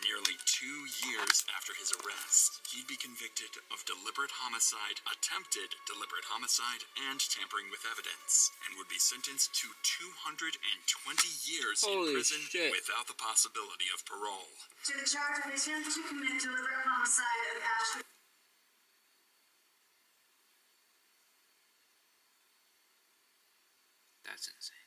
[SPEAKER 18] nearly 2 years after his arrest. He'd be convicted of deliberate homicide, attempted deliberate homicide, and tampering with evidence, and would be sentenced to 220 years
[SPEAKER 15] Holy
[SPEAKER 18] in prison
[SPEAKER 15] shit.
[SPEAKER 18] without the possibility of parole.
[SPEAKER 1] To the charge of attempt to commit deliberate homicide of Ashley.
[SPEAKER 15] That's insane.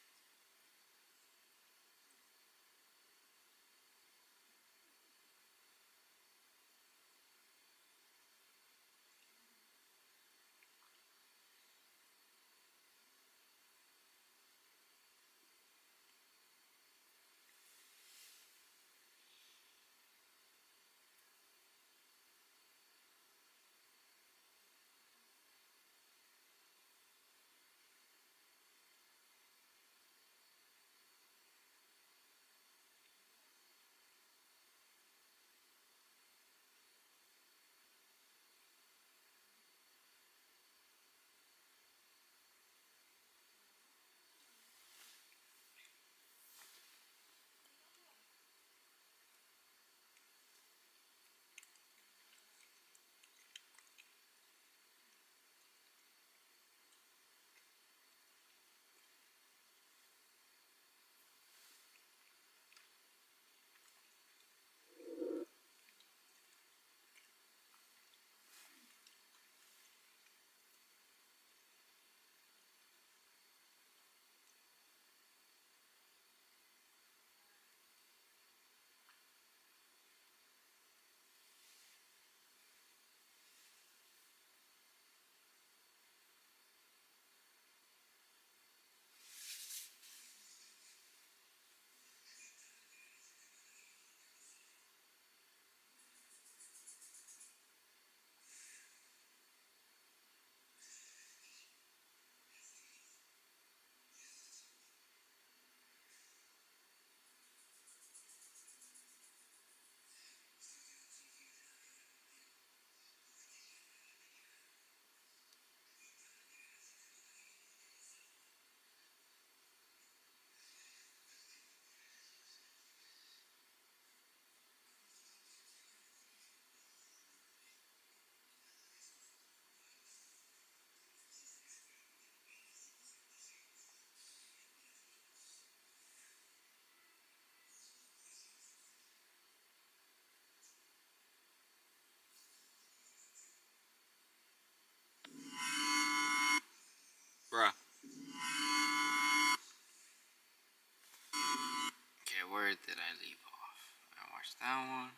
[SPEAKER 15] did I leave off? I watched that one.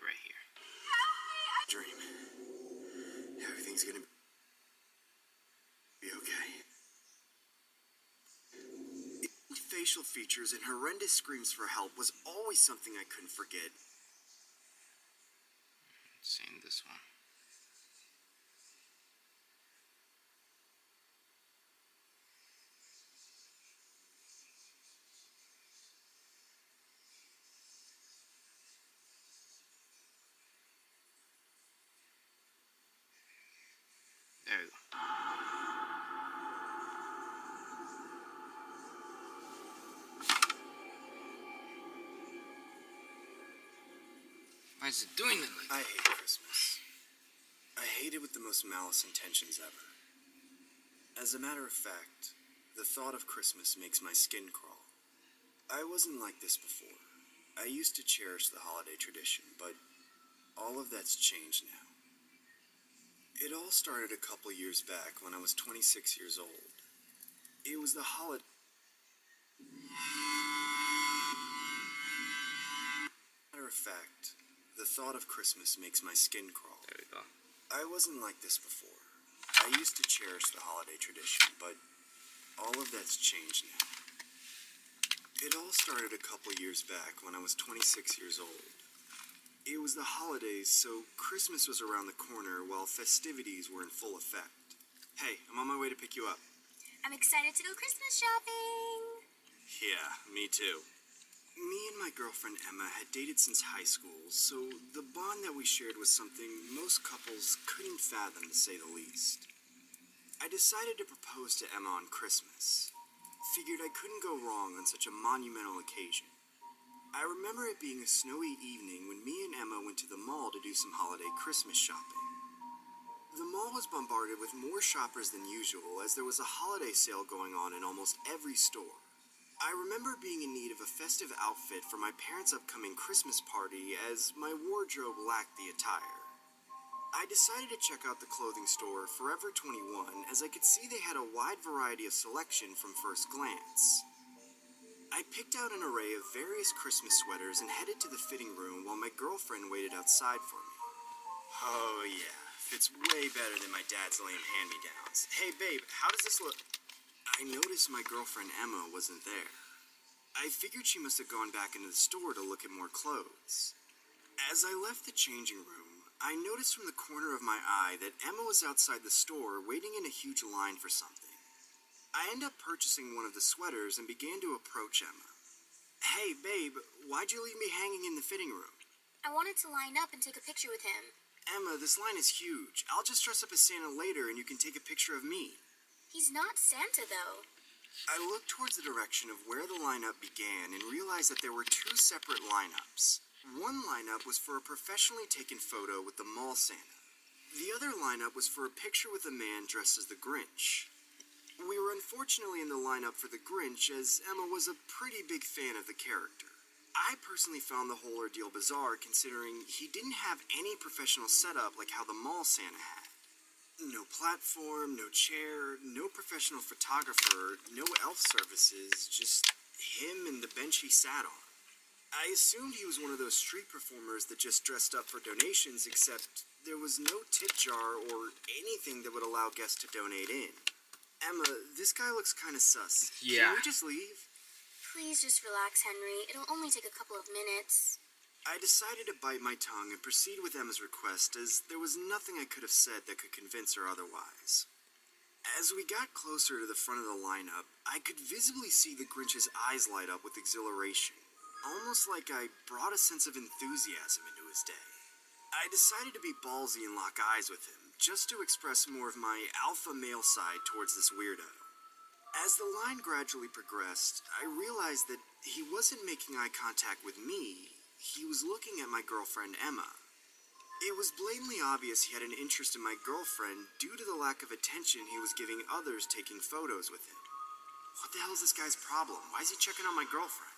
[SPEAKER 15] Right here.
[SPEAKER 14] Dream. Everything's gonna be okay. Facial features and horrendous screams for help was always something I couldn't forget.
[SPEAKER 15] Seen this one. There you go. Why is it doing it like that?
[SPEAKER 14] I hate Christmas. I hate it with the most malice intentions ever. As a matter of fact, the thought of Christmas makes my skin crawl. I wasn't like this before. I used to cherish the holiday tradition, but all of that's changed now. It all started a couple years back when I was 26 years old. It was the holiday. Matter of fact, the thought of Christmas makes my skin crawl.
[SPEAKER 15] There we go.
[SPEAKER 14] I wasn't like this before. I used to cherish the holiday tradition, but all of that's changed now. It all started a couple years back when I was 26 years old. It was the holidays, so Christmas was around the corner while festivities were in full effect. Hey, I'm on my way to pick you up.
[SPEAKER 16] I'm excited to go Christmas shopping.
[SPEAKER 14] Yeah, me too. Me and my girlfriend Emma had dated since high school, so the bond that we shared was something most couples couldn't fathom, to say the least. I decided to propose to Emma on Christmas. Figured I couldn't go wrong on such a monumental occasion. I remember it being a snowy evening when me and Emma went to the mall to do some holiday Christmas shopping. The mall was bombarded with more shoppers than usual as there was a holiday sale going on in almost every store. I remember being in need of a festive outfit for my parents' upcoming Christmas party as my wardrobe lacked the attire. I decided to check out the clothing store Forever 21 as I could see they had a wide variety of selection from first glance. I picked out an array of various Christmas sweaters and headed to the fitting room while my girlfriend waited outside for me. Oh yeah, fits way better than my dad's lame hand-me-downs. Hey babe, how does this look? I noticed my girlfriend Emma wasn't there. I figured she must have gone back into the store to look at more clothes. As I left the changing room, I noticed from the corner of my eye that Emma was outside the store waiting in a huge line for something. I ended up purchasing one of the sweaters and began to approach Emma. Hey babe, why'd you leave me hanging in the fitting room?
[SPEAKER 16] I wanted to line up and take a picture with him.
[SPEAKER 14] Emma, this line is huge. I'll just dress up as Santa later and you can take a picture of me.
[SPEAKER 16] He's not Santa, though.
[SPEAKER 14] I looked towards the direction of where the lineup began and realized that there were two separate lineups. One lineup was for a professionally taken photo with the mall Santa. The other lineup was for a picture with a man dressed as the Grinch. We were unfortunately in the lineup for the Grinch as Emma was a pretty big fan of the character. I personally found the whole ordeal bizarre considering he didn't have any professional setup like how the mall Santa had. No platform, no chair, no professional photographer, no elf services, just him and the bench he sat on. I assumed he was one of those street performers that just dressed up for donations, except there was no tip jar or anything that would allow guests to donate in. Emma, this guy looks kind of sus.
[SPEAKER 15] Yeah.
[SPEAKER 14] Can we just leave?
[SPEAKER 16] Please just relax, Henry. It'll only take a couple of minutes.
[SPEAKER 14] I decided to bite my tongue and proceed with Emma's request as there was nothing I could have said that could convince her otherwise. As we got closer to the front of the lineup, I could visibly see the Grinch's eyes light up with exhilaration, almost like I brought a sense of enthusiasm into his day. I decided to be ballsy and lock eyes with him, just to express more of my alpha male side towards this weirdo. As the line gradually progressed, I realized that he wasn't making eye contact with me, he was looking at my girlfriend Emma. It was blatantly obvious he had an interest in my girlfriend due to the lack of attention he was giving others taking photos with him. What the hell is this guy's problem? Why is he checking on my girlfriend?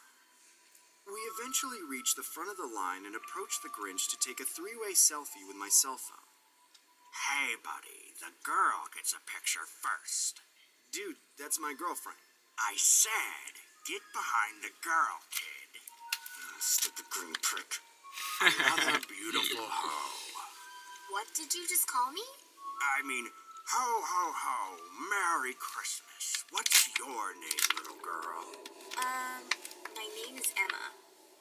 [SPEAKER 14] We eventually reached the front of the line and approached the Grinch to take a three-way selfie with my cell phone. Hey, buddy, the girl gets a picture first. Dude, that's my girlfriend. I said, Get behind the girl, kid. Stupid green prick. Another beautiful hoe.
[SPEAKER 16] What did you just call me?
[SPEAKER 14] I mean, ho, ho, ho. Merry Christmas. What's your name, little girl?
[SPEAKER 16] My name is Emma.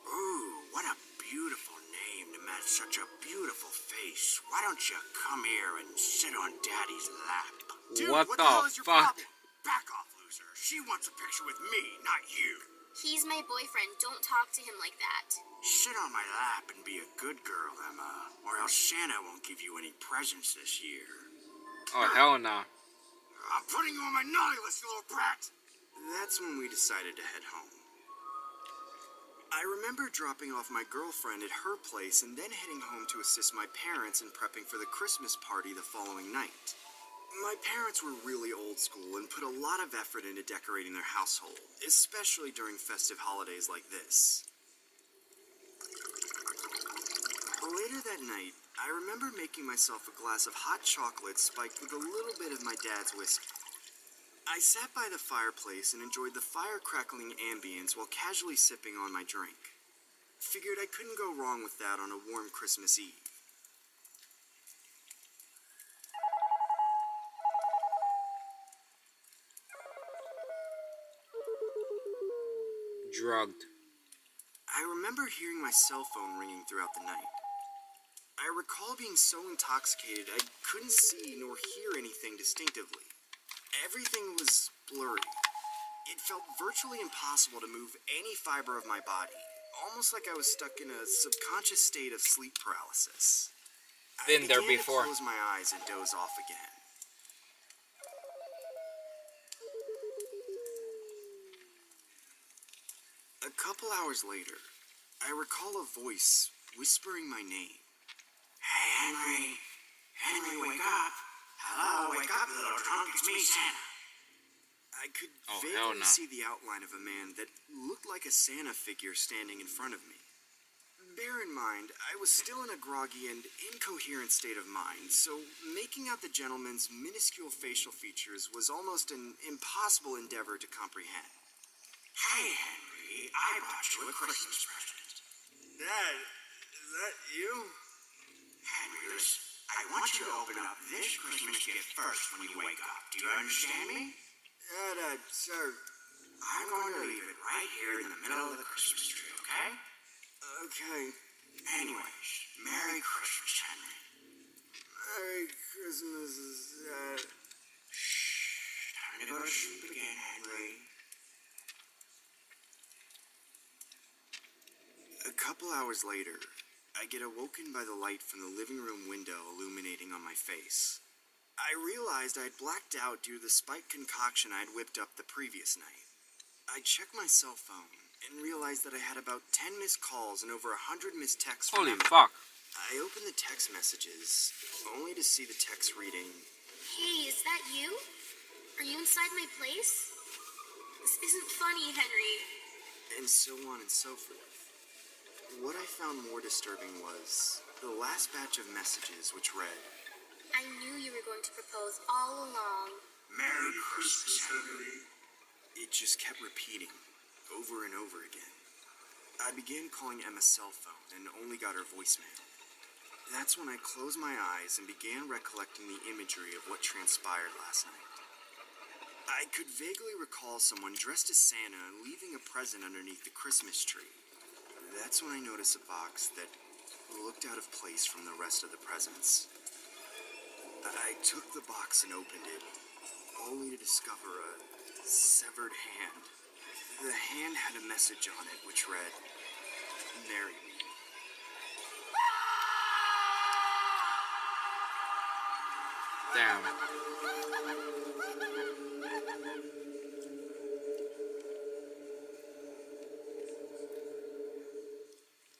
[SPEAKER 14] Ooh, what a beautiful name to match such a beautiful face. Why don't you come here and sit on Daddy's lap? Dude,
[SPEAKER 15] What
[SPEAKER 14] what the
[SPEAKER 15] the
[SPEAKER 14] hell is your
[SPEAKER 15] fuck?
[SPEAKER 14] problem? Back off, loser. She wants a picture with me, not you.
[SPEAKER 16] He's my boyfriend. Don't talk to him like that.
[SPEAKER 14] Sit on my lap and be a good girl, Emma, or else Santa won't give you any presents this year.
[SPEAKER 15] Oh, hell no.
[SPEAKER 14] I'm putting you on my naughty list, you little brat! That's when we decided to head home. I remember dropping off my girlfriend at her place and then heading home to assist my parents in prepping for the Christmas party the following night. My parents were really old school and put a lot of effort into decorating their household, especially during festive holidays like this. Later that night, I remember making myself a glass of hot chocolate spiked with a little bit of my dad's whiskey. I sat by the fireplace and enjoyed the fire-crackling ambience while casually sipping on my drink. Figured I couldn't go wrong with that on a warm Christmas Eve.
[SPEAKER 15] Drugged.
[SPEAKER 14] I remember hearing my cell phone ringing throughout the night. I recall being so intoxicated I couldn't see nor hear anything distinctively. Everything was blurry. It felt virtually impossible to move any fiber of my body, almost like I was stuck in a subconscious state of sleep paralysis.
[SPEAKER 15] Been there
[SPEAKER 14] I began
[SPEAKER 15] before.
[SPEAKER 14] to close my eyes and doze off again. A couple hours later, I recall a voice whispering my name. Hey, Henry. Henry, wake up. Hello, wake up, little drunk. It's me, Santa. I could vaguely see the outline of a man that looked like a Santa figure standing in front of me. Bear in mind, I was still in a groggy and incoherent state of mind, so making out the gentleman's minuscule facial features was almost an impossible endeavor to comprehend. Hey, Henry, I brought you a Christmas present. Dad, is that you? Henry, listen, I want you to open up this Christmas gift first when you wake up. Do you understand me? Sir, I'm going to leave it right here in the middle of the Christmas tree, okay? Okay. Anyways, Merry Christmas, Henry. Merry Christmas, Dad. Shh, time to go to sleep again, Henry. A couple hours later, I get awoken by the light from the living room window illuminating on my face. I realized I had blacked out due to the spiked concoction I had whipped up the previous night. I checked my cell phone and realized that I had about 10 missed calls and over 100 missed texts from
[SPEAKER 15] Holy
[SPEAKER 14] Emma.
[SPEAKER 15] fuck.
[SPEAKER 14] I opened the text messages, only to see the text reading,
[SPEAKER 16] Hey, is that you? Are you inside my place? This isn't funny, Henry.
[SPEAKER 14] and so on and so forth. What I found more disturbing was the last batch of messages which read,
[SPEAKER 16] I knew you were going to propose all along.
[SPEAKER 14] Merry Christmas, Henry. It just kept repeating, over and over again. I began calling Emma's cell phone and only got her voicemail. That's when I closed my eyes and began recollecting the imagery of what transpired last night. I could vaguely recall someone dressed as Santa and leaving a present underneath the Christmas tree. That's when I noticed a box that looked out of place from the rest of the presents. I took the box and opened it, only to discover a severed hand. The hand had a message on it which read, Marry me.
[SPEAKER 15] Damn.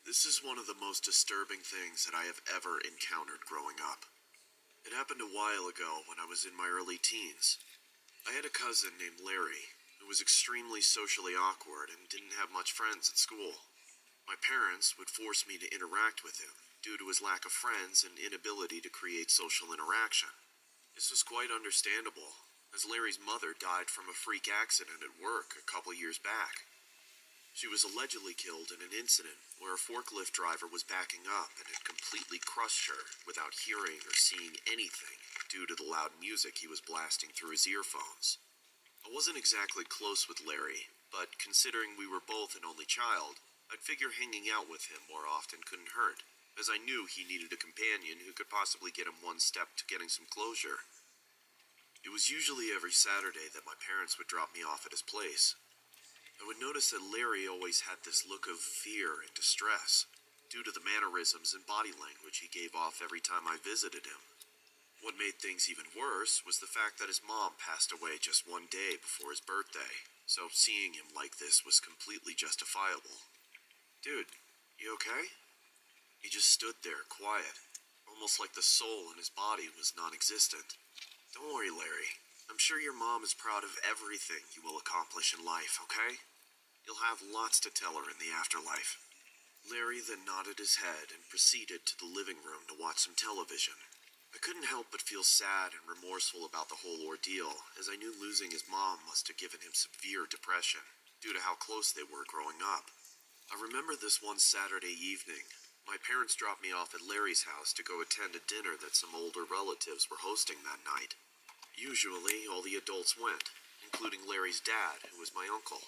[SPEAKER 18] This is one of the most disturbing things that I have ever encountered growing up. It happened a while ago when I was in my early teens. I had a cousin named Larry who was extremely socially awkward and didn't have much friends at school. My parents would force me to interact with him due to his lack of friends and inability to create social interaction. This was quite understandable, as Larry's mother died from a freak accident at work a couple years back.
[SPEAKER 8] She was allegedly killed in an incident where a forklift driver was backing up and had completely crushed her without hearing or seeing anything due to the loud music he was blasting through his earphones. I wasn't exactly close with Larry, but considering we were both an only child, I'd figure hanging out with him more often couldn't hurt, as I knew he needed a companion who could possibly get him one step to getting some closure. It was usually every Saturday that my parents would drop me off at his place. I would notice that Larry always had this look of fear and distress, due to the mannerisms and body language he gave off every time I visited him. What made things even worse was the fact that his mom passed away just one day before his birthday, so seeing him like this was completely justifiable. Dude, you okay? He just stood there, quiet, almost like the soul in his body was non-existent. Don't worry, Larry. I'm sure your mom is proud of everything you will accomplish in life, okay? You'll have lots to tell her in the afterlife. Larry then nodded his head and proceeded to the living room to watch some television. I couldn't help but feel sad and remorseful about the whole ordeal, as I knew losing his mom must have given him severe depression, due to how close they were growing up. I remember this one Saturday evening. My parents dropped me off at Larry's house to go attend a dinner that some older relatives were hosting that night. Usually, all the adults went, including Larry's dad, who was my uncle.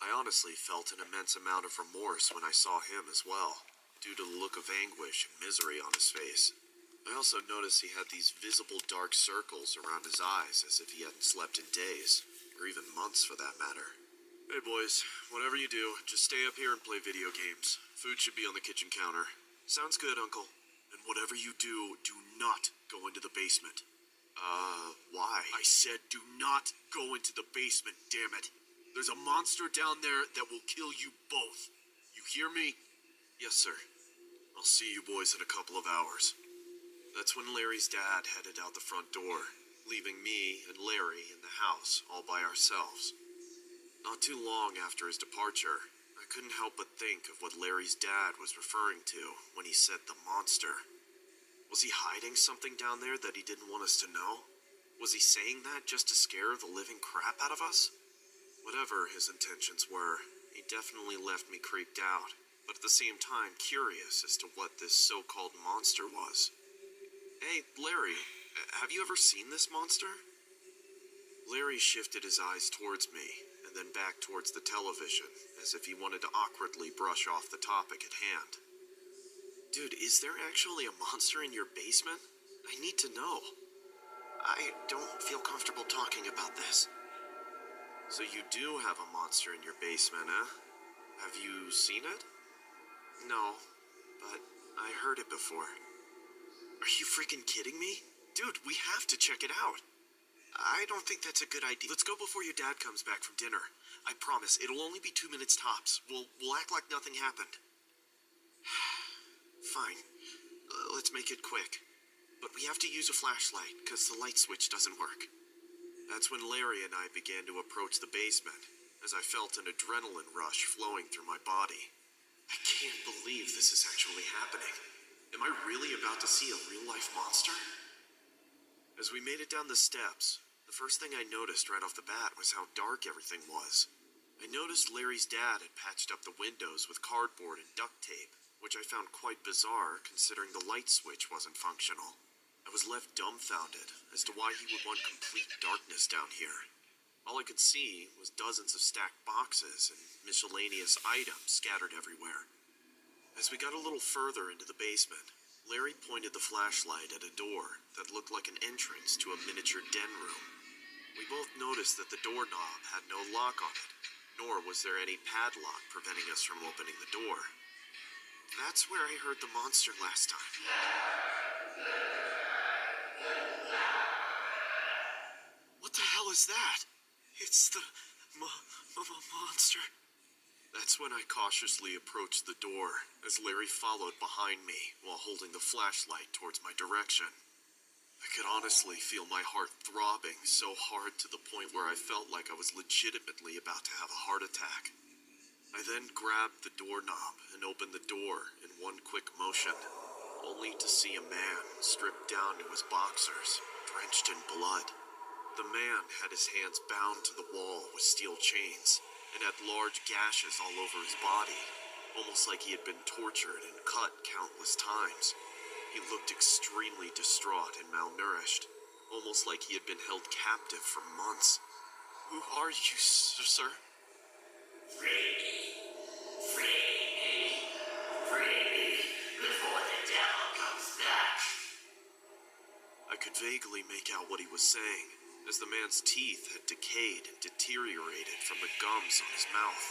[SPEAKER 8] I honestly felt an immense amount of remorse when I saw him as well, due to the look of anguish and misery on his face. I also noticed he had these visible dark circles around his eyes as if he hadn't slept in days, or even months for that matter. Hey boys, whatever you do, just stay up here and play video games. Food should be on the kitchen counter. Sounds good, Uncle. And whatever you do, do not go into the basement. Why? I said do not go into the basement, damn it. There's a monster down there that will kill you both. You hear me? Yes, sir. I'll see you boys in a couple of hours. That's when Larry's dad headed out the front door, leaving me and Larry in the house all by ourselves. Not too long after his departure, I couldn't help but think of what Larry's dad was referring to when he said the monster. Was he hiding something down there that he didn't want us to know? Was he saying that just to scare the living crap out of us? Whatever his intentions were, he definitely left me creeped out, but at the same time curious as to what this so-called monster was. Hey, Larry, have you ever seen this monster? Larry shifted his eyes towards me, and then back towards the television, as if he wanted to awkwardly brush off the topic at hand. Dude, is there actually a monster in your basement? I need to know. I don't feel comfortable talking about this. So you do have a monster in your basement, huh? Have you seen it? No, but I heard it before. Are you freaking kidding me? Dude, we have to check it out. I don't think that's a good idea. Let's go before your dad comes back from dinner. I promise, it'll only be 2 minutes tops. We'll act like nothing happened. Fine. Let's make it quick. But we have to use a flashlight, because the light switch doesn't work. That's when Larry and I began to approach the basement, as I felt an adrenaline rush flowing through my body. I can't believe this is actually happening. Am I really about to see a real-life monster? As we made it down the steps, the first thing I noticed right off the bat was how dark everything was. I noticed Larry's dad had patched up the windows with cardboard and duct tape, which I found quite bizarre considering the light switch wasn't functional. I was left dumbfounded as to why he would want complete darkness down here. All I could see was dozens of stacked boxes and miscellaneous items scattered everywhere. As we got a little further into the basement, Larry pointed the flashlight at a door that looked like an entrance to a miniature den room. We both noticed that the doorknob had no lock on it, nor was there any padlock preventing us from opening the door. That's where I heard the monster last time. What the hell is that? It's the monster. That's when I cautiously approached the door, as Larry followed behind me while holding the flashlight towards my direction. I could honestly feel my heart throbbing so hard to the point where I felt like I was legitimately about to have a heart attack. I then grabbed the doorknob and opened the door in one quick motion, only to see a man stripped down to his boxers, drenched in blood. The man had his hands bound to the wall with steel chains, and had large gashes all over his body, almost like he had been tortured and cut countless times. He looked extremely distraught and malnourished, almost like he had been held captive for months. Who are you, sir? I could vaguely make out what he was saying, as the man's teeth had decayed and deteriorated from the gums on his mouth.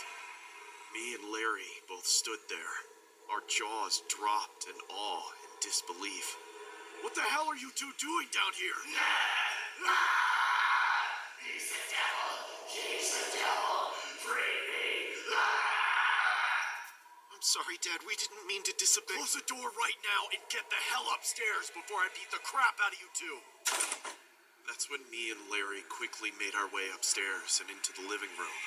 [SPEAKER 8] Me and Larry both stood there, our jaws dropped in awe and disbelief. What the hell are you two doing down here?
[SPEAKER 17] He's the devil! He's the devil! Free me!
[SPEAKER 8] I'm sorry, Dad, we didn't mean to disobey. Close the door right now and get the hell upstairs before I beat the crap out of you two! That's when me and Larry quickly made our way upstairs and into the living room.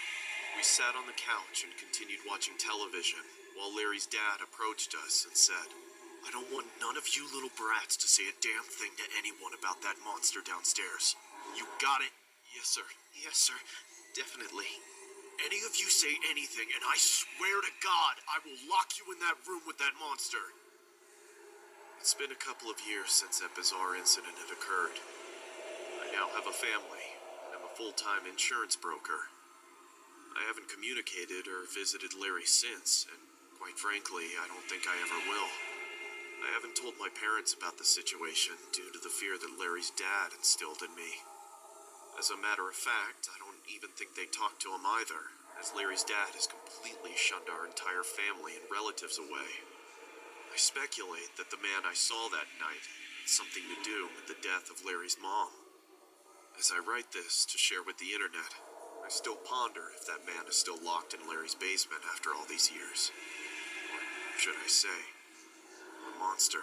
[SPEAKER 8] We sat on the couch and continued watching television while Larry's dad approached us and said, I don't want none of you little brats to say a damn thing to anyone about that monster downstairs. You got it? Yes, sir. Yes, sir. Definitely. Any of you say anything, and I swear to God, I will lock you in that room with that monster. It's been a couple of years since that bizarre incident had occurred. I now have a family, and I'm a full-time insurance broker. I haven't communicated or visited Larry since, and quite frankly, I don't think I ever will. I haven't told my parents about the situation due to the fear that Larry's dad instilled in me. As a matter of fact, I don't even think they talked to him either, as Larry's dad has completely shunned our entire family and relatives away. I speculate that the man I saw that night had something to do with the death of Larry's mom. As I write this to share with the internet, I still ponder if that man is still locked in Larry's basement after all these years. Or should I say, a monster.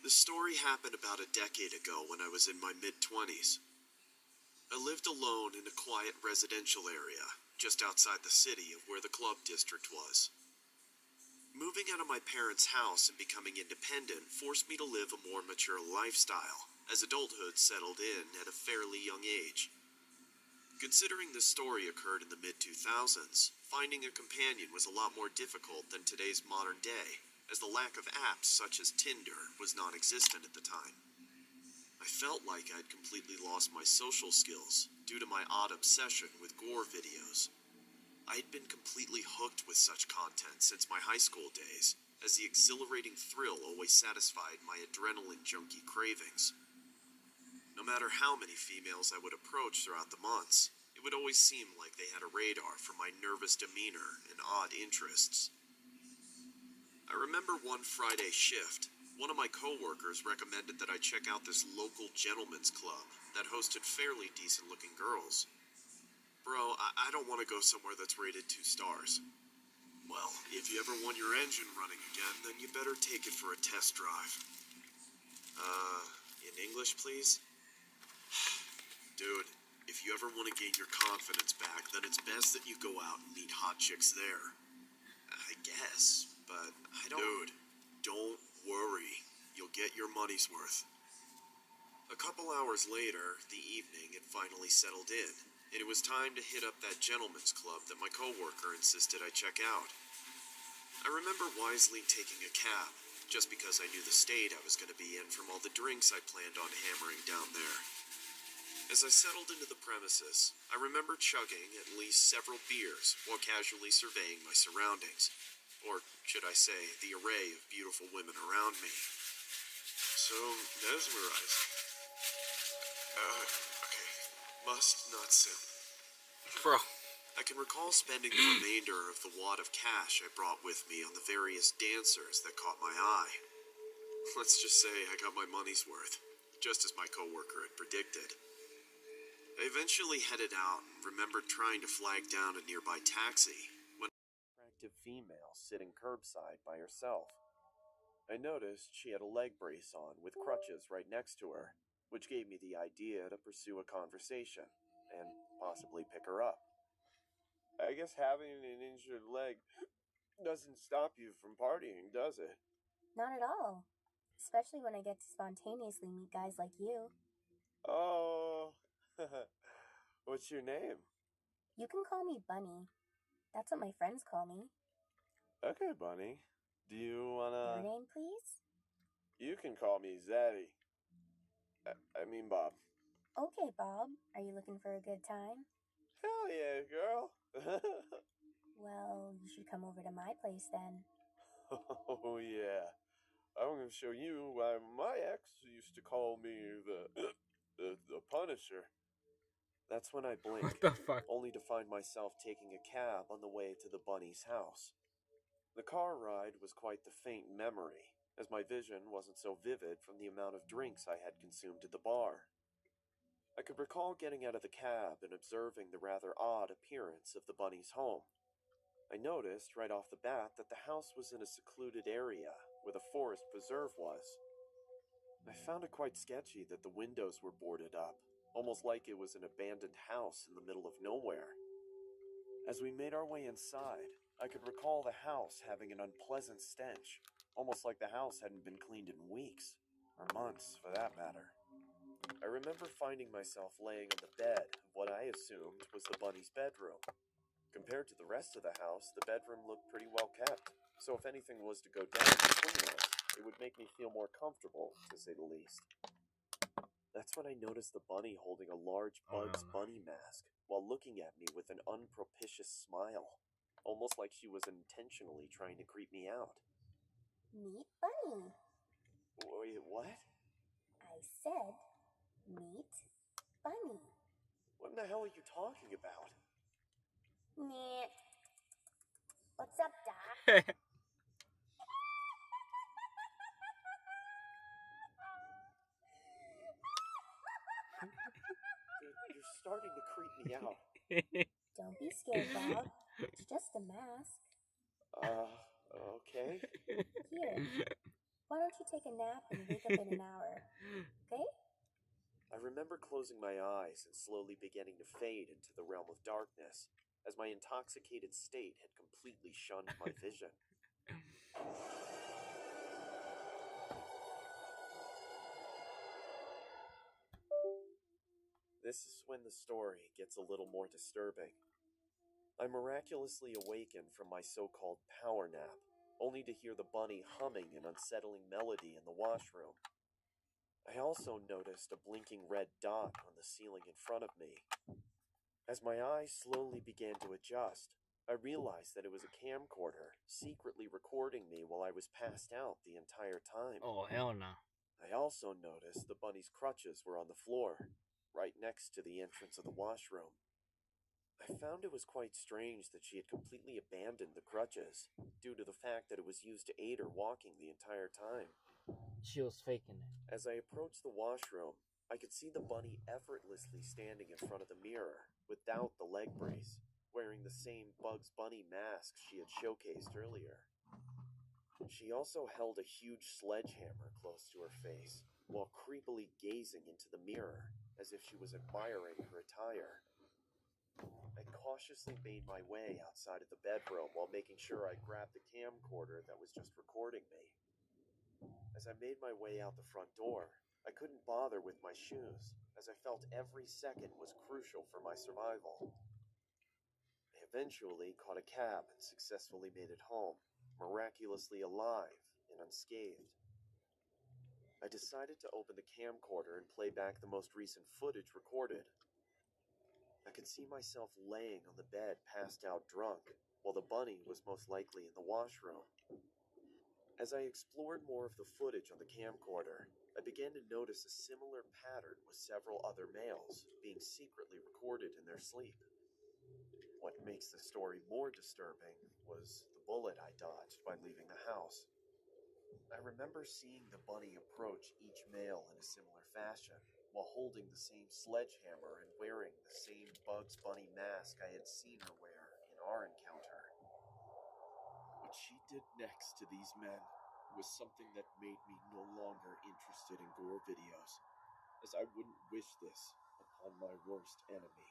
[SPEAKER 8] The story happened about a decade ago when I was in my mid-20s. I lived alone in a quiet residential area, just outside the city of where the club district was. Moving out of my parents' house and becoming independent forced me to live a more mature lifestyle, as adulthood settled in at a fairly young age. Considering this story occurred in the mid-2000s, finding a companion was a lot more difficult than today's modern day, as the lack of apps such as Tinder was non-existent at the time. I felt like I'd completely lost my social skills due to my odd obsession with gore videos. I had been completely hooked with such content since my high school days, as the exhilarating thrill always satisfied my adrenaline junkie cravings. No matter how many females I would approach throughout the months, it would always seem like they had a radar for my nervous demeanor and odd interests. I remember one Friday shift, one of my coworkers recommended that I check out this local gentleman's club that hosted fairly decent-looking girls. Bro, I don't want to go somewhere that's rated 2 stars. Well, if you ever want your engine running again, then you better take it for a test drive. In English, please? Dude, if you ever want to gain your confidence back, then it's best that you go out and meet hot chicks there. I guess, but I don't... Dude, don't worry. You'll get your money's worth. A couple hours later, the evening had finally settled in, and it was time to hit up that gentleman's club that my coworker insisted I check out. I remember wisely taking a cab, just because I knew the state I was going to be in from all the drinks I planned on hammering down there. As I settled into the premises, I remember chugging at least several beers while casually surveying my surroundings. Or should I say, the array of beautiful women around me. So mesmerizing. Okay. Must not sip.
[SPEAKER 15] Bro.
[SPEAKER 8] I can recall spending the remainder of the wad of cash I brought with me on the various dancers that caught my eye. Let's just say I got my money's worth, just as my coworker had predicted. I eventually headed out and remembered trying to flag down a nearby taxi when an attractive female sitting curbside by herself. I noticed she had a leg brace on with crutches right next to her, which gave me the idea to pursue a conversation and possibly pick her up. I guess having an injured leg
[SPEAKER 19] Doesn't stop you from partying, does it?
[SPEAKER 16] Not at all. Especially when I get to spontaneously meet guys like you.
[SPEAKER 19] Oh, what's your name?
[SPEAKER 16] You can call me Bunny. That's what my friends call me.
[SPEAKER 19] Okay, Bunny. Do you
[SPEAKER 16] Your
[SPEAKER 19] wanna...
[SPEAKER 16] name, please?
[SPEAKER 19] You can call me Zaddy. I mean Bob.
[SPEAKER 16] Okay, Bob. Are you looking for a good time?
[SPEAKER 19] Hell yeah, girl.
[SPEAKER 16] Well, you should come over to my place then.
[SPEAKER 19] Oh yeah. I'm gonna show you why my ex used to call me the Punisher. That's when I blinked.
[SPEAKER 15] What the fuck?
[SPEAKER 19] Only to find myself taking a cab on the way to the bunny's house. The car ride was quite the faint memory, as my vision wasn't so vivid from the amount of drinks I had consumed at the bar. I could recall getting out of the cab and observing the rather odd appearance of the bunny's home. I noticed right off the bat that the house was in a secluded area where the forest preserve was. I found it quite sketchy that the windows were boarded up, almost like it was an abandoned house in the middle of nowhere. As we made our way inside, I could recall the house having an unpleasant stench, almost like the house hadn't been cleaned in weeks, or months for that matter. I remember finding myself laying on the bed of what I assumed was the bunny's bedroom. Compared to the rest of the house, the bedroom looked pretty well kept, so if anything was to go down between us, it would make me feel more comfortable, to say the least. That's when I noticed the bunny holding a large Bugs Bunny mask while looking at me with an unpropitious smile, almost like she was intentionally trying to creep me out.
[SPEAKER 16] Meet Bunny.
[SPEAKER 19] Wait, what?
[SPEAKER 16] I said, meet Bunny.
[SPEAKER 19] What in the hell are you talking about?
[SPEAKER 16] Meh. What's up, Doc?
[SPEAKER 19] You're starting to creep me out.
[SPEAKER 16] Don't be scared, Bob. It's just a mask.
[SPEAKER 19] Okay.
[SPEAKER 16] Here. Why don't you take a nap and wake up in an hour? Okay?
[SPEAKER 19] I remember closing my eyes and slowly beginning to fade into the realm of darkness, as my intoxicated state had completely shunned my vision. This is when the story gets a little more disturbing. I miraculously awakened from my so-called power nap, only to hear the bunny humming an unsettling melody in the washroom. I also noticed a blinking red dot on the ceiling in front of me. As my eyes slowly began to adjust, I realized that it was a camcorder secretly recording me while I was passed out the entire time.
[SPEAKER 15] Oh, hell no.
[SPEAKER 19] I also noticed the bunny's crutches were on the floor, right next to the entrance of the washroom. I found it was quite strange that she had completely abandoned the crutches, due to the fact that it was used to aid her walking the entire time.
[SPEAKER 15] She was faking it.
[SPEAKER 19] As I approached the washroom, I could see the bunny effortlessly standing in front of the mirror, without the leg brace, wearing the same Bugs Bunny mask she had showcased earlier. She also held a huge sledgehammer close to her face, while creepily gazing into the mirror, as if she was admiring her attire. I cautiously made my way outside of the bedroom while making sure I grabbed the camcorder that was just recording me. As I made my way out the front door, I couldn't bother with my shoes, as I felt every second was crucial for my survival. I eventually caught a cab and successfully made it home, miraculously alive and unscathed. I decided to open the camcorder and play back the most recent footage recorded. I could see myself laying on the bed passed out drunk, while the bunny was most likely in the washroom. As I explored more of the footage on the camcorder, I began to notice a similar pattern with several other males being secretly recorded in their sleep. What makes the story more disturbing was the bullet I dodged by leaving the house. I remember seeing the bunny approach each male in a similar fashion, while holding the same sledgehammer and wearing the same Bugs Bunny mask I had seen her wear in our encounter. What she did next to these men was something that made me no longer interested in gore videos, as I wouldn't wish this upon my worst enemy.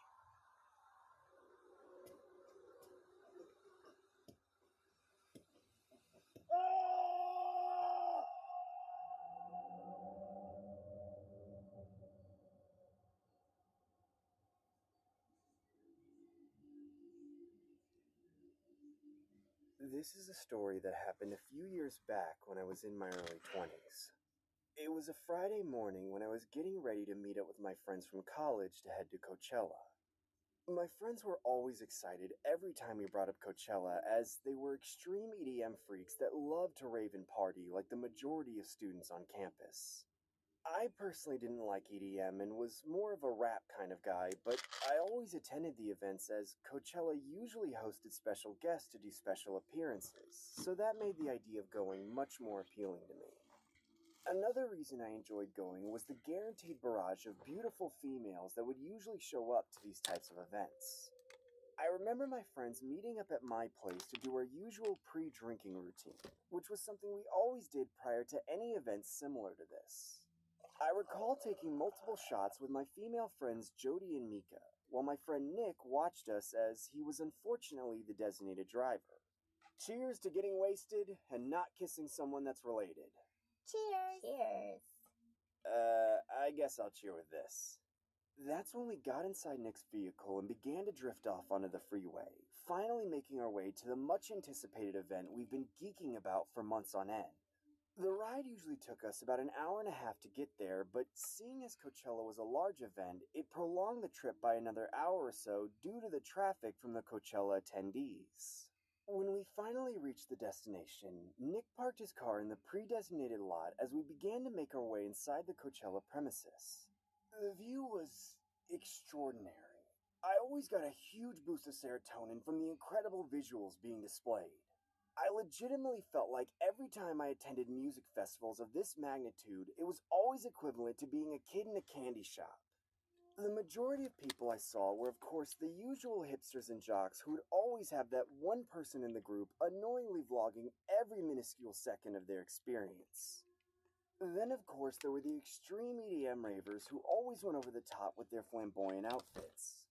[SPEAKER 14] This is a story that happened a few years back when I was in my early 20s. It was a Friday morning when I was getting ready to meet up with my friends from college to head to Coachella. My friends were always excited every time we brought up Coachella, as they were extreme EDM freaks that loved to rave and party like the majority of students on campus. I personally didn't like EDM and was more of a rap kind of guy, but I always attended the events as Coachella usually hosted special guests to do special appearances, so that made the idea of going much more appealing to me. Another reason I enjoyed going was the guaranteed barrage of beautiful females that would usually show up to these types of events. I remember my friends meeting up at my place to do our usual pre-drinking routine, which was something we always did prior to any events similar to this. I recall taking multiple shots with my female friends Jody and Mika, while my friend Nick watched us as he was unfortunately the designated driver. Cheers to getting wasted and not kissing someone that's related.
[SPEAKER 10] Cheers. Cheers.
[SPEAKER 14] I guess I'll cheer with this. That's when we got inside Nick's vehicle and began to drift off onto the freeway, finally making our way to the much anticipated event we've been geeking about for months on end. The ride usually took us about an hour and a half to get there, but seeing as Coachella was a large event, it prolonged the trip by another hour or so due to the traffic from the Coachella attendees. When we finally reached the destination, Nick parked his car in the pre-designated lot as we began to make our way inside the Coachella premises. The view was extraordinary. I always got a huge boost of serotonin from the incredible visuals being displayed. I legitimately felt like every time I attended music festivals of this magnitude, it was always equivalent to being a kid in a candy shop. The majority of people I saw were, of course, the usual hipsters and jocks who would always have that one person in the group annoyingly vlogging every minuscule second of their experience. Then, of course, there were the extreme EDM ravers who always went over the top with their flamboyant outfits.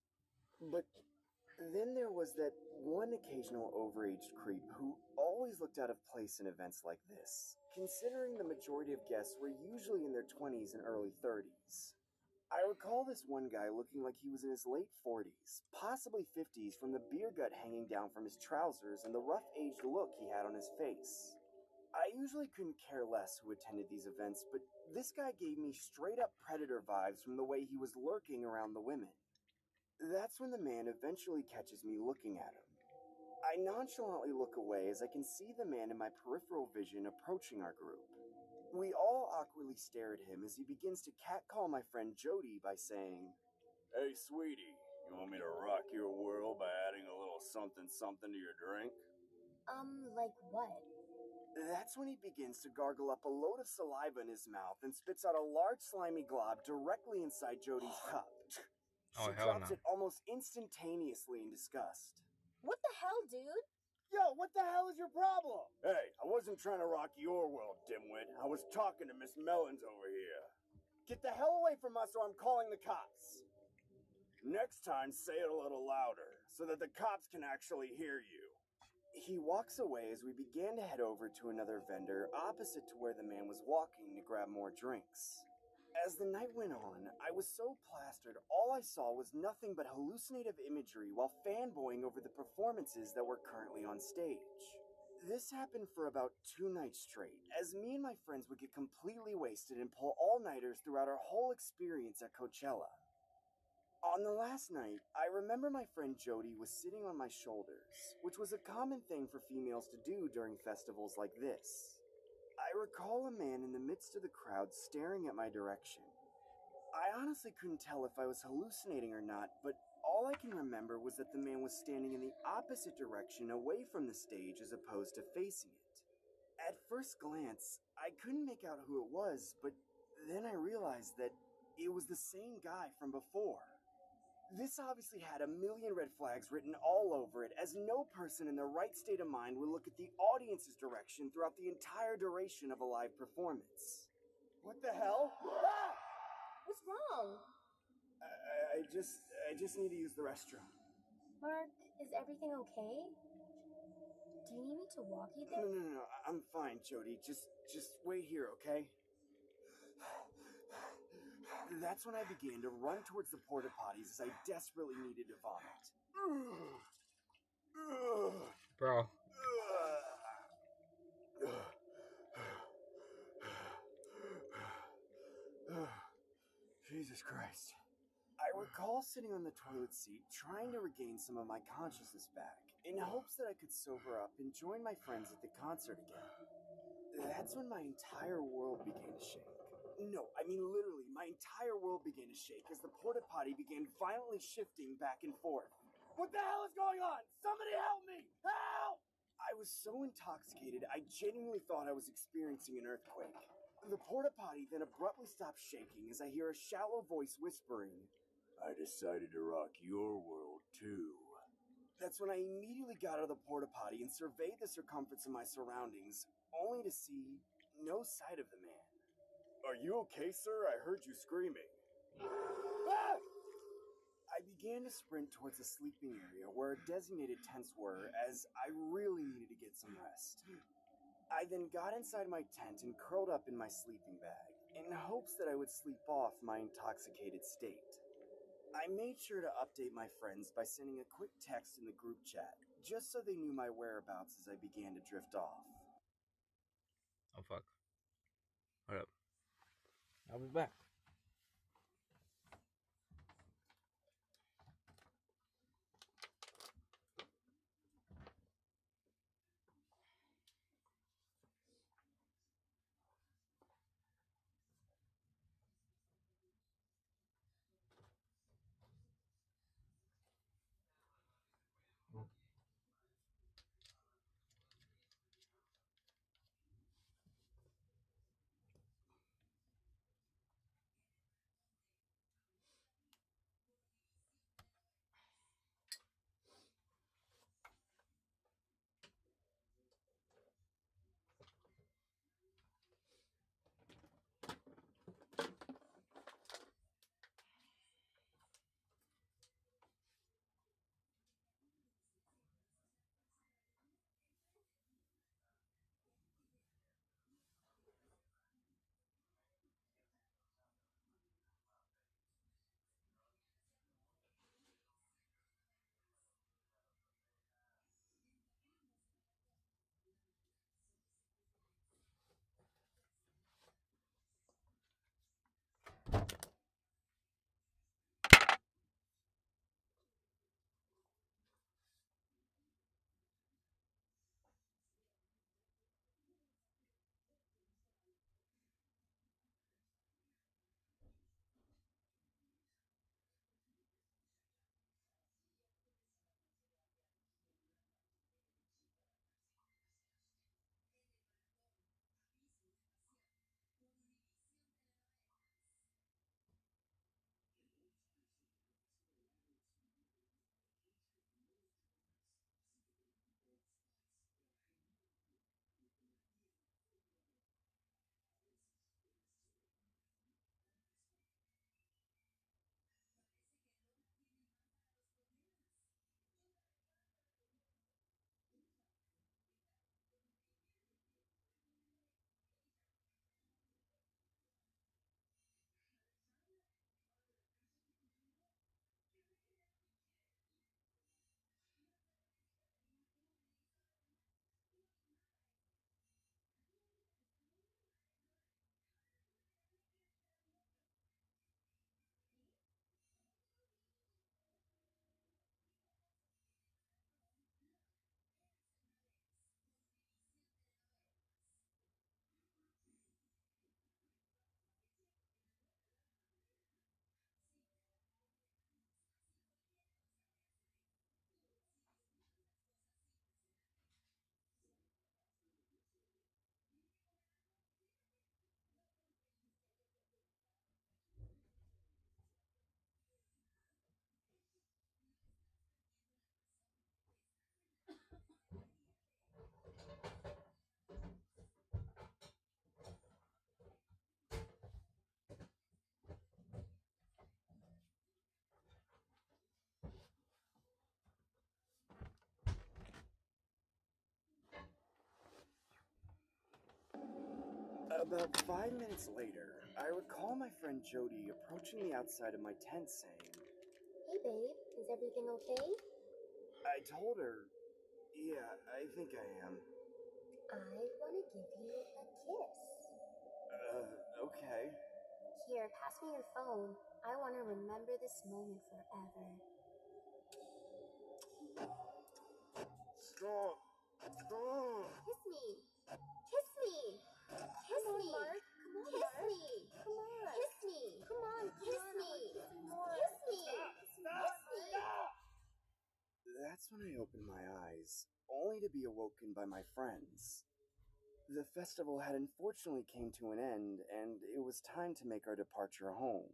[SPEAKER 14] But then there was that one occasional overaged creep who always looked out of place in events like this, considering the majority of guests were usually in their 20s and early 30s. I recall this one guy looking like he was in his late 40s, possibly 50s, from the beer gut hanging down from his trousers and the rough-aged look he had on his face. I usually couldn't care less who attended these events, but this guy gave me straight-up predator vibes from the way he was lurking around the women. That's when the man eventually catches me looking at him. I nonchalantly look away as I can see the man in my peripheral vision approaching our group. We all awkwardly stare at him as he begins to catcall my friend Jody by saying, "Hey, sweetie, you want me to rock your world by adding a little something to your drink?"
[SPEAKER 10] Like what?
[SPEAKER 14] That's when he begins to gargle up a load of saliva in his mouth and spits out a large slimy glob directly inside Jody's cup.
[SPEAKER 15] Oh,
[SPEAKER 14] She
[SPEAKER 15] hell
[SPEAKER 14] drops
[SPEAKER 15] no.
[SPEAKER 14] it almost instantaneously in disgust.
[SPEAKER 10] What the hell, dude?
[SPEAKER 14] Yo, what the hell is your problem? Hey, I wasn't trying to rock your world, dimwit. I was talking to Miss Mellons over here. Get the hell away from us or I'm calling the cops. Next time, say it a little louder, so that the cops can actually hear you. He walks away as we began to head over to another vendor opposite to where the man was walking to grab more drinks. As the night went on, I was so plastered all I saw was nothing but hallucinative imagery while fanboying over the performances that were currently on stage. This happened for about 2 nights straight, as me and my friends would get completely wasted and pull all-nighters throughout our whole experience at Coachella. On the last night, I remember my friend Jody was sitting on my shoulders, which was a common thing for females to do during festivals like this. I recall a man in the midst of the crowd staring at my direction. I honestly couldn't tell if I was hallucinating or not, but all I can remember was that the man was standing in the opposite direction away from the stage as opposed to facing it. At first glance, I couldn't make out who it was, but then I realized that it was the same guy from before. This obviously had a million red flags written all over it, as no person in their right state of mind would look at the audience's direction throughout the entire duration of a live performance. What the hell? Ah!
[SPEAKER 10] What's wrong?
[SPEAKER 14] I just need to use the restroom.
[SPEAKER 10] Mark, is everything okay? Do you need me to walk you there?
[SPEAKER 14] No, I'm fine, Jody. Just wait here, okay? That's when I began to run towards the porta potties as I desperately needed to vomit.
[SPEAKER 15] Bro.
[SPEAKER 14] Jesus Christ. I recall sitting on the toilet seat, trying to regain some of my consciousness back, in hopes that I could sober up and join my friends at the concert again. That's when my entire world began to shake. No, I mean literally, my entire world began to shake as the porta potty began violently shifting back and forth. What the hell is going on? Somebody help me! Help! I was so intoxicated, I genuinely thought I was experiencing an earthquake. The porta potty then abruptly stopped shaking as I hear a shallow voice whispering, I decided to rock your world too. That's when I immediately got out of the porta potty and surveyed the circumference of my surroundings, only to see no sight of the man. Are you okay, sir? I heard you screaming. Ah! I began to sprint towards the sleeping area where our designated tents were, as I really needed to get some rest. I then got inside my tent and curled up in my sleeping bag, in hopes that I would sleep off my intoxicated state. I made sure to update my friends by sending a quick text in the group chat, just so they knew my whereabouts as I began to drift off.
[SPEAKER 15] Oh fuck. Hold up. I'll be back.
[SPEAKER 14] About 5 minutes later, I recall my friend Jody approaching the outside of my tent saying,
[SPEAKER 16] Hey babe, is everything okay?
[SPEAKER 14] I told her, yeah, I think I am.
[SPEAKER 16] I want to give you a kiss.
[SPEAKER 14] Okay.
[SPEAKER 16] Here, pass me your phone. I want to remember this moment forever.
[SPEAKER 14] Stop. Stop.
[SPEAKER 16] Kiss me. Kiss me. Kiss me. Mark. Kiss me. Come on. Kiss me. Come on. Kiss me. Kiss me. Kiss me.
[SPEAKER 14] That's when I opened my eyes, only to be awoken by my friends. The festival had unfortunately came to an end, and it was time to make our departure home.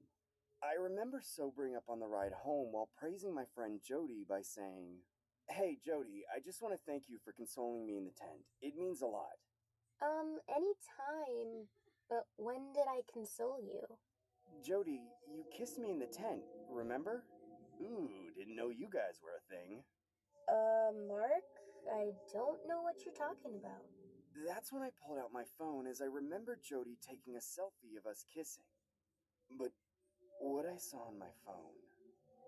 [SPEAKER 14] I remember sobering up on the ride home while praising my friend Jody by saying, "Hey Jody, I just want to thank you for consoling me in the tent. It means a lot."
[SPEAKER 16] Anytime. But when did I console you?
[SPEAKER 14] Jody, you kissed me in the tent, remember? Ooh, didn't know you guys were a thing.
[SPEAKER 16] Mark, I don't know what you're talking about.
[SPEAKER 14] That's when I pulled out my phone as I remembered Jody taking a selfie of us kissing. But what I saw on my phone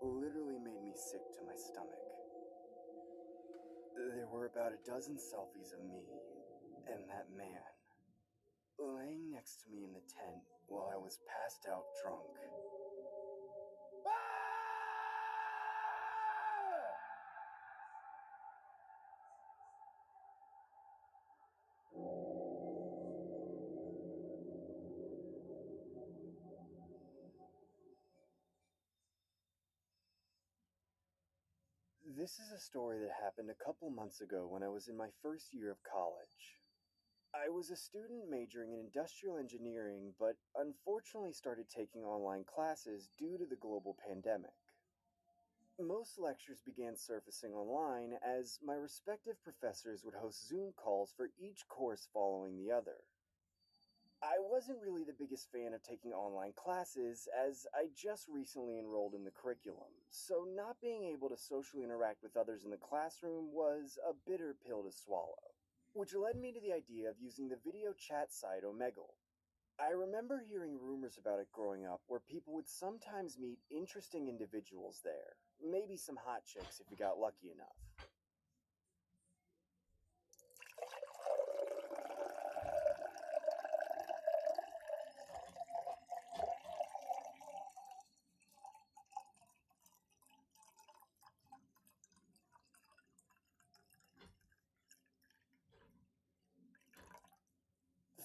[SPEAKER 14] literally made me sick to my stomach. There were about a dozen selfies of me and that man laying next to me in the tent while I was passed out drunk. This is a story that happened a couple months ago when I was in my first year of college. I was a student majoring in industrial engineering, but unfortunately started taking online classes due to the global pandemic. Most lectures began surfacing online as my respective professors would host Zoom calls for each course following the other. I wasn't really the biggest fan of taking online classes as I just recently enrolled in the curriculum, so not being able to socially interact with others in the classroom was a bitter pill to swallow, which led me to the idea of using the video chat site Omegle. I remember hearing rumors about it growing up where people would sometimes meet interesting individuals there, maybe some hot chicks if you got lucky enough.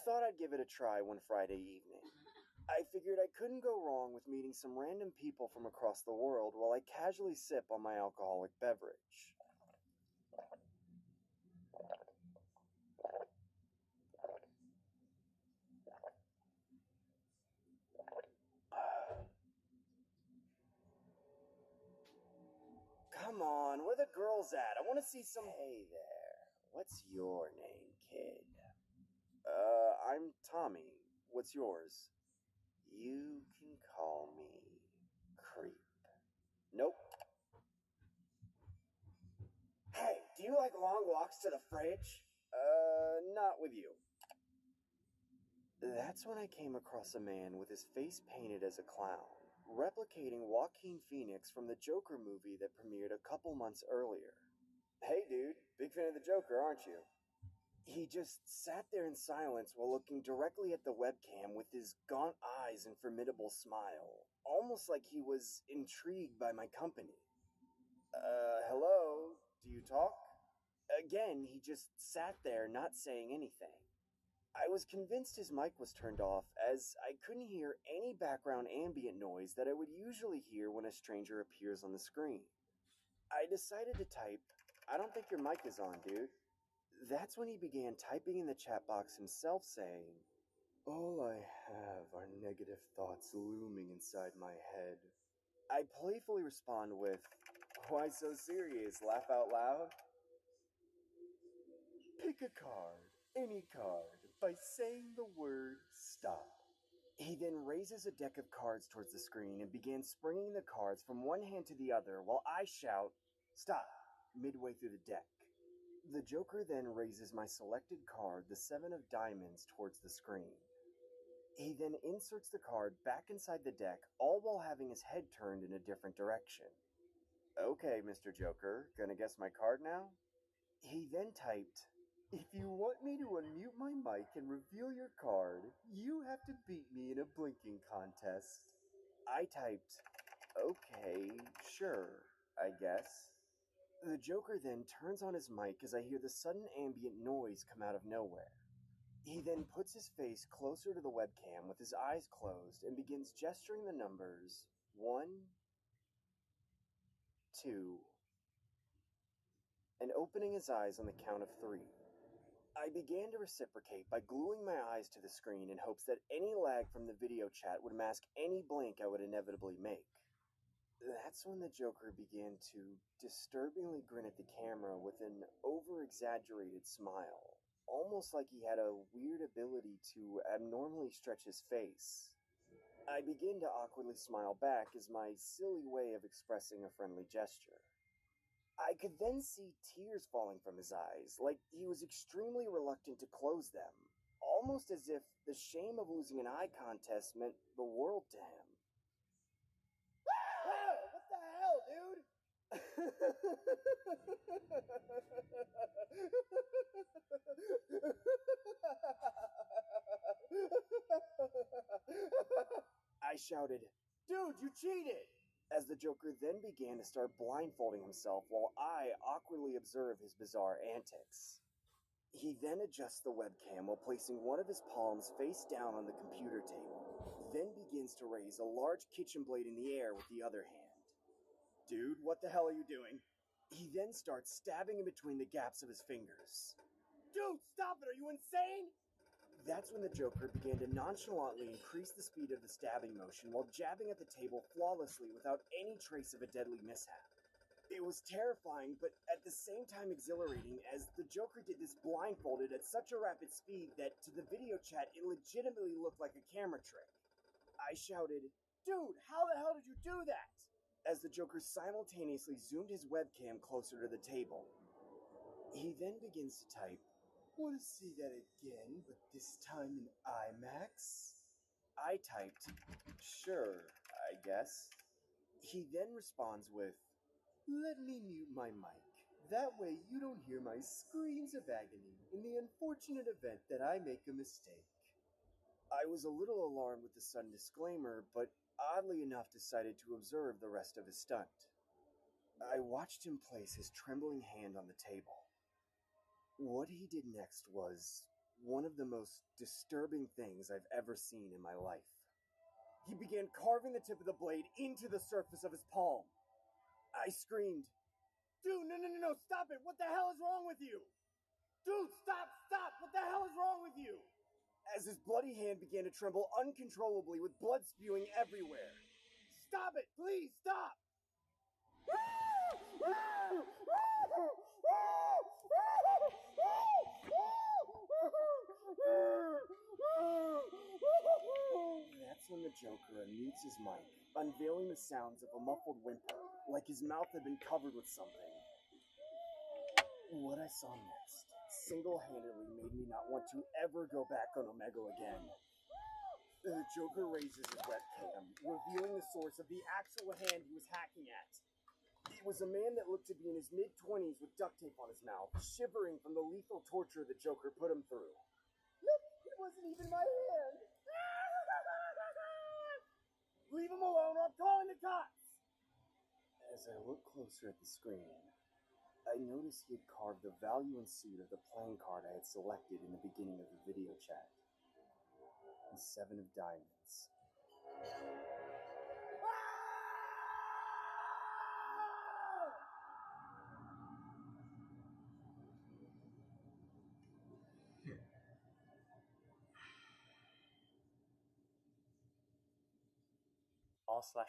[SPEAKER 14] Thought I'd give it a try one Friday evening. I figured I couldn't go wrong with meeting some random people from across the world while I casually sip on my alcoholic beverage. Come on, where the girls at? I want to see some. Hey there, what's your name, kid? I'm Tommy. What's yours? You can call me Creep. Nope. Hey, do you like long walks to the fridge? Not with you. That's when I came across a man with his face painted as a clown, replicating Joaquin Phoenix from the Joker movie that premiered a couple months earlier. Hey dude, big fan of the Joker, aren't you? He just sat there in silence while looking directly at the webcam with his gaunt eyes and formidable smile, almost like he was intrigued by my company. Hello? Do you talk? Again, he just sat there not saying anything. I was convinced his mic was turned off as I couldn't hear any background ambient noise that I would usually hear when a stranger appears on the screen. I decided to type, "I don't think your mic is on, dude." That's when he began typing in the chat box himself saying, "All I have are negative thoughts looming inside my head." I playfully respond with, "Why so serious? Laugh out loud?" Pick a card, any card, by saying the word stop. He then raises a deck of cards towards the screen and begins springing the cards from one hand to the other while I shout, "Stop," midway through the deck. The Joker then raises my selected card, the 7 of Diamonds, towards the screen. He then inserts the card back inside the deck, all while having his head turned in a different direction. "Okay, Mr. Joker, gonna guess my card now?" He then typed, If you want me to unmute my mic and reveal your card, you have to beat me in a blinking contest. I typed, okay, sure, I guess. The Joker then turns on his mic as I hear the sudden ambient noise come out of nowhere. He then puts his face closer to the webcam with his eyes closed and begins gesturing the numbers 1, 2, and opening his eyes on the count of 3. I began to reciprocate by gluing my eyes to the screen in hopes that any lag from the video chat would mask any blink I would inevitably make. That's when the Joker began to disturbingly grin at the camera with an over-exaggerated smile, almost like he had a weird ability to abnormally stretch his face. I begin to awkwardly smile back as my silly way of expressing a friendly gesture. I could then see tears falling from his eyes, like he was extremely reluctant to close them, almost as if the shame of losing an eye contest meant the world to him. Wow, what the hell, dude? I shouted, "Dude, you cheated!" As the Joker then began to start blindfolding himself while I awkwardly observe his bizarre antics. He then adjusts the webcam while placing one of his palms face down on the computer table, then begins to raise a large kitchen blade in the air with the other hand. "Dude, what the hell are you doing?" He then starts stabbing in between the gaps of his fingers. "Dude, stop it! Are you insane?" That's when the Joker began to nonchalantly increase the speed of the stabbing motion while jabbing at the table flawlessly without any trace of a deadly mishap. It was terrifying, but at the same time exhilarating, as the Joker did this blindfolded at such a rapid speed that to the video chat it legitimately looked like a camera trick. I shouted, "Dude, how the hell did you do that?" as the Joker simultaneously zoomed his webcam closer to the table. He then begins to type, "Want to see that again, but this time in IMAX?" I typed, "Sure, I guess." He then responds with, "Let me mute my mic. That way you don't hear my screams of agony in the unfortunate event that I make a mistake." I was a little alarmed with the sudden disclaimer, but oddly enough decided to observe the rest of his stunt. I watched him place his trembling hand on the table. What he did next was one of the most disturbing things I've ever seen in my life. He began carving the tip of the blade into the surface of his palm. I screamed, "Dude, no, stop it! What the hell is wrong with you? Dude, stop! What the hell is wrong with you?" As his bloody hand began to tremble uncontrollably with blood spewing everywhere. "Stop it! Please, stop!" That's when the Joker unmutes his mic, unveiling the sounds of a muffled whimper, like his mouth had been covered with something. What I saw next single-handedly made me not want to ever go back on Omegle again. The Joker raises his webcam, revealing the source of the actual hand he was hacking at. It was a man that looked to be in his mid-20s with duct tape on his mouth, shivering from the lethal torture the Joker put him through. "Look, it wasn't even my hand!" "Leave him alone or I'm calling the cops!" As I looked closer at the screen, I noticed he had carved the value and suit of the playing card I had selected in the beginning of the video chat. The 7 of diamonds.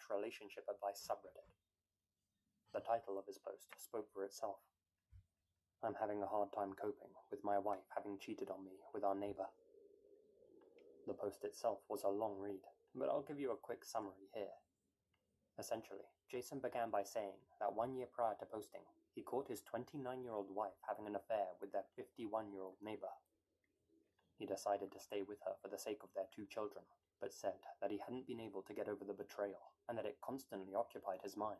[SPEAKER 21] r/relationship advice subreddit. The title of his post spoke for itself. I'm having a hard time coping with my wife having cheated on me with our neighbor. The post itself was a long read, but I'll give you a quick summary here. Essentially, Jason began by saying that 1 year prior to posting, he caught his 29-year-old wife having an affair with their 51-year-old neighbor. He decided to stay with her for the sake of their 2 children, but said that he hadn't been able to get over the betrayal and that it constantly occupied his mind.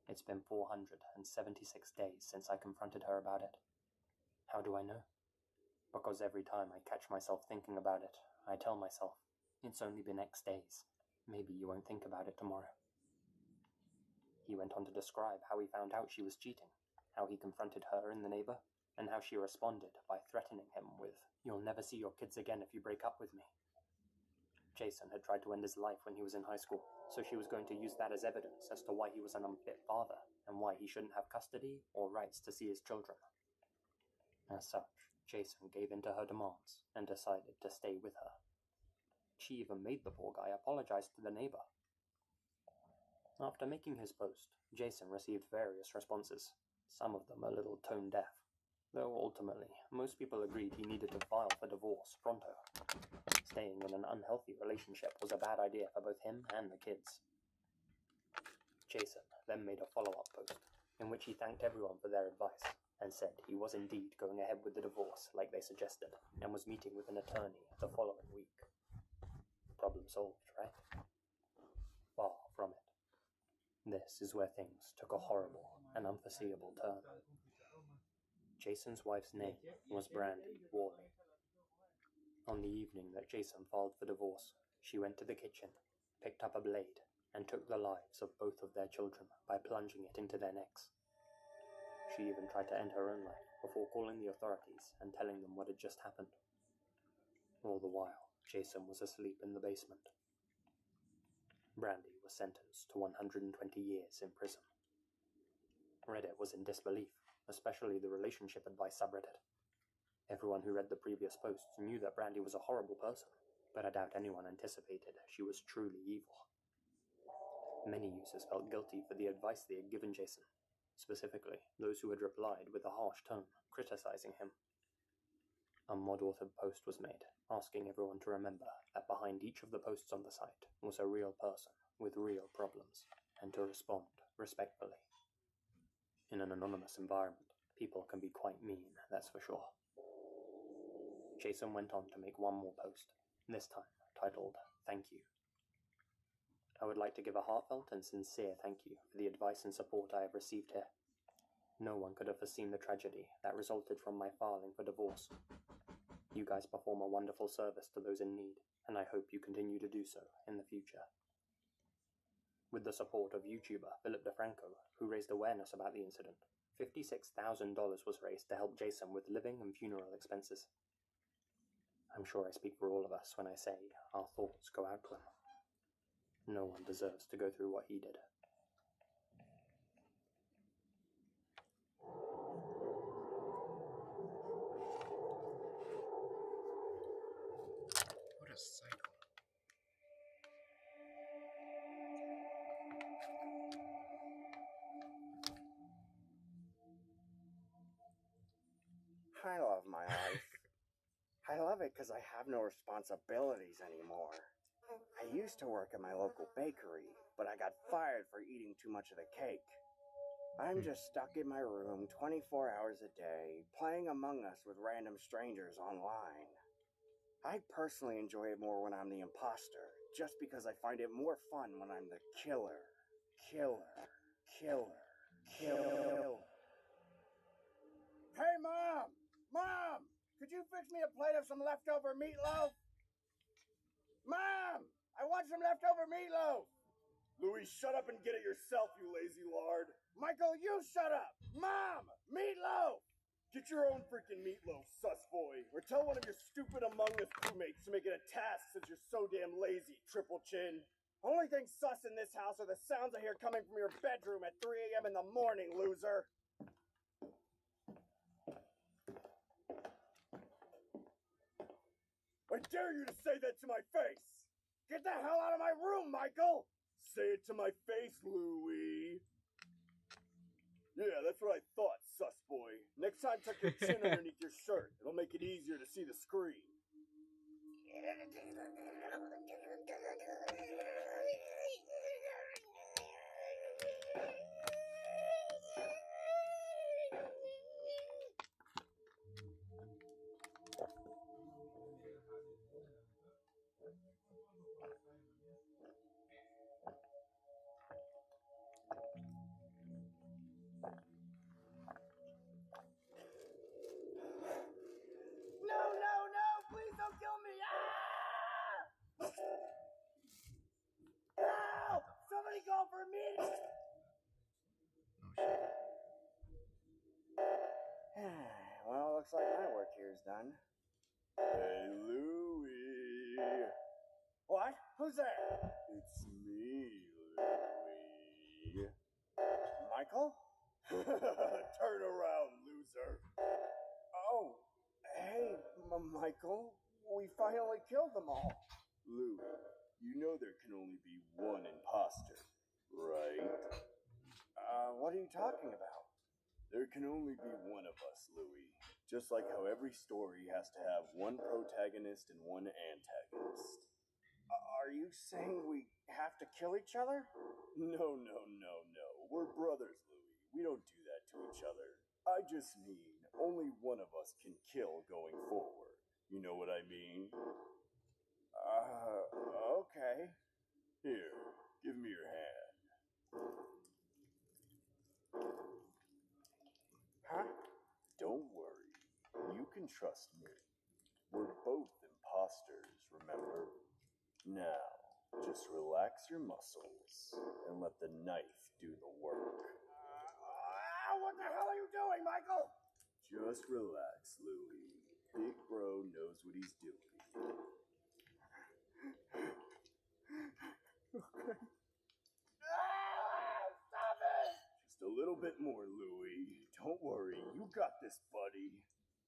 [SPEAKER 21] It's been 476 days since I confronted her about it. How do I know? Because every time I catch myself thinking about it, I tell myself, it's only been X days. Maybe you won't think about it tomorrow. He went on to describe how he found out she was cheating, how he confronted her and the neighbor, and how she responded by threatening him with, "You'll never see your kids again if you break up with me." Jason had tried to end his life when he was in high school, so she was going to use that as evidence as to why he was an unfit father and why he shouldn't have custody or rights to see his children. As such, Jason gave in to her demands and decided to stay with her. She even made the poor guy apologize to the neighbor. After making his post, Jason received various responses, some of them a little tone deaf, though ultimately most people agreed he needed to file for divorce pronto. Staying in an unhealthy relationship was a bad idea for both him and the kids. Jason then made a follow-up post, in which he thanked everyone for their advice, and said he was indeed going ahead with the divorce like they suggested, and was meeting with an attorney the following week. Problem solved, right? Far from it. This is where things took a horrible and unforeseeable turn. Jason's wife's name was Brandy Worley. On the evening that Jason filed for divorce, she went to the kitchen, picked up a blade, and took the lives of both of their children by plunging it into their necks. She even tried to end her own life before calling the authorities and telling them what had just happened. All the while, Jason was asleep in the basement. Brandy was sentenced to 120 years in prison. Reddit was in disbelief, especially the relationship advice subreddit. Everyone who read the previous posts knew that Brandy was a horrible person, but I doubt anyone anticipated she was truly evil. Many users felt guilty for the advice they had given Jason, specifically those who had replied with a harsh tone, criticizing him. A mod-authored post was made, asking everyone to remember that behind each of the posts on the site was a real person with real problems, and to respond respectfully. In an anonymous environment, people can be quite mean, that's for sure. Jason went on to make one more post, this time titled, "Thank you." I would like to give a heartfelt and sincere thank you for the advice and support I have received here. No one could have foreseen the tragedy that resulted from my filing for divorce. You guys perform a wonderful service to those in need, and I hope you continue to do so in the future. With the support of YouTuber Philip DeFranco, who raised awareness about the incident, $56,000 was raised to help Jason with living and funeral expenses. I'm sure I speak for all of us when I say our thoughts go out to him. No one deserves to go through what he did.
[SPEAKER 4] What a cycle.
[SPEAKER 6] I love my life. I love it because I have no responsibilities anymore. I used to work at my local bakery, but I got fired for eating too much of the cake. I'm just stuck in my room 24 hours a day, playing Among Us with random strangers online. I personally enjoy it more when I'm the imposter, just because I find it more fun when I'm the killer. Hey, Mom! Mom! Could you fix me a plate of some leftover meatloaf? Mom! I want some leftover meatloaf! Louis, shut up and get it yourself, you lazy lard. Michael, you shut up! Mom! Meatloaf! Get your own freaking meatloaf, sus boy. Or tell one of your stupid Among Us crewmates to make it a task since you're so damn lazy, triple chin. Only thing sus in this house are the sounds I hear coming from your bedroom at 3 a.m. in the morning, loser. I dare you to say that to my face! Get the hell out of my room, Michael! Say it to my face, Louie. Yeah, that's what I thought, sus boy. Next time, tuck your chin underneath your shirt. It'll make it easier to see the screen. looks like my work here's done. Hey, Louie. What? Who's there? It's me, Louie. Michael? Turn around, loser. Oh, hey, Michael. We finally killed them all. Louie, you know there can only be one imposter, right? What are you talking about? There can only be one of us, Louie. Just like how every story has to have one protagonist and one antagonist. Are you saying we have to kill each other? No. We're brothers, Louie. We don't do that to each other. I just mean only one of us can kill going forward. You know what I mean? Okay. Here, give me your hand. Huh? Don't worry. You can trust me. We're both imposters, remember? Now, just relax your muscles and let the knife do the work. What the hell are you doing, Michael? Just relax, Louie. Big Bro knows what he's doing. Okay. Stop it! Just a little bit more, Louie. Don't worry, you got this, buddy.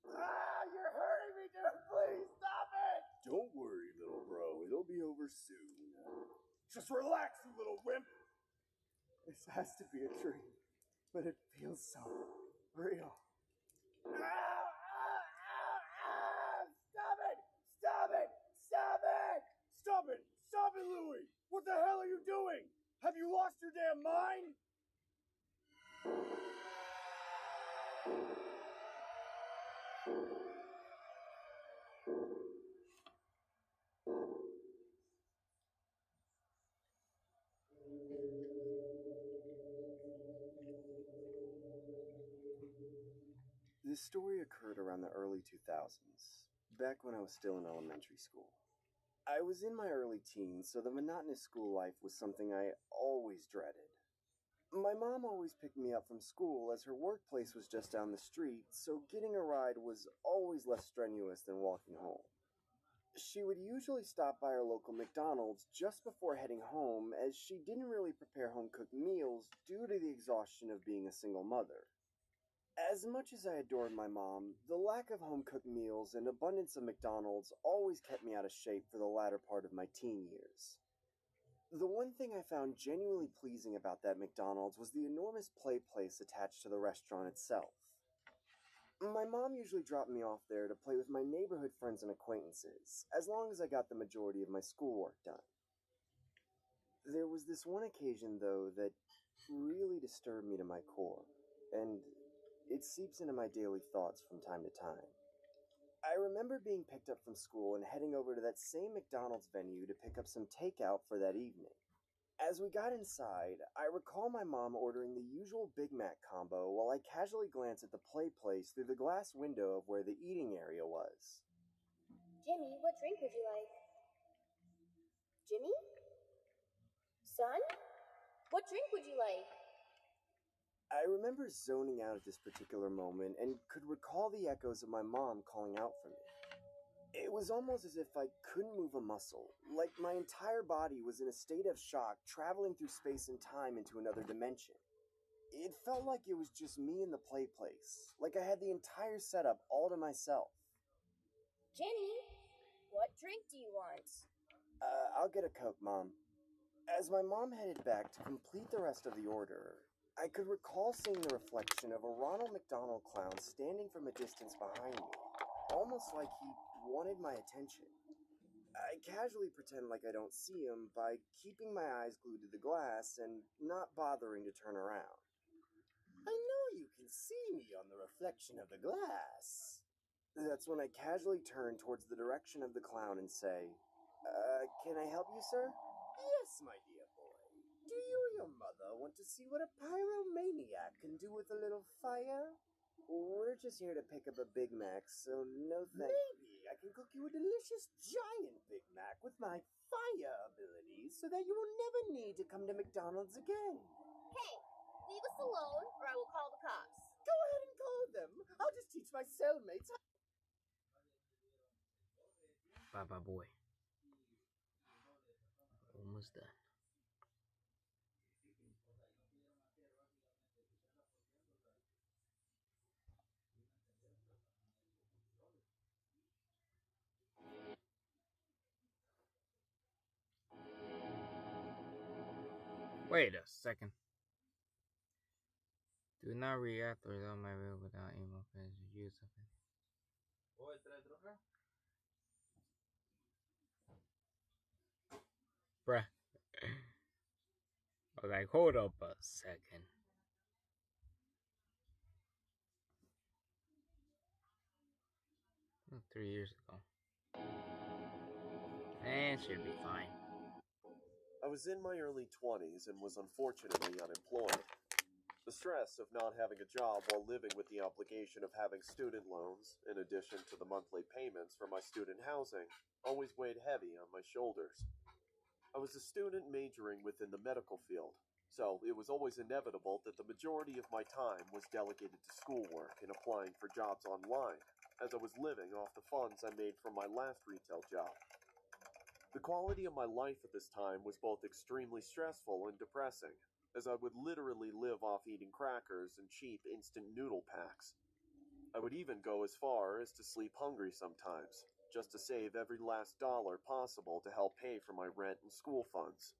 [SPEAKER 6] You're hurting me, dude. Please stop it! Don't worry, little bro. It'll be over soon. Just relax, you little wimp. This has to be a dream, but it feels so real. Stop it! Stop it! Stop it! Stop it! Stop it, Louie! What the hell are you doing? Have you lost your damn mind? This story occurred around the early 2000s, back when I was still in elementary school. I was in my early teens, so the monotonous school life was something I always dreaded. My mom always picked me up from school as her workplace was just down the street, so getting a ride was always less strenuous than walking home. She would usually stop by our local McDonald's just before heading home, as she didn't really prepare home-cooked meals due to the exhaustion of being a single mother. As much as I adored my mom, the lack of home-cooked meals and abundance of McDonald's always kept me out of shape for the latter part of my teen years. The one thing I found genuinely pleasing about that McDonald's was the enormous play place attached to the restaurant itself. My mom usually dropped me off there to play with my neighborhood friends and acquaintances, as long as I got the majority of my schoolwork done. There was this one occasion, though, that really disturbed me to my core, and it seeps into my daily thoughts from time to time. I remember being picked up from school and heading over to that same McDonald's venue to pick up some takeout for that evening. As we got inside, I recall my mom ordering the usual Big Mac combo while I casually glanced at the play place through the glass window of where the eating area was.
[SPEAKER 16] Jimmy, what drink would you like? Jimmy? Son? What drink would you like?
[SPEAKER 6] I remember zoning out at this particular moment and could recall the echoes of my mom calling out for me. It was almost as if I couldn't move a muscle, like my entire body was in a state of shock, traveling through space and time into another dimension. It felt like it was just me in the play place, like I had the entire setup all to myself.
[SPEAKER 16] Jenny, what drink do you want?
[SPEAKER 6] I'll get a Coke, Mom. As my mom headed back to complete the rest of the order, I could recall seeing the reflection of a Ronald McDonald clown standing from a distance behind me, almost like he wanted my attention. I casually pretend like I don't see him by keeping my eyes glued to the glass and not bothering to turn around. I know you can see me on the reflection of the glass. That's when I casually turn towards the direction of the clown and say, can I help you, sir? Yes, my dear boy. Do you or your mother want to see what a pyromaniac can do with a little fire? We're just here to pick up a Big Mac, so no thanks. Maybe I can cook you a delicious giant Big Mac with my fire abilities so that you will never need to come to McDonald's again.
[SPEAKER 16] Hey, leave us alone or I will call the cops.
[SPEAKER 6] Go ahead and call them. I'll just teach my cellmates.
[SPEAKER 15] Bye-bye, boy. Almost done. Wait a second. Do not react without my will without email use of it. Bruh. I was like, hold up a second. Oh, 3 years ago. And should be fine.
[SPEAKER 19] I was in my early 20s and was unfortunately unemployed. The stress of not having a job while living with the obligation of having student loans, in addition to the monthly payments for my student housing, always weighed heavy on my shoulders. I was a student majoring within the medical field, so it was always inevitable that the majority of my time was delegated to schoolwork and applying for jobs online, as I was living off the funds I made from my last retail job. The quality of my life at this time was both extremely stressful and depressing, as I would literally live off eating crackers and cheap instant noodle packs. I would even go as far as to sleep hungry sometimes, just to save every last dollar possible to help pay for my rent and school funds.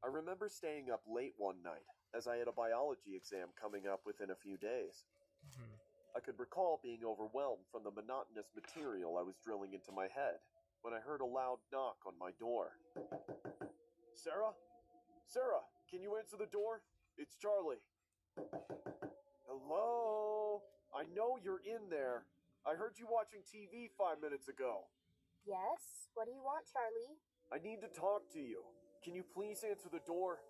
[SPEAKER 19] I remember staying up late one night, as I had a biology exam coming up within a few days. I could recall being overwhelmed from the monotonous material I was drilling into my head, when I heard a loud knock on my door. Sarah? Sarah, can you answer the door? It's Charlie. Hello? I know you're in there. I heard you watching TV 5 minutes ago.
[SPEAKER 16] Yes? What do you want, Charlie?
[SPEAKER 19] I need to talk to you. Can you please answer the door?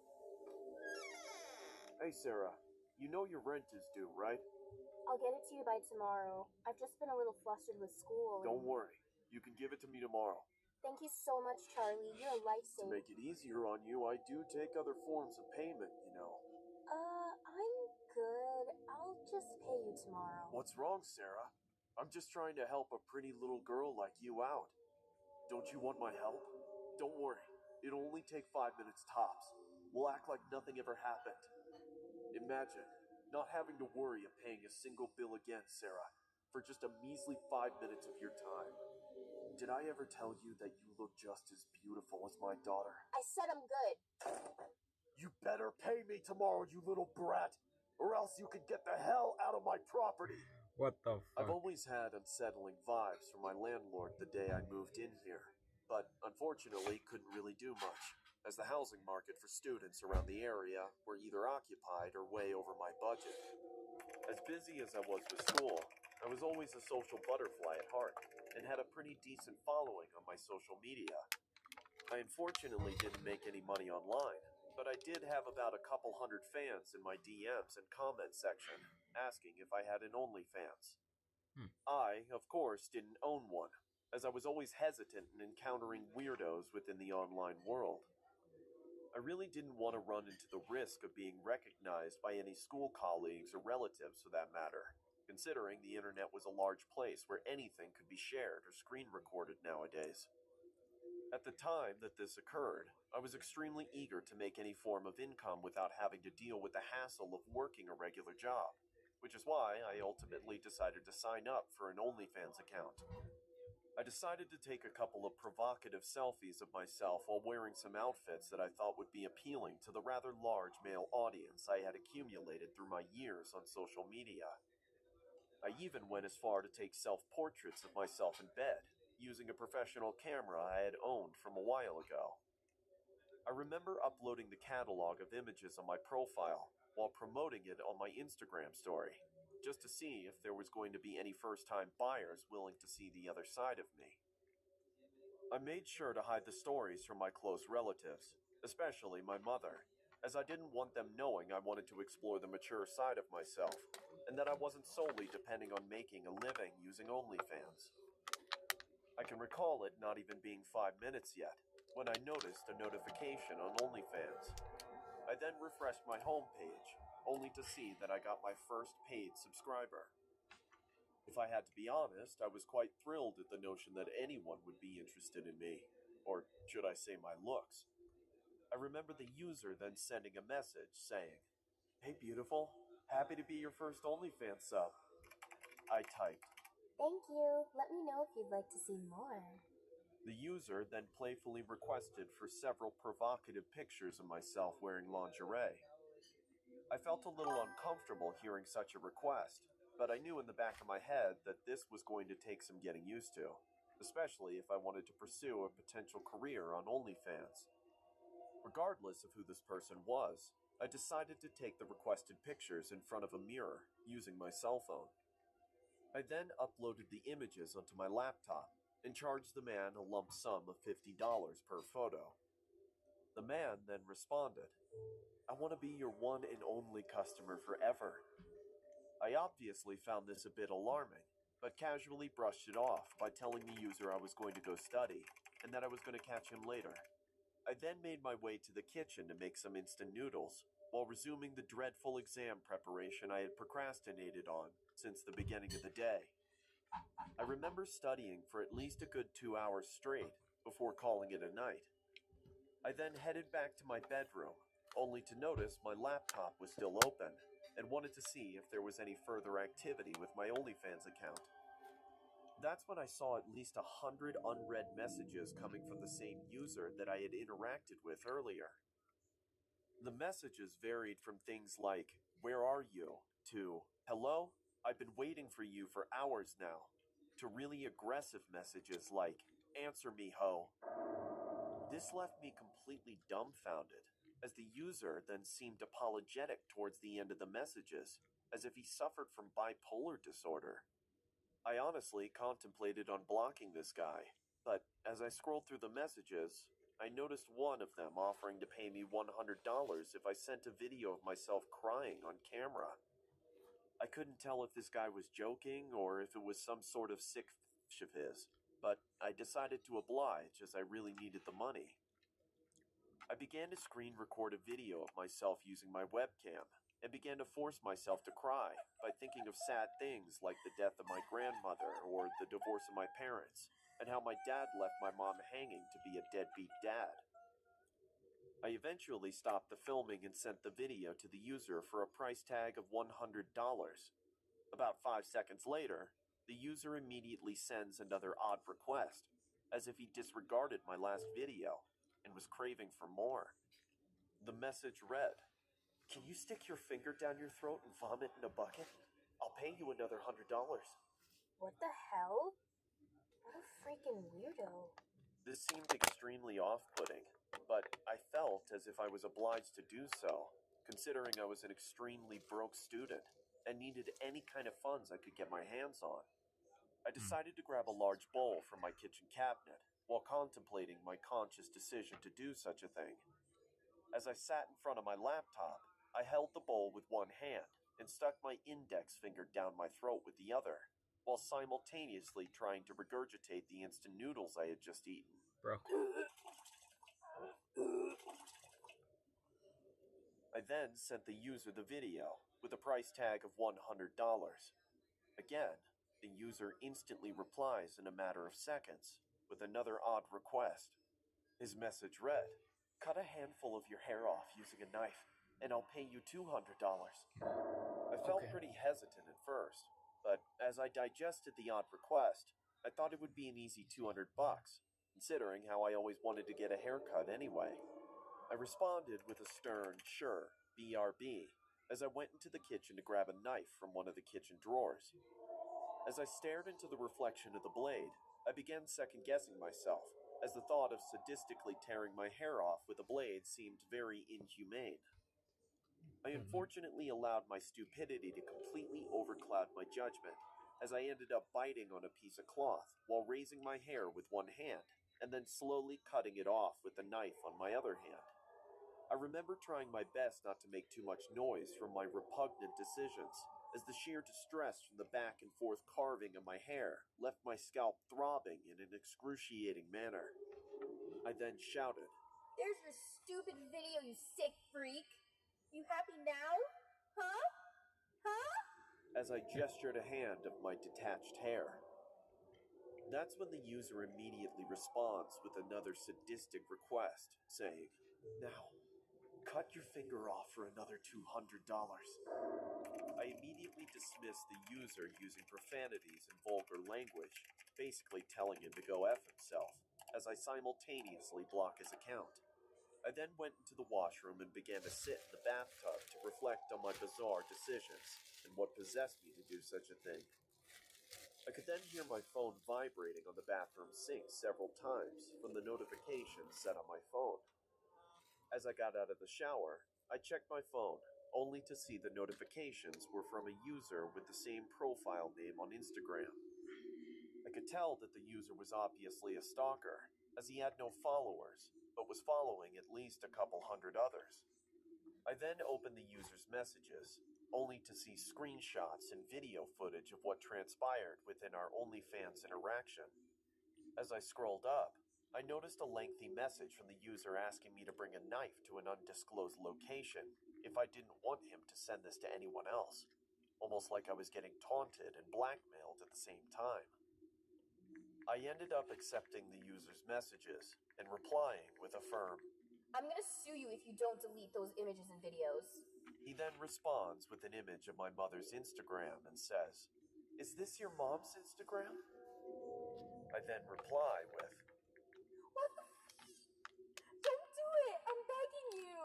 [SPEAKER 19] Hey, Sarah. You know your rent is due, right?
[SPEAKER 16] I'll get it to you by tomorrow. I've just been a little flustered with school.
[SPEAKER 19] Don't worry. You can give it to me tomorrow.
[SPEAKER 16] Thank you so much, Charlie. You're a
[SPEAKER 19] To
[SPEAKER 16] lifesaver.
[SPEAKER 19] make it easier on you, I do take other forms of payment, you know.
[SPEAKER 16] I'm good. I'll just pay you tomorrow.
[SPEAKER 19] What's wrong, Sarah? I'm just trying to help a pretty little girl like you out. Don't you want my help? Don't worry. It'll only take 5 minutes tops. We'll act like nothing ever happened. Imagine not having to worry of paying a single bill again, Sarah, for just a measly 5 minutes of your time. Did I ever tell you that you look just as beautiful as my daughter?
[SPEAKER 16] I said I'm good.
[SPEAKER 19] You better pay me tomorrow, you little brat, or else you can get the hell out of my property.
[SPEAKER 15] What the fuck?
[SPEAKER 19] I've always had unsettling vibes from my landlord the day I moved in here, but unfortunately couldn't really do much, as the housing market for students around the area were either occupied or way over my budget. As busy as I was with school, I was always a social butterfly at heart, and had a pretty decent following on my social media. I unfortunately didn't make any money online, but I did have about a couple hundred fans in my DMs and comment section, asking if I had an OnlyFans. I, of course, didn't own one, as I was always hesitant in encountering weirdos within the online world. I really didn't want to run into the risk of being recognized by any school colleagues or relatives for that matter, considering the internet was a large place where anything could be shared or screen recorded nowadays. At the time that this occurred, I was extremely eager to make any form of income without having to deal with the hassle of working a regular job, which is why I ultimately decided to sign up for an OnlyFans account. I decided to take a couple of provocative selfies of myself while wearing some outfits that I thought would be appealing to the rather large male audience I had accumulated through my years on social media. I even went as far to take self-portraits of myself in bed, using a professional camera I had owned from a while ago. I remember uploading the catalog of images on my profile while promoting it on my Instagram story, just to see if there was going to be any first-time buyers willing to see the other side of me. I made sure to hide the stories from my close relatives, especially my mother, as I didn't want them knowing I wanted to explore the mature side of myself, and that I wasn't solely depending on making a living using OnlyFans. I can recall it not even being 5 minutes yet, when I noticed a notification on OnlyFans. I then refreshed my homepage, only to see that I got my first paid subscriber. If I had to be honest, I was quite thrilled at the notion that anyone would be interested in me, or should I say my looks. I remember the user then sending a message saying, "Hey beautiful, happy to be your first OnlyFans sub." I typed,
[SPEAKER 16] Thank you. Let me know if you'd like to see more.
[SPEAKER 19] The user then playfully requested for several provocative pictures of myself wearing lingerie. I felt a little uncomfortable hearing such a request, but I knew in the back of my head that this was going to take some getting used to, especially if I wanted to pursue a potential career on OnlyFans. Regardless of who this person was, I decided to take the requested pictures in front of a mirror using my cell phone. I then uploaded the images onto my laptop and charged the man a lump sum of $50 per photo. The man then responded, "I want to be your one and only customer forever." I obviously found this a bit alarming, but casually brushed it off by telling the user I was going to go study and that I was going to catch him later. I then made my way to the kitchen to make some instant noodles, while resuming the dreadful exam preparation I had procrastinated on since the beginning of the day. I remember studying for at least a good 2 hours straight before calling it a night. I then headed back to my bedroom, only to notice my laptop was still open and wanted to see if there was any further activity with my OnlyFans account. That's when I saw at least 100 unread messages coming from the same user that I had interacted with earlier. The messages varied from things like, "Where are you?" to, "Hello? I've been waiting for you for hours now," to really aggressive messages like, "Answer me, ho." This left me completely dumbfounded, as the user then seemed apologetic towards the end of the messages, as if he suffered from bipolar disorder. I honestly contemplated on blocking this guy, but as I scrolled through the messages, I noticed one of them offering to pay me $100 if I sent a video of myself crying on camera. I couldn't tell if this guy was joking or if it was some sort of sick f*** of his, but I decided to oblige as I really needed the money. I began to screen record a video of myself using my webcam and began to force myself to cry by thinking of sad things like the death of my grandmother or the divorce of my parents, and how my dad left my mom hanging to be a deadbeat dad. I eventually stopped the filming and sent the video to the user for a price tag of $100. About 5 seconds later, the user immediately sends another odd request, as if he disregarded my last video and was craving for more. The message read, "Can you stick your finger down your throat and vomit in a bucket? I'll pay you another $100.
[SPEAKER 16] What the hell? What a freaking weirdo.
[SPEAKER 19] This seemed extremely off-putting, but I felt as if I was obliged to do so, considering I was an extremely broke student and needed any kind of funds I could get my hands on. I decided to grab a large bowl from my kitchen cabinet while contemplating my conscious decision to do such a thing. As I sat in front of my laptop, I held the bowl with one hand and stuck my index finger down my throat with the other, while simultaneously trying to regurgitate the instant noodles I had just eaten.
[SPEAKER 15] Bro.
[SPEAKER 19] I then sent the user the video with a price tag of $100. Again, the user instantly replies in a matter of seconds with another odd request. His message read, "Cut a handful of your hair off using a knife, and I'll pay you $200. I felt pretty hesitant at first, but as I digested the odd request, I thought it would be an easy $200, considering how I always wanted to get a haircut anyway. I responded with a stern, "Sure, BRB," as I went into the kitchen to grab a knife from one of the kitchen drawers. As I stared into the reflection of the blade, I began second-guessing myself, as the thought of sadistically tearing my hair off with a blade seemed very inhumane. I unfortunately allowed my stupidity to completely overcloud my judgment, as I ended up biting on a piece of cloth while raising my hair with one hand, and then slowly cutting it off with the knife on my other hand. I remember trying my best not to make too much noise from my repugnant decisions, as the sheer distress from the back and forth carving of my hair left my scalp throbbing in an excruciating manner. I then shouted,
[SPEAKER 16] There's your stupid video, you sick freak. You happy now? Huh? Huh?
[SPEAKER 19] as I gestured a hand of my detached hair. That's when the user immediately responds with another sadistic request, saying, "Now, cut your finger off for another $200. I immediately dismissed the user using profanities and vulgar language, basically telling him to go F himself, as I simultaneously block his account. I then went into the washroom and began to sit in the bathtub to reflect on my bizarre decisions and what possessed me to do such a thing. I could then hear my phone vibrating on the bathroom sink several times from the notifications set on my phone. As I got out of the shower, I checked my phone, only to see the notifications were from a user with the same profile name on Instagram. I could tell that the user was obviously a stalker, as he had no followers, but was following at least a couple hundred others. I then opened the user's messages, only to see screenshots and video footage of what transpired within our OnlyFans interaction. As I scrolled up, I noticed a lengthy message from the user asking me to bring a knife to an undisclosed location if I didn't want him to send this to anyone else, almost like I was getting taunted and blackmailed at the same time. I ended up accepting the user's messages and replying with a firm,
[SPEAKER 16] I'm gonna sue you if you don't delete those images and videos.
[SPEAKER 19] He then responds with an image of my mother's Instagram and says, "Is this your mom's Instagram?" I then reply with,
[SPEAKER 16] What the Don't do it! I'm begging you!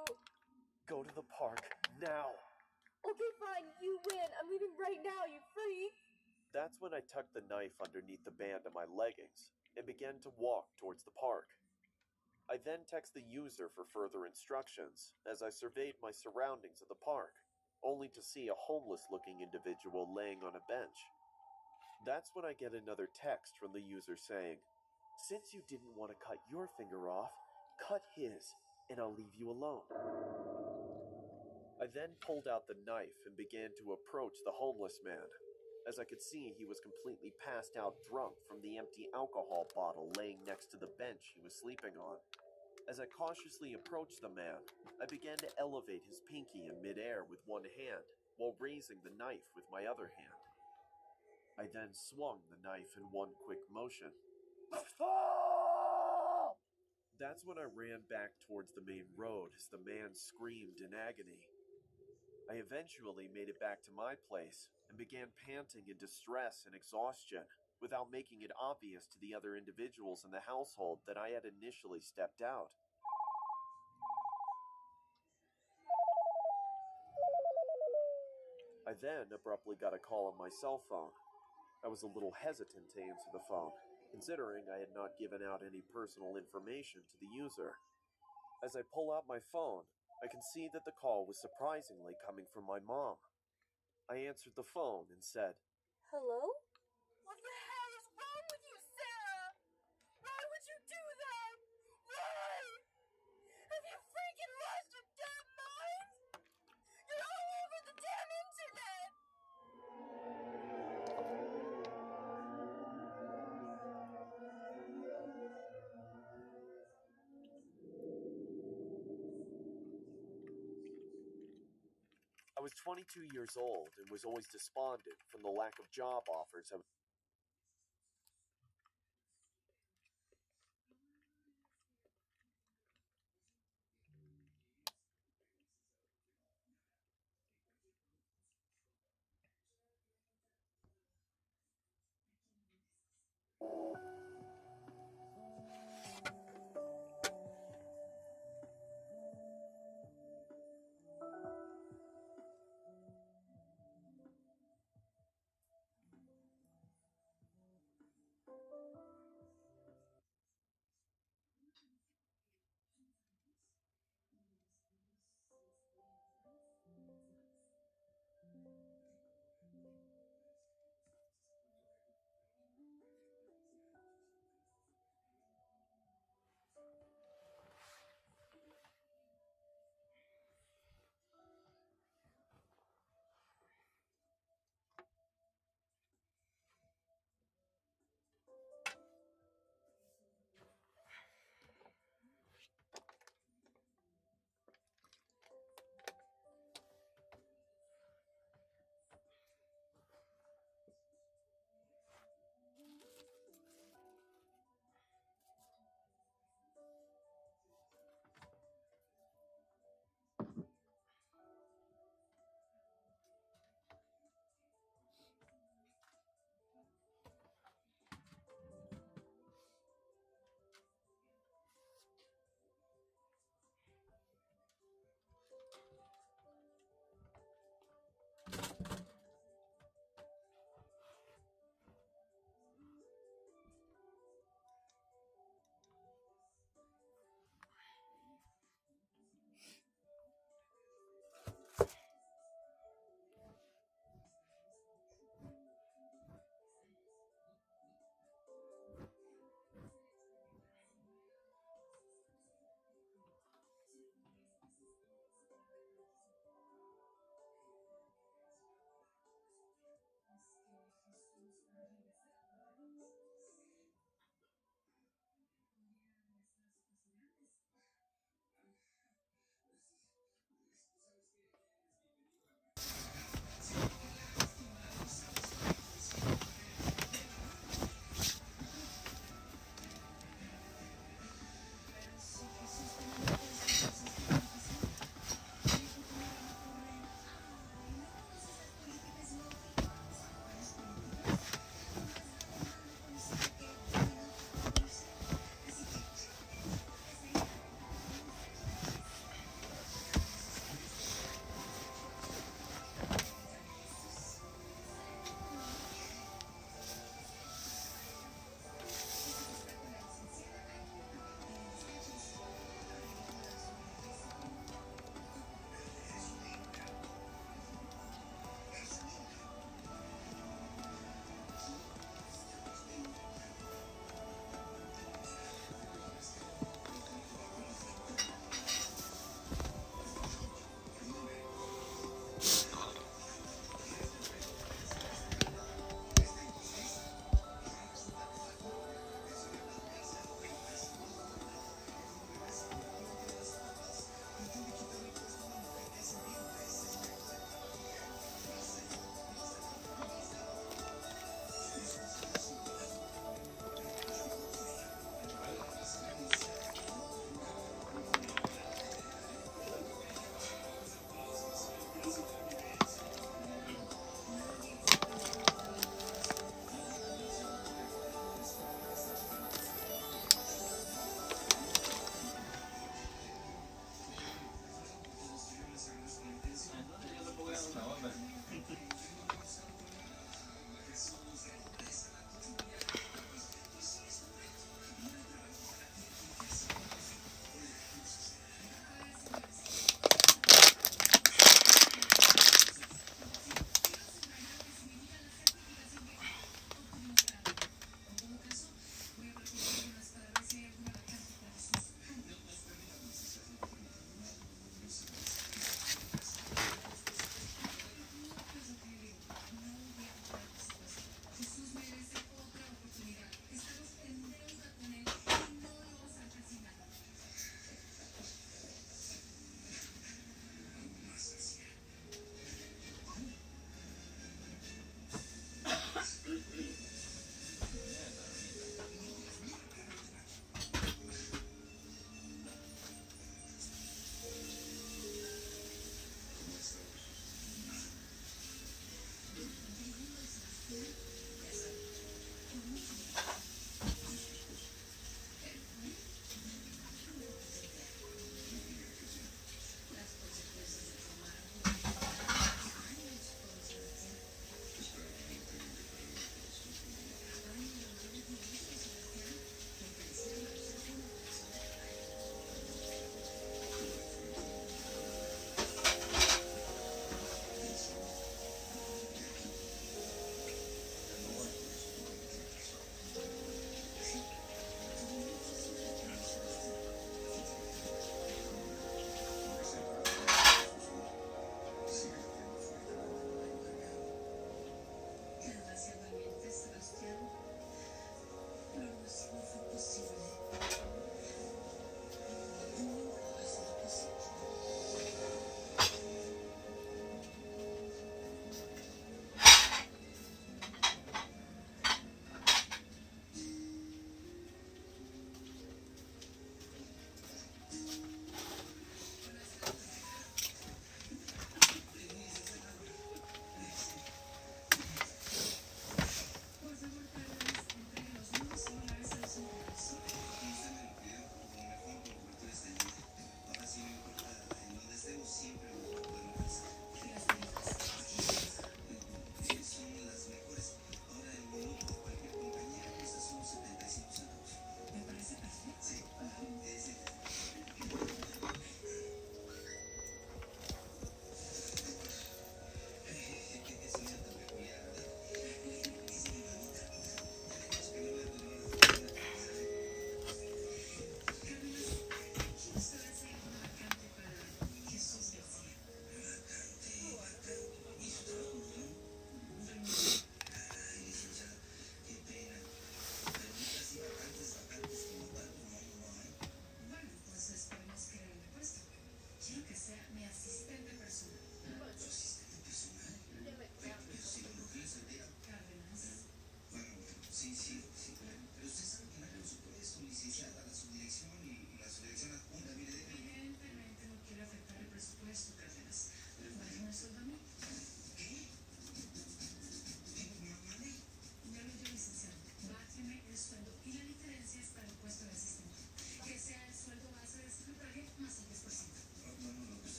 [SPEAKER 19] "Go to the park now."
[SPEAKER 16] Okay, fine, you win. I'm leaving right now, you freak!
[SPEAKER 19] That's when I tucked the knife underneath the band of my leggings and began to walk towards the park. I then text the user for further instructions as I surveyed my surroundings of the park, only to see a homeless-looking individual laying on a bench. That's when I get another text from the user saying, "Since you didn't want to cut your finger off, cut his, and I'll leave you alone." I then pulled out the knife and began to approach the homeless man, as I could see he was completely passed out drunk from the empty alcohol bottle laying next to the bench he was sleeping on. As I cautiously approached the man, I began to elevate his pinky in midair with one hand, while raising the knife with my other hand. I then swung the knife in one quick motion. That's when I ran back towards the main road as the man screamed in agony. I eventually made it back to my place and began panting in distress and exhaustion, without making it obvious to the other individuals in the household that I had initially stepped out. I then abruptly got a call on my cell phone. I was a little hesitant to answer the phone, considering I had not given out any personal information to the user. As I pull out my phone, I can see that the call was surprisingly coming from my mom. I answered the phone and said,
[SPEAKER 16] Hello? What the hell is wrong with you, Sarah? Why would you do that? Why? Have you freaking lost your damn mind? You're all over the damn internet!
[SPEAKER 19] I was 22 years old and was always despondent from the lack of job offers I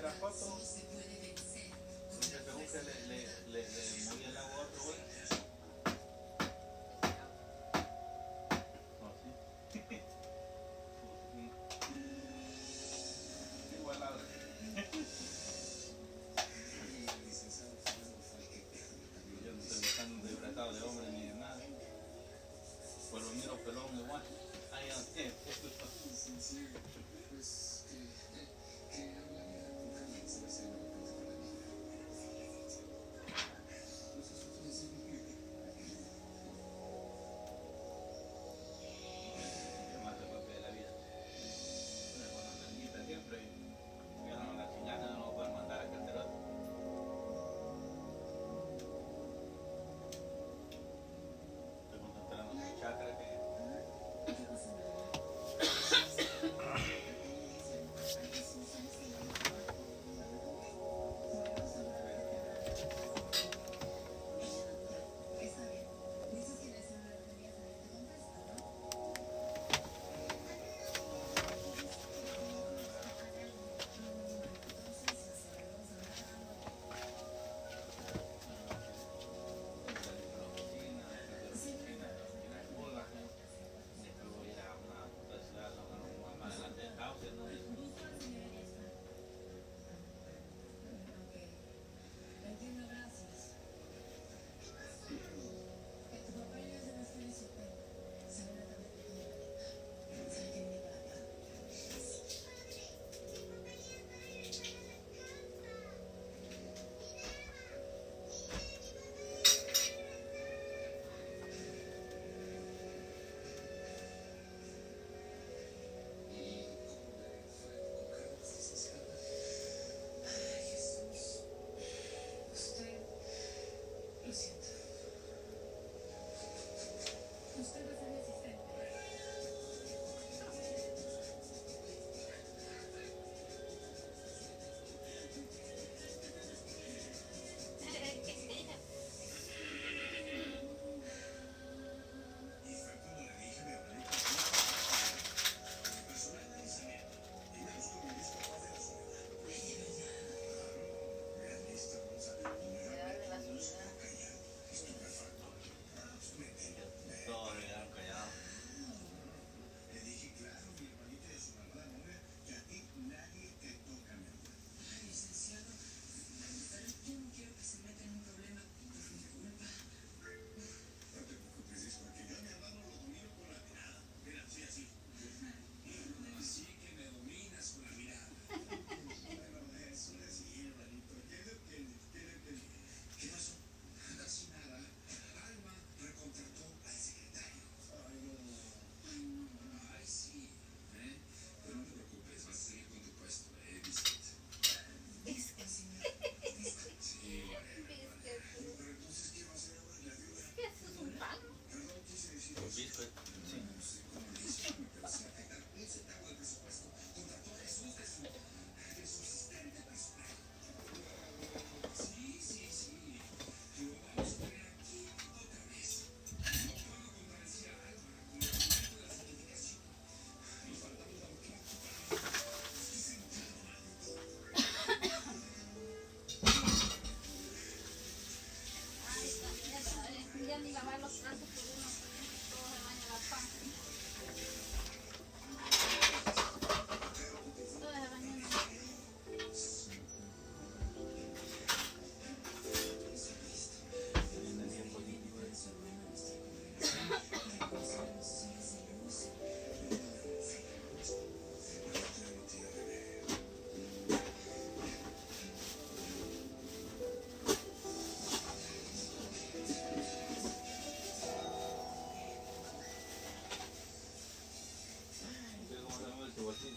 [SPEAKER 9] la foto, porque según que le movía el agua a otro güey. No, sí. Igual ahora. Yo no estoy buscando hidratado de hombre ni de nada. Pues lo miro pelón igual. Ahí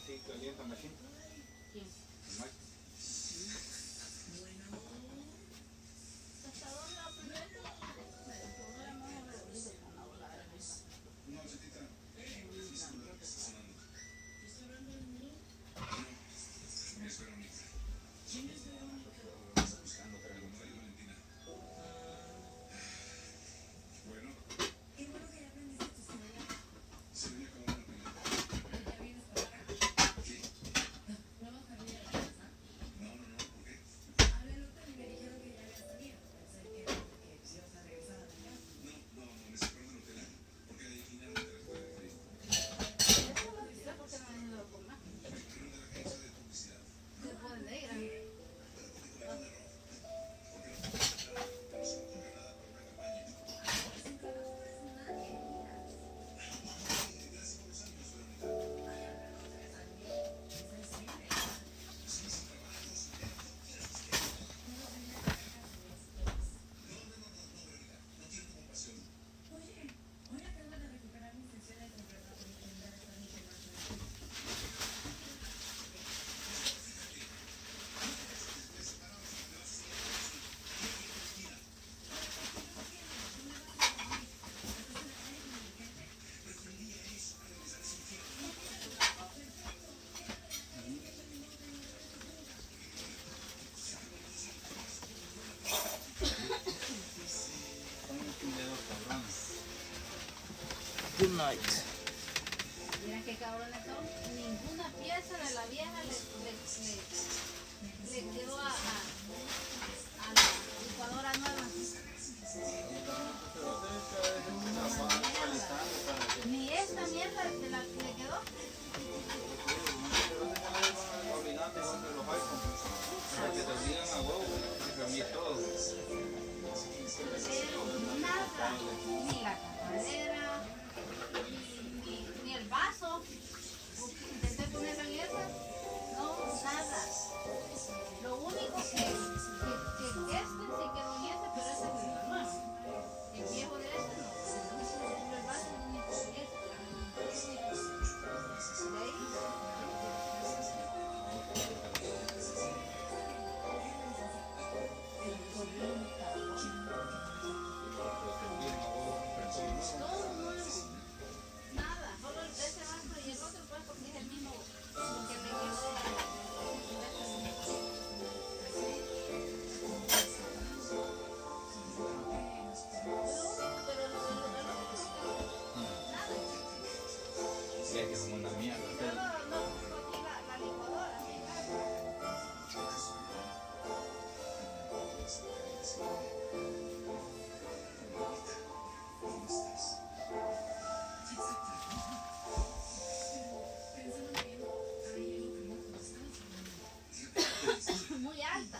[SPEAKER 9] sí calienta machín.
[SPEAKER 1] ¿Quién?
[SPEAKER 9] El Mike.
[SPEAKER 1] ¿Hasta dónde va primero? El programa lo dice con la bola de mesa.
[SPEAKER 5] No, chiquita.
[SPEAKER 1] ¿Estás hablando de mí?
[SPEAKER 5] No, es Verónica.
[SPEAKER 1] ¿Quién es Verónica?
[SPEAKER 5] Está buscando otra vez Valentina. Bueno.
[SPEAKER 16] Qué bueno que ya aprendiste tu celular.
[SPEAKER 5] Se viene acabando la película.
[SPEAKER 16] ¿Ya vienes para acá?
[SPEAKER 5] ¿Qué?
[SPEAKER 16] No bajaría.
[SPEAKER 15] right.
[SPEAKER 12] Miren qué cabrones son. Ninguna pieza de la vieja le quedó a la licuadora nueva. Ni esta mierda le quedó. Pero nada, ni la camarera, ni el vaso. Intenté ponerlo en esa, no, nada. Lo único que este sí quedó en ese, pero ese es el nuevo. El viejo de este no. El vaso es el único de este. De ahí. Todo nuevo. Nada, solo ese vaso y el otro pues porque es el mismo, porque le quedó. Muy alta.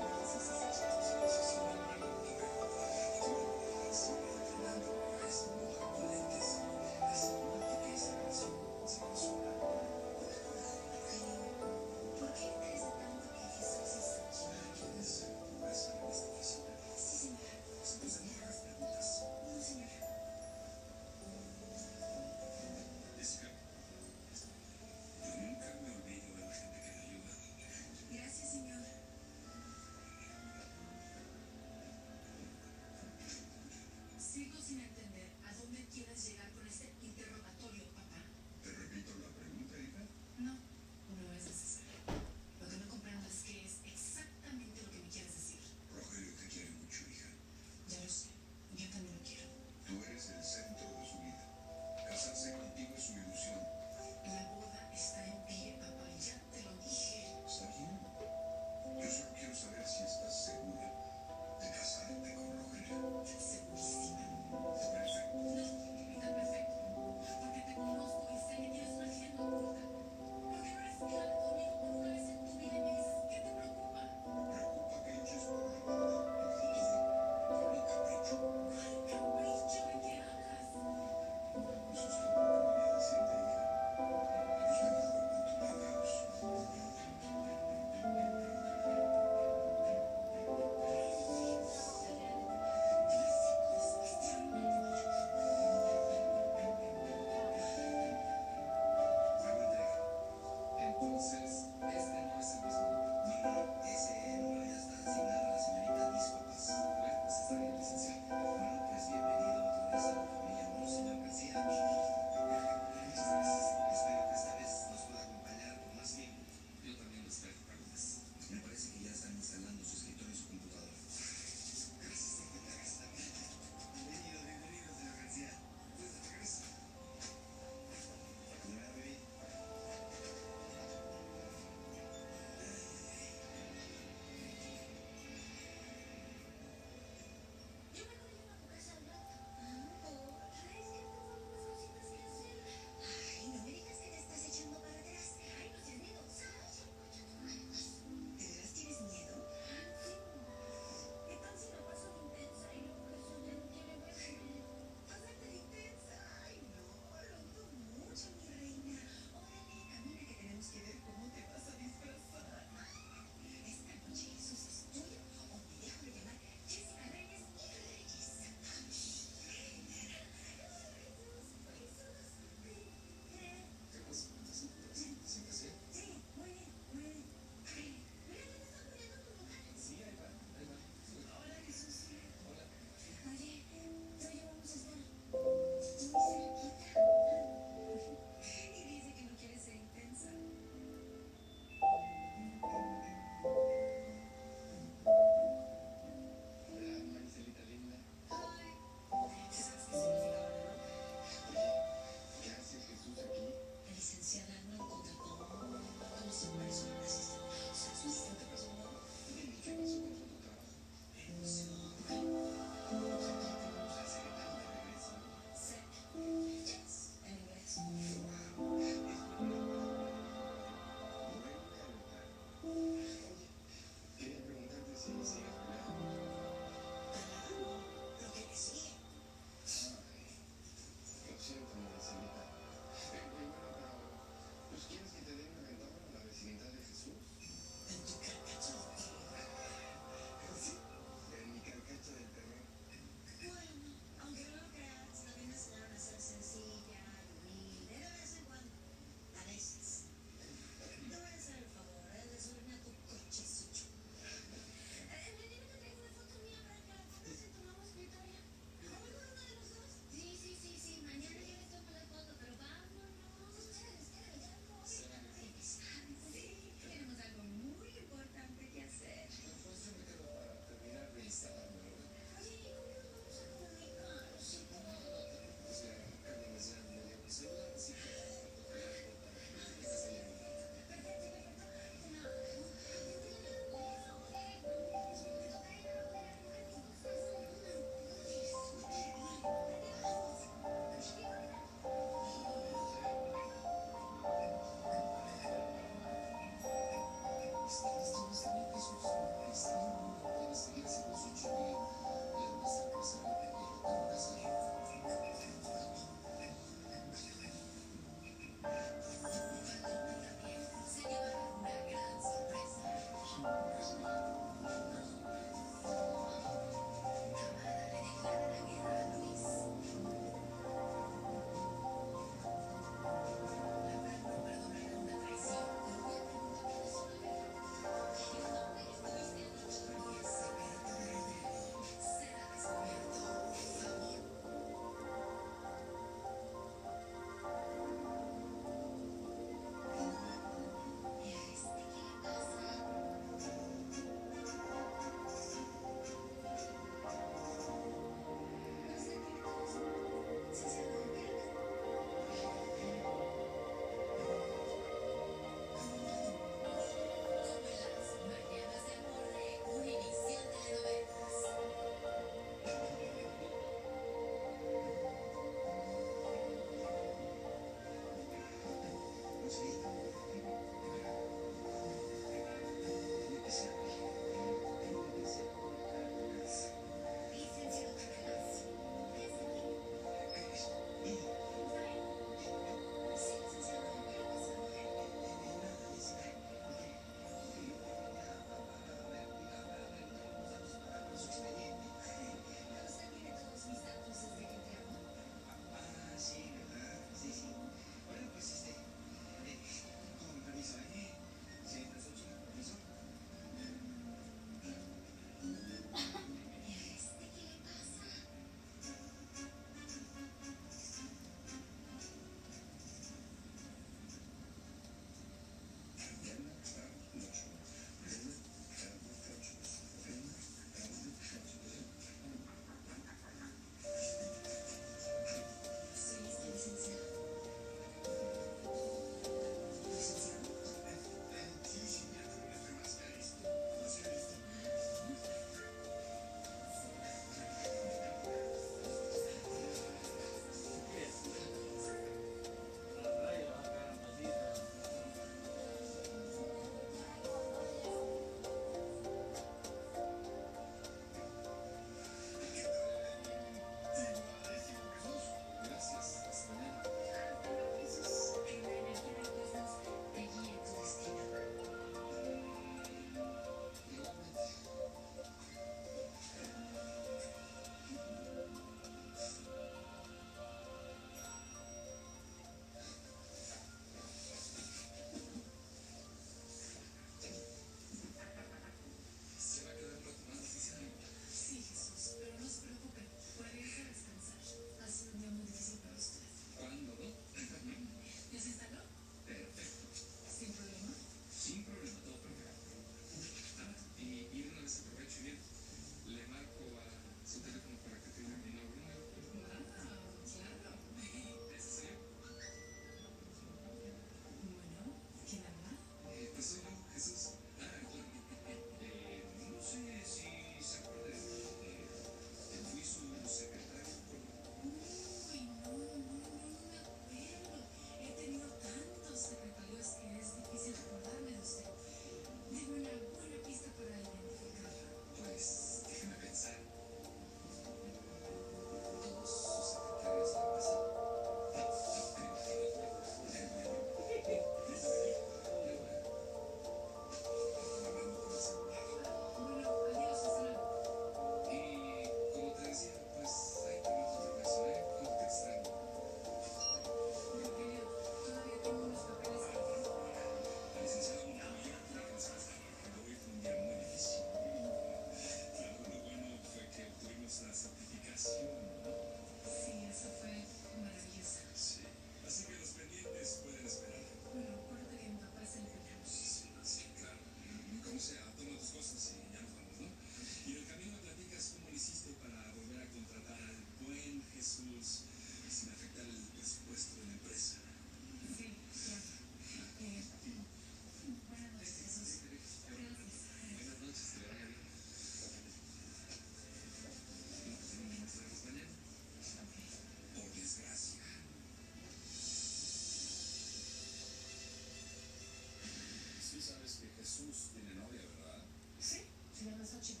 [SPEAKER 3] sabes que Jesús tiene novia, ¿verdad? Sí, se llama Xochitl.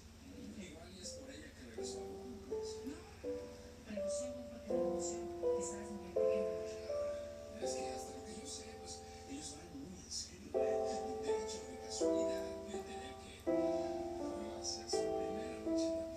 [SPEAKER 3] Igual y es por ella que regresó a Guadalupe. No, renunció a un paquete de negocio que sabes muy bien por qué. Es que hasta lo que yo sé, pues ellos van muy en serio. De hecho, de casualidad, me enteré que hoy va a ser su primera noche de amor.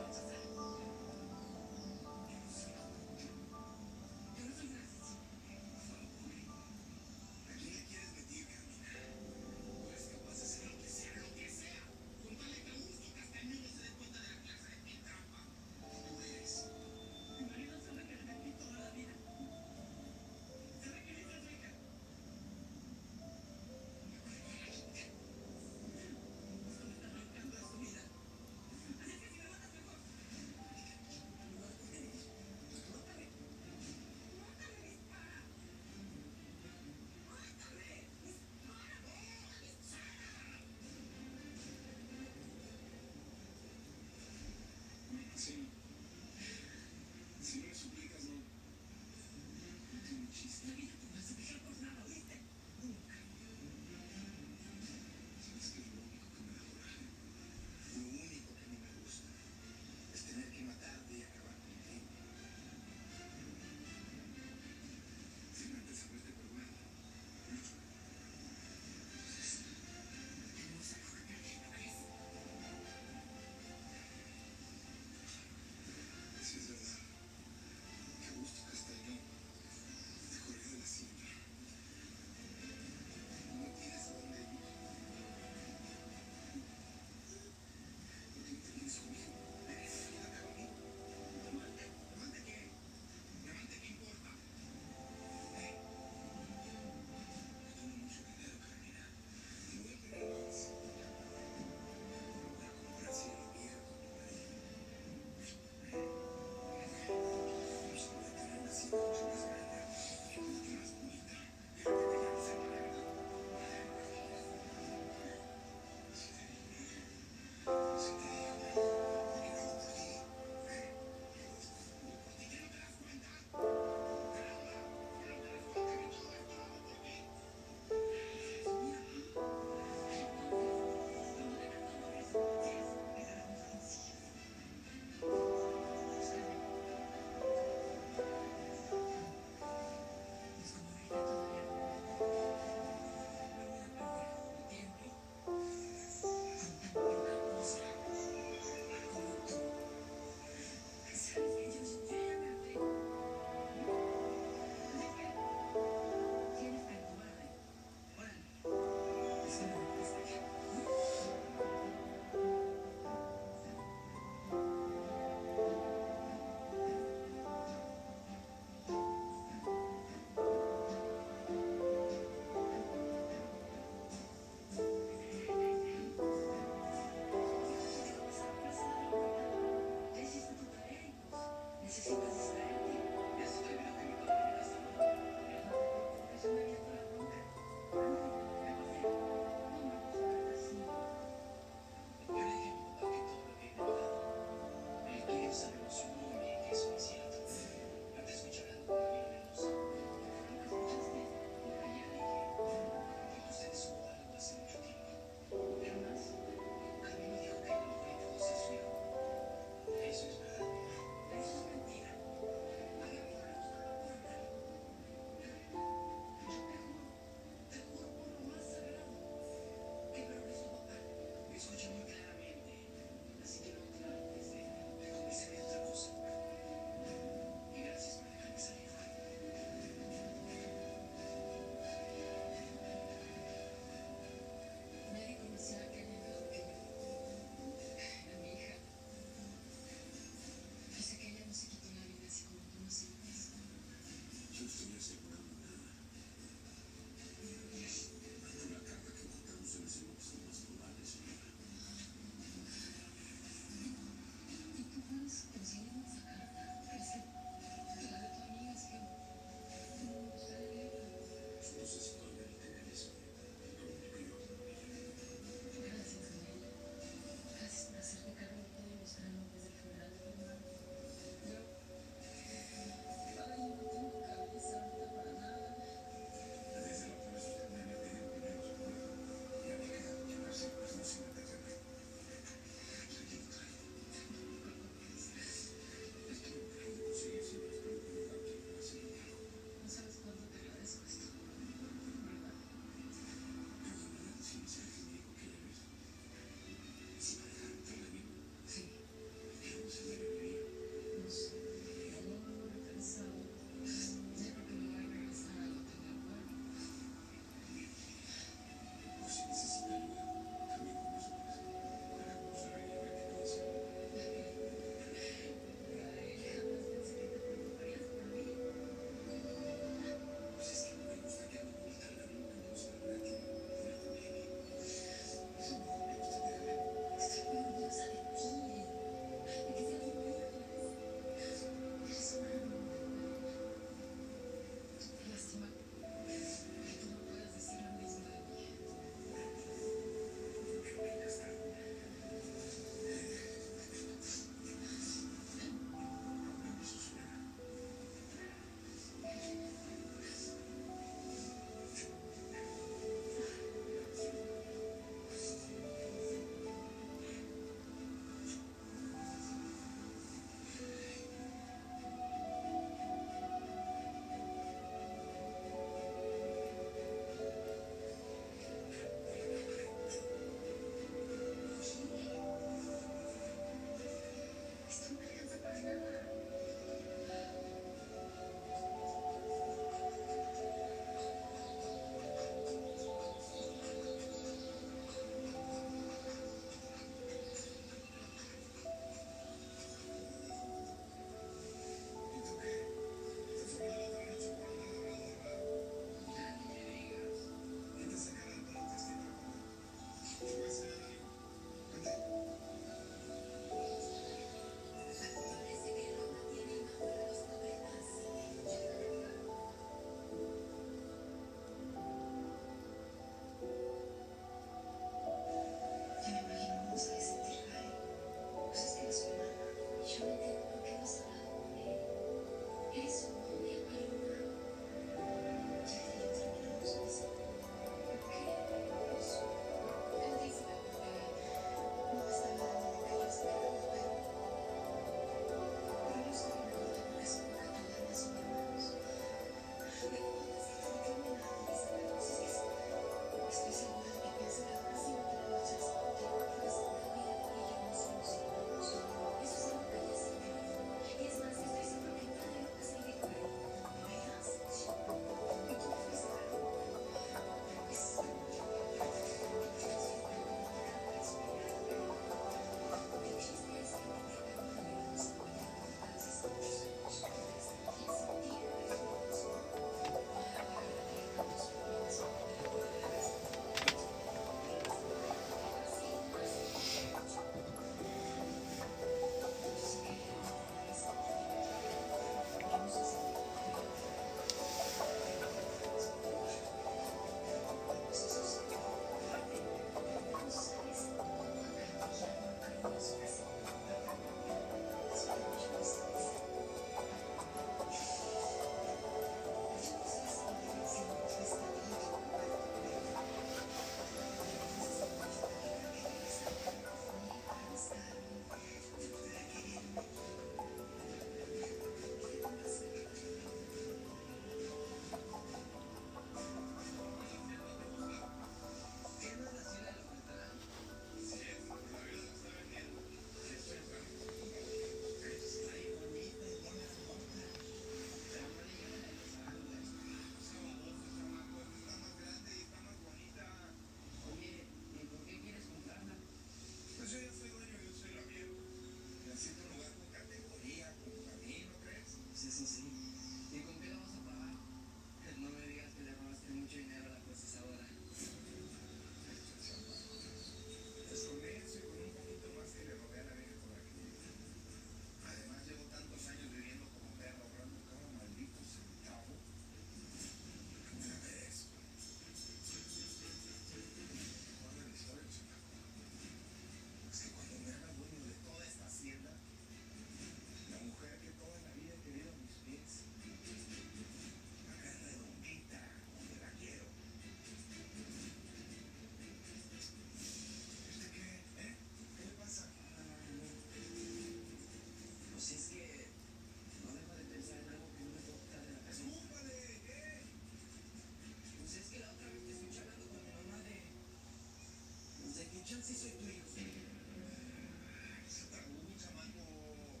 [SPEAKER 3] si soy tu hijo? Se tragó, chamaco.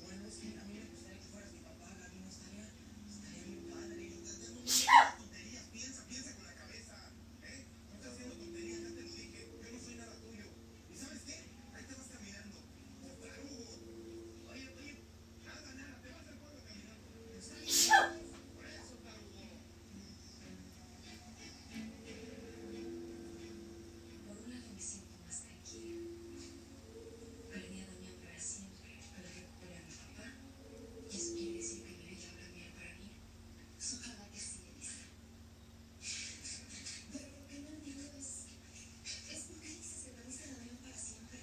[SPEAKER 3] Bueno, es que a mí me gustaría que fueras mi papá, Gaby, no estaría bien padre. Ya no hagas tonterías, piensa con la cabeza, ¿eh? No estás haciendo tonterías, ya te lo dije. Yo no soy nada tuyo. ¿Y sabes qué? Ahí te vas caminando, por tarugo. Oye, nada, te vas al pueblo caminando. Está bien, por eso, tarugo.
[SPEAKER 20] Por un lado me siento más tranquila. Perdí a Damián para siempre, pero recuperé a mi papá. Y eso quiere decir que mi vida va a cambiar para mí. Ojalá que sí, Elisa. Pero lo que no entiendo es por qué dices que perdiste a Damián para siempre.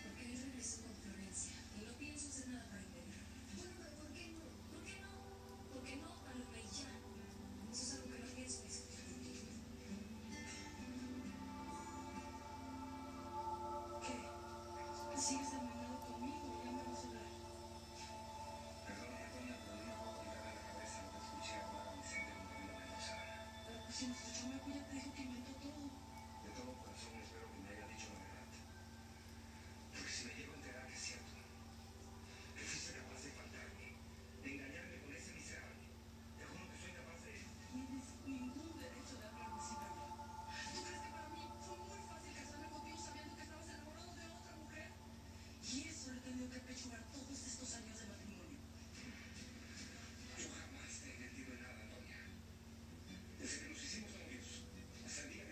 [SPEAKER 20] Porque él regresó con Florencia y no pienso hacer nada para impedirlo. Bueno, pero ¿por qué no? ¿Por qué no? ¿Por qué no? A lo que ya. Eso es algo que no pienso discutir contigo. ¿Qué? ¿Sigues envenenado conmigo? Ya me vas a hablar.
[SPEAKER 3] Perdóname, Toña, pero no me puedo quitar de la cabeza lo que escuché hablar a Vicente con Camilo Mendoza.
[SPEAKER 20] Pero pues si nuestro chamaco ya te dijo que inventó todo.
[SPEAKER 3] De todo corazón espero que me haya dicho la verdad. Porque si me llego a enterar que es cierto, que fuiste capaz de faltarme, de engañarme con ese miserable, te juro que soy capaz de...
[SPEAKER 20] Tienes ningún derecho de hablarme así, Gabriel. ¿Tú crees que para mí fue muy fácil casarme contigo sabiendo que estabas enamorado de otra mujer? Y eso lo he tenido que pechugar todos estos años de matrimonio.
[SPEAKER 3] Yo jamás te he mentido en nada, Antonia. Desde que nos hicimos novios, hasta el día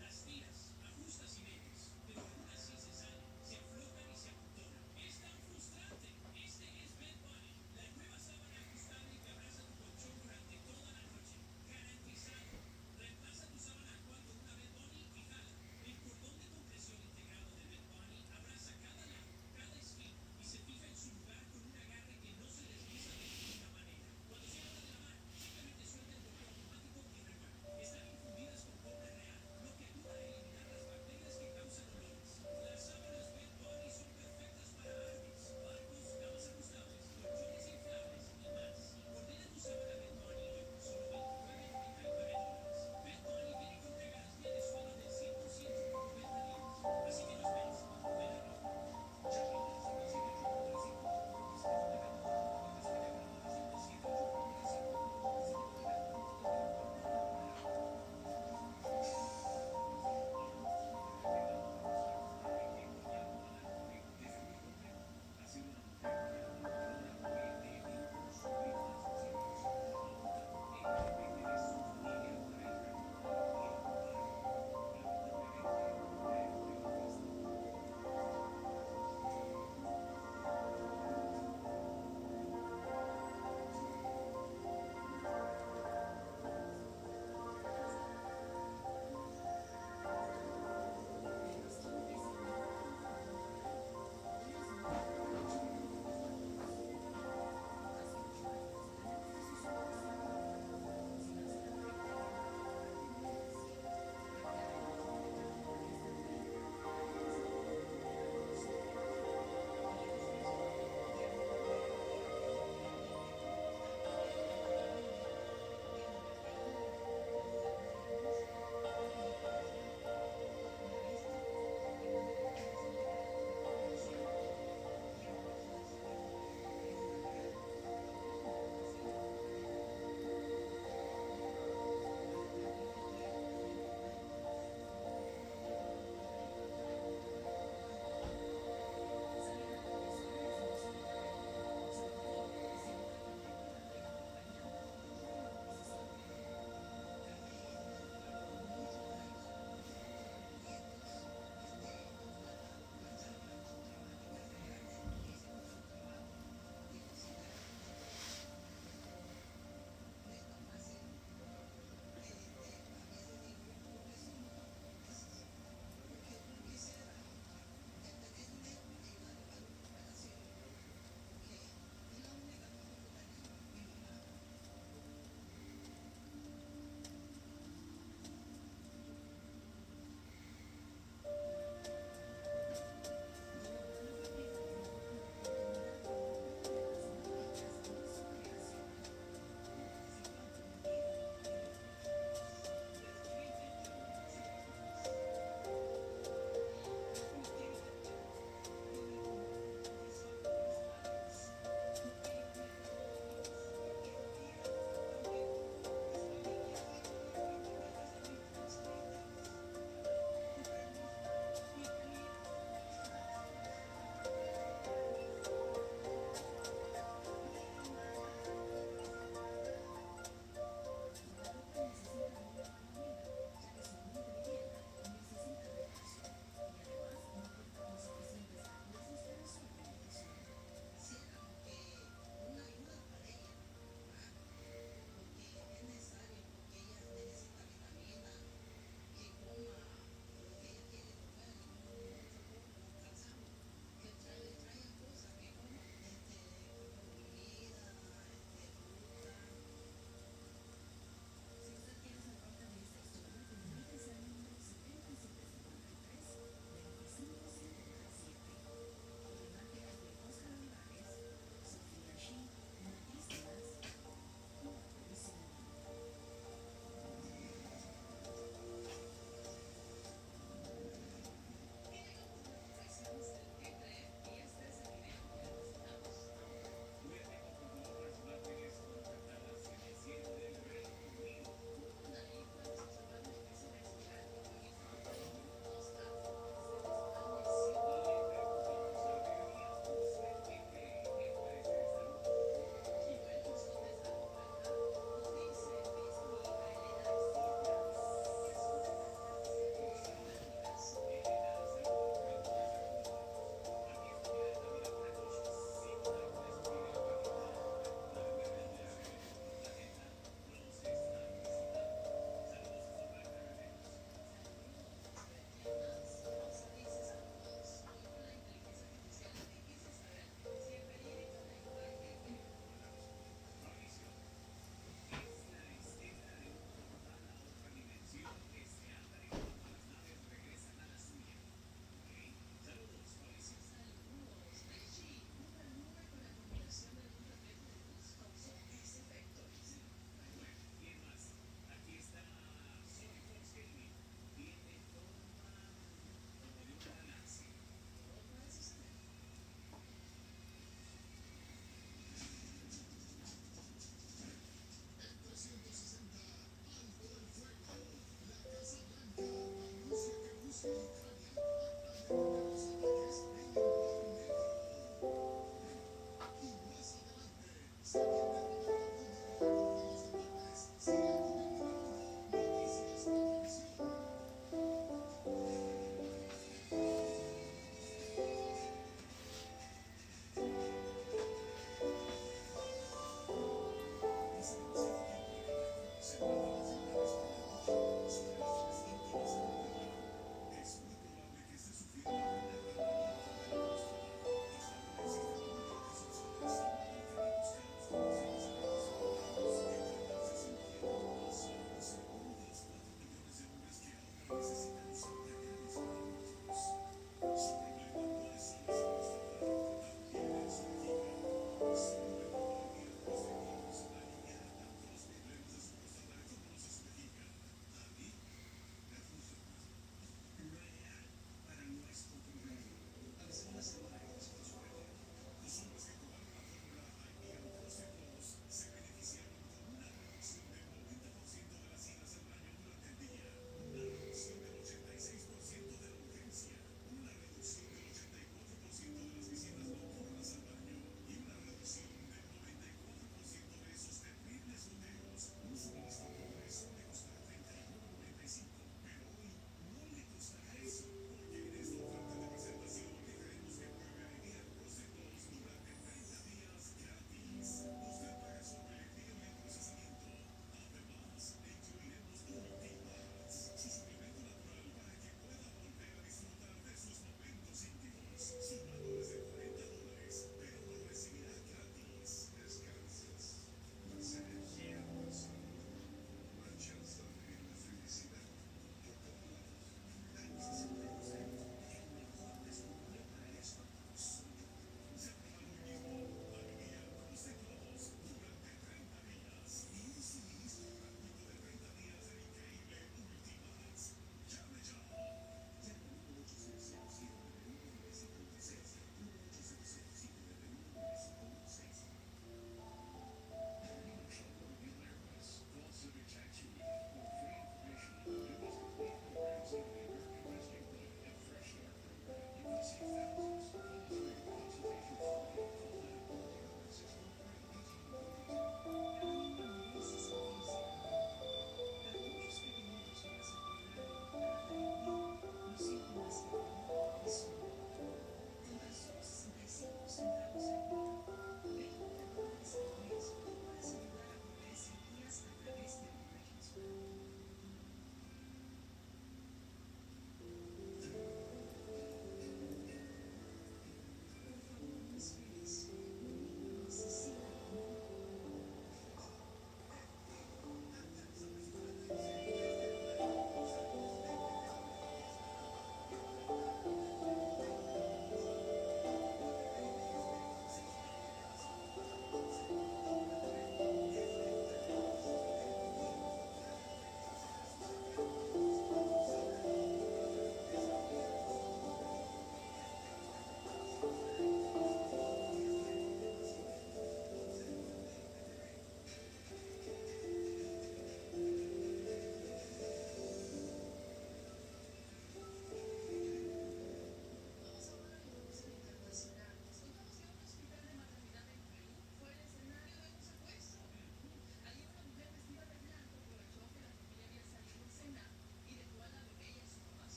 [SPEAKER 3] Las tiras, ajustas y metes, pero aún así se salen, se aflojan y se amontonan. Es tan frustrante. Este es Bed Bunny, la nueva sábana ajustable que abraza tu colchón durante toda la noche. Garantizado. Reemplaza tu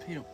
[SPEAKER 15] Pero...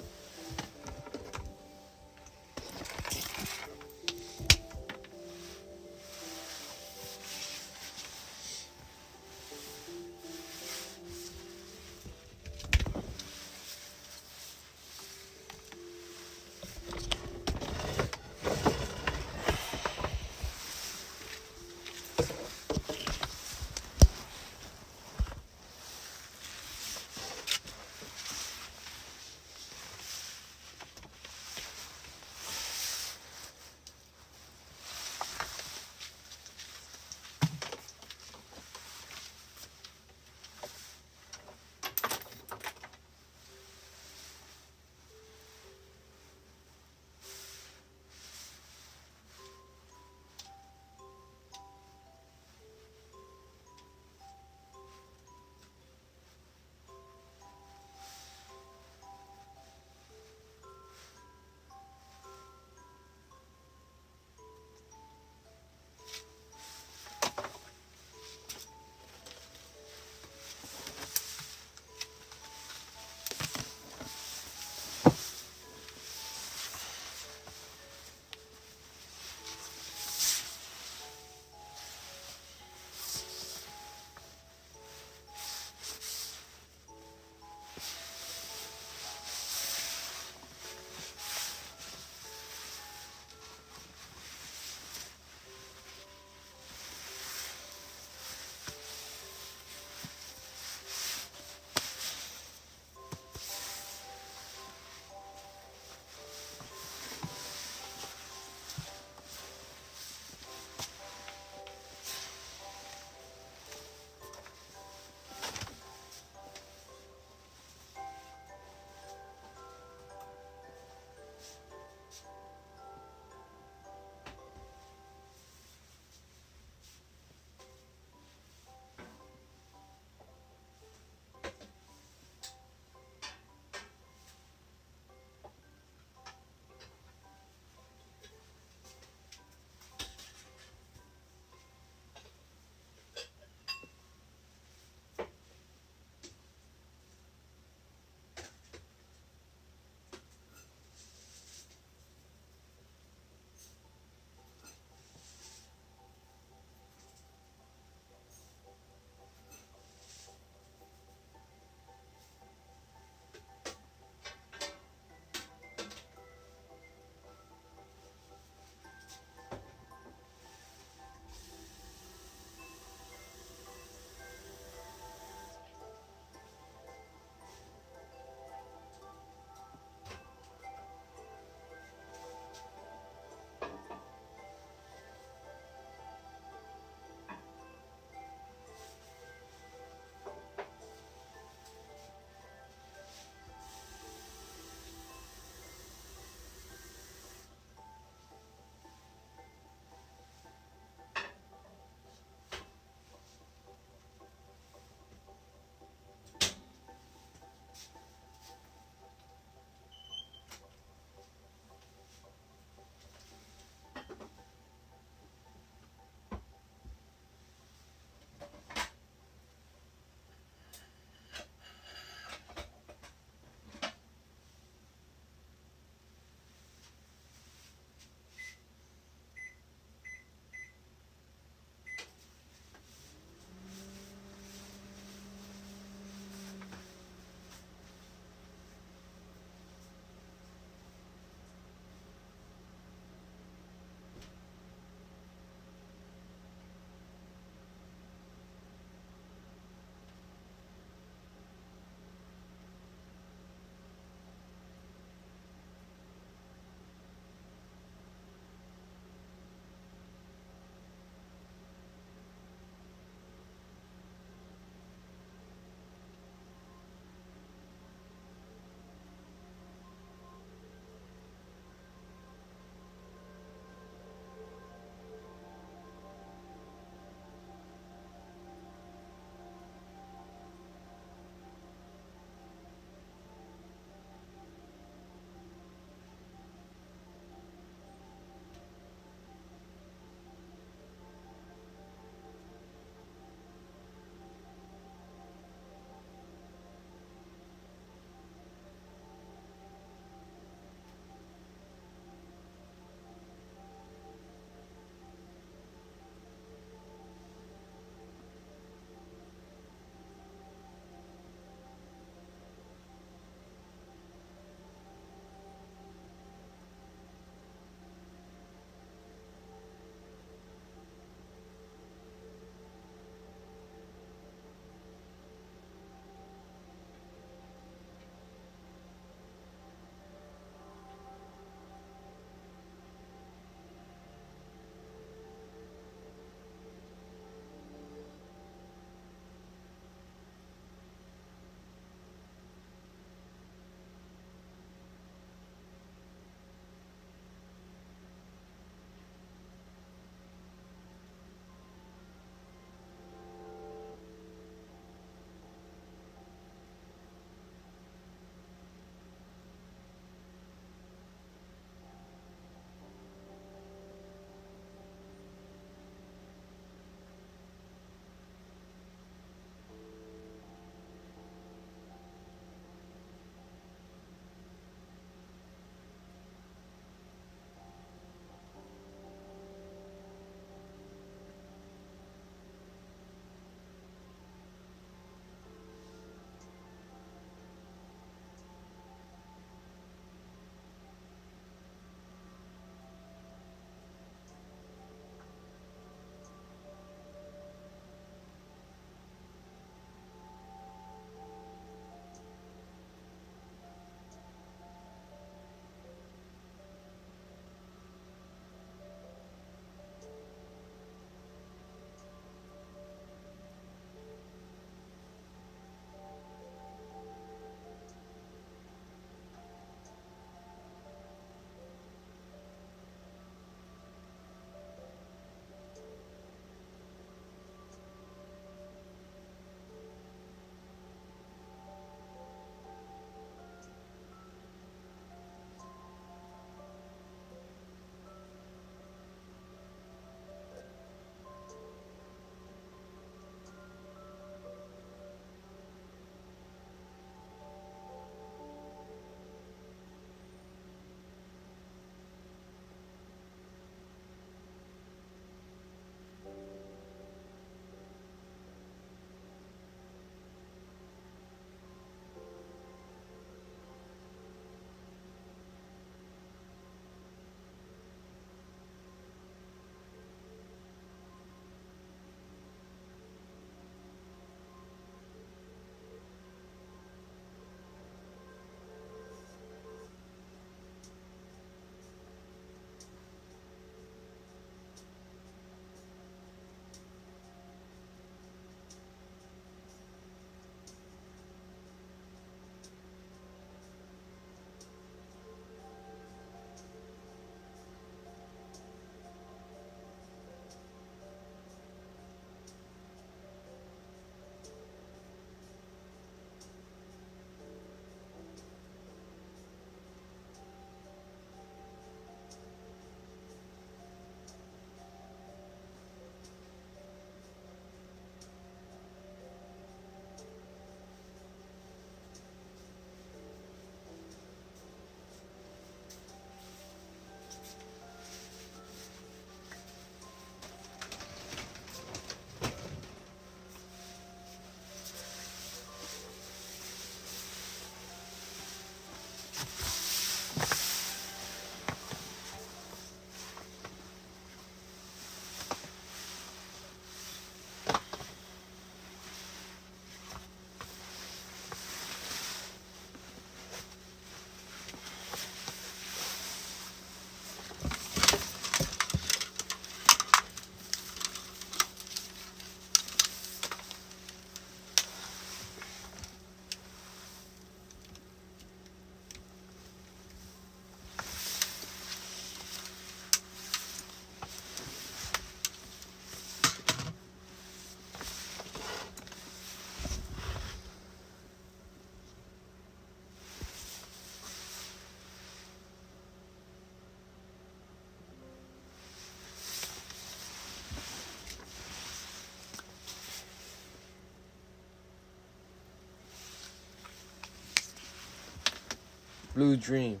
[SPEAKER 13] Blue Dream.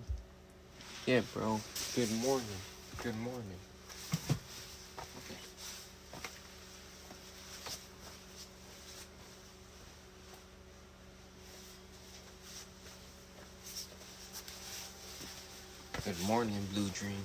[SPEAKER 13] Yeah, bro. Good morning. Good morning. Good morning, Blue Dream.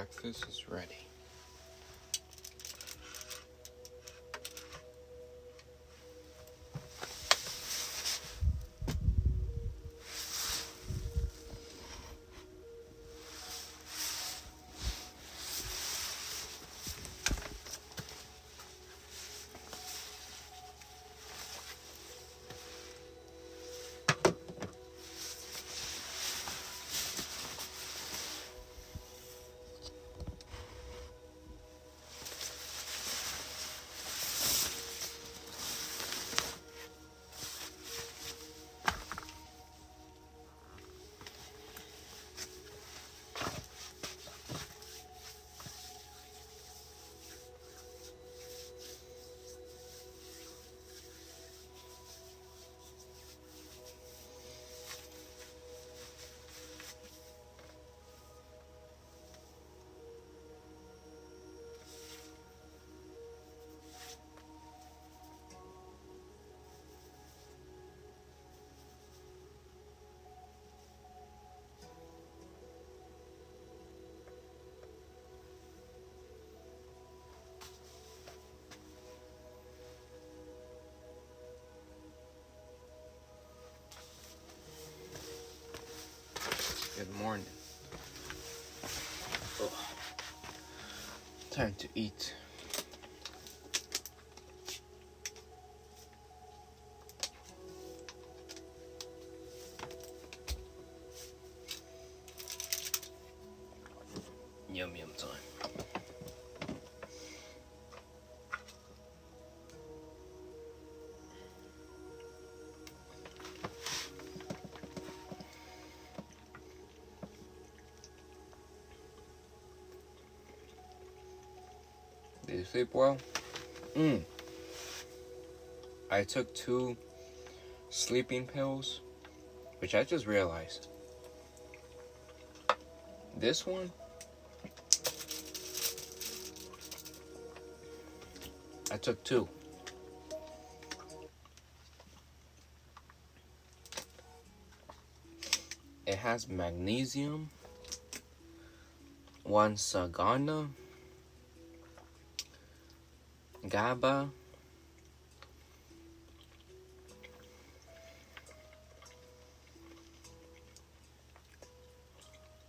[SPEAKER 13] breakfast is ready. Good morning. Oh. Time to eat. Yum yum time. Did you sleep well? I took 2 sleeping pills, which I just realized. This one, I took 2. It has magnesium, 1 sagana, GABA,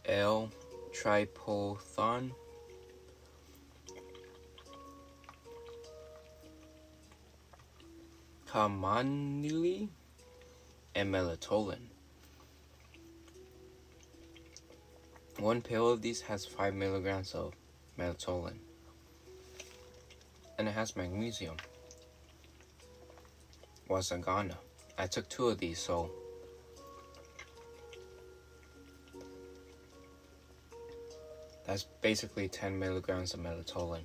[SPEAKER 13] L-triptophan, chamomile, and melatonin. 1 pill of these has 5 milligrams of melatonin, and it has magnesium. Wasagana. I took 2 of these, so that's basically 10 milligrams of melatonin.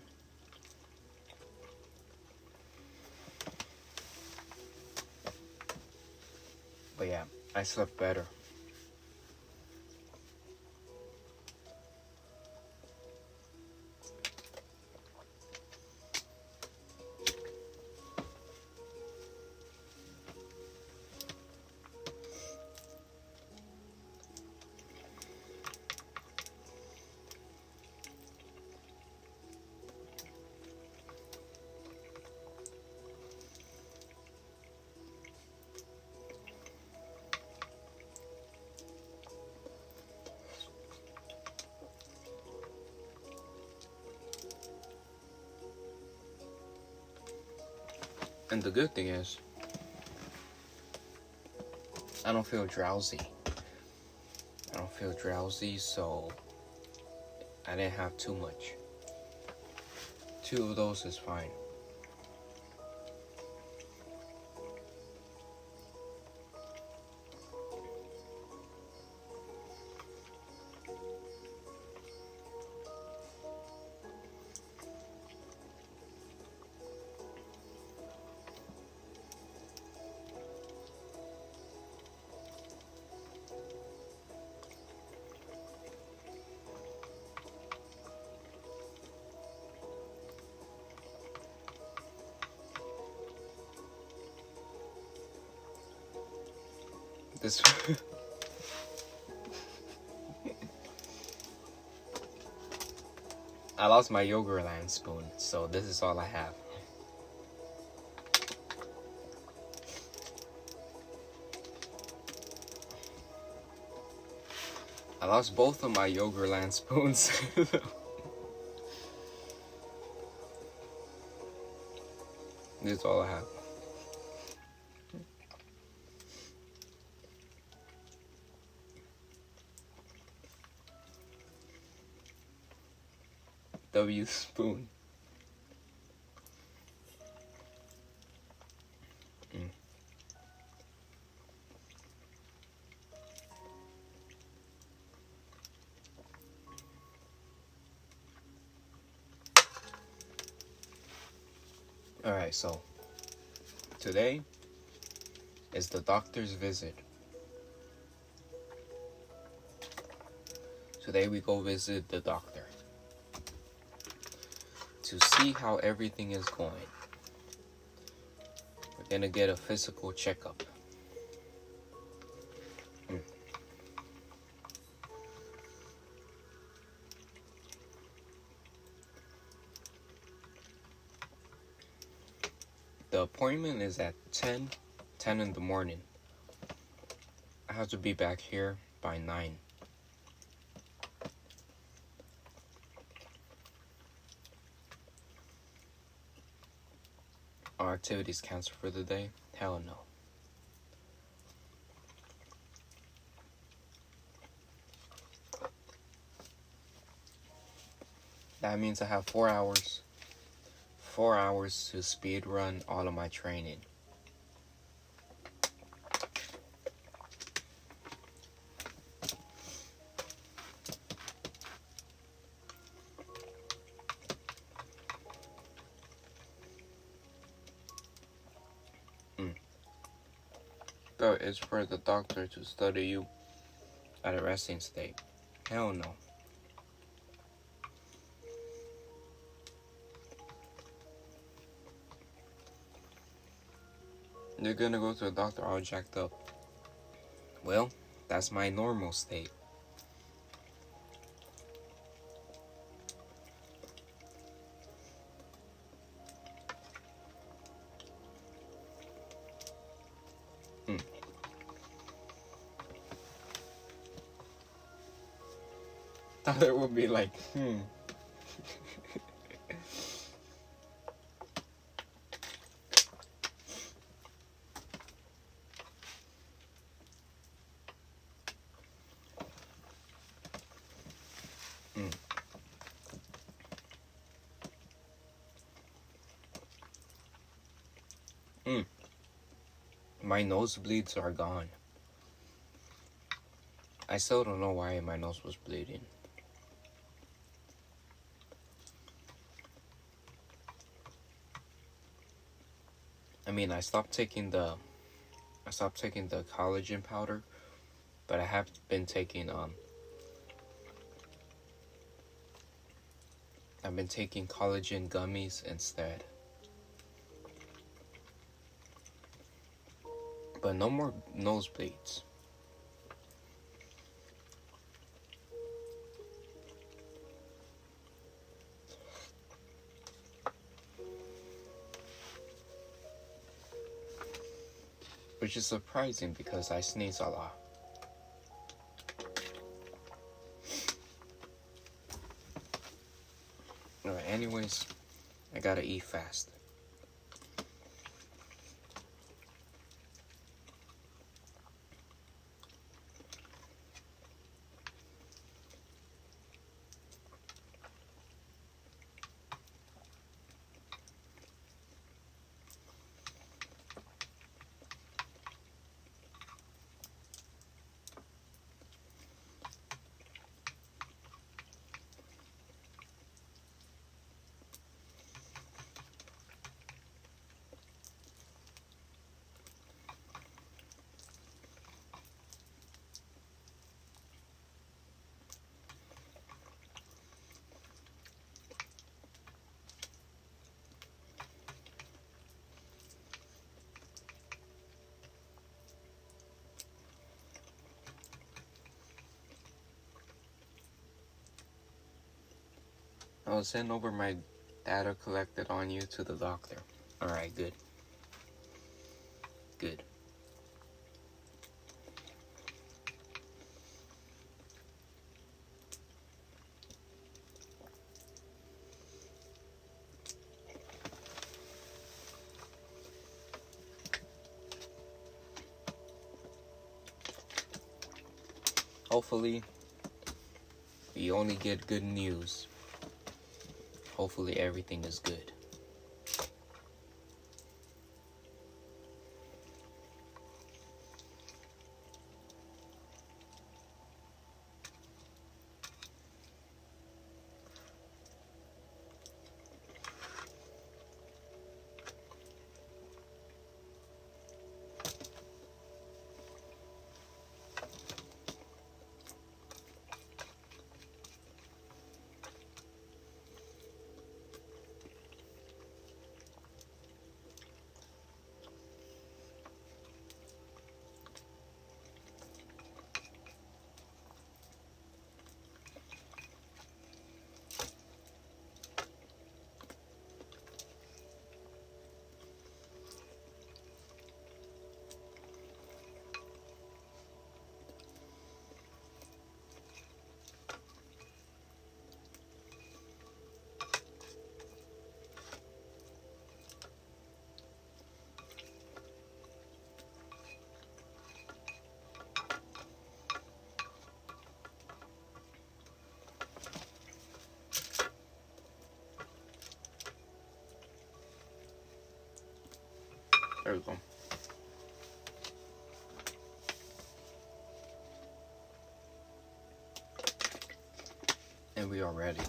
[SPEAKER 13] But yeah, I slept better. And the good thing is, I don't feel drowsy. So I didn't have too much. 2 of those is fine. This I lost my Yogurtland spoon, so this is all I have. I lost both of my Yogurtland spoons. This is all I have. W spoon. Alright, so today is the doctor's visit. Today we go visit the doctor to see how everything is going. We're gonna get a physical checkup. The appointment is at 10 in the morning. I have to be back here by 9. Are activities canceled for the day? Hell no. That means I have 4 hours. 4 hours to speed run all of my training. So it's for the doctor to study you at a resting state. Hell no. You're gonna go to the doctor all jacked up. Well, that's my normal state. Thought it would be like, My nosebleeds are gone. I still don't know why my nose was bleeding. I mean, I stopped taking the collagen powder, but I have been taking I've been taking collagen gummies instead. But no more nosebleeds. Which is surprising because I sneeze a lot. Alright, anyways, I gotta eat fast. I'll send over my data collected on you to the doctor. Alright, good. Good. Hopefully, we only get good news. Hopefully everything is good. There we go. And we are ready.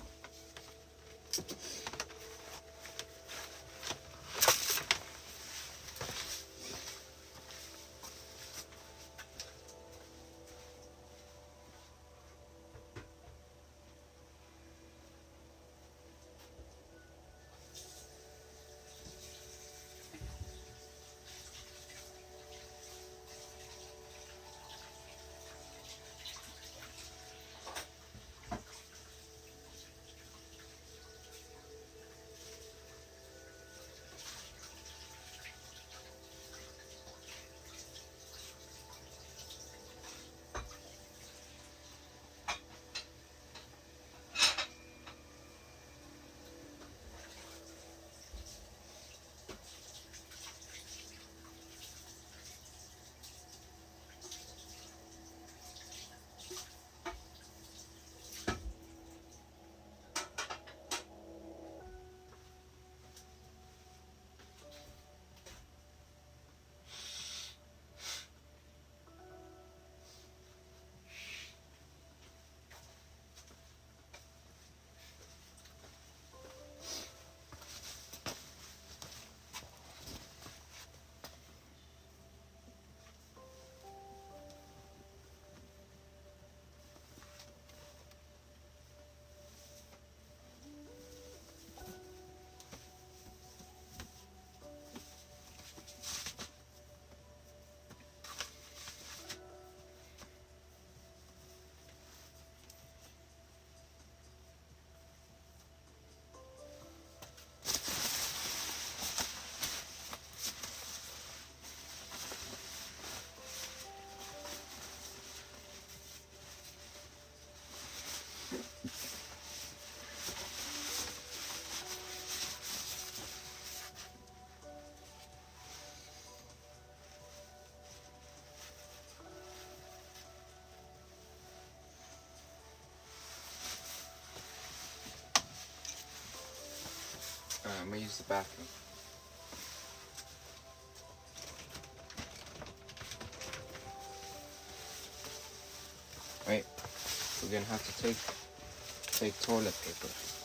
[SPEAKER 13] I'm gonna use the bathroom. Wait, we're gonna have to take toilet paper.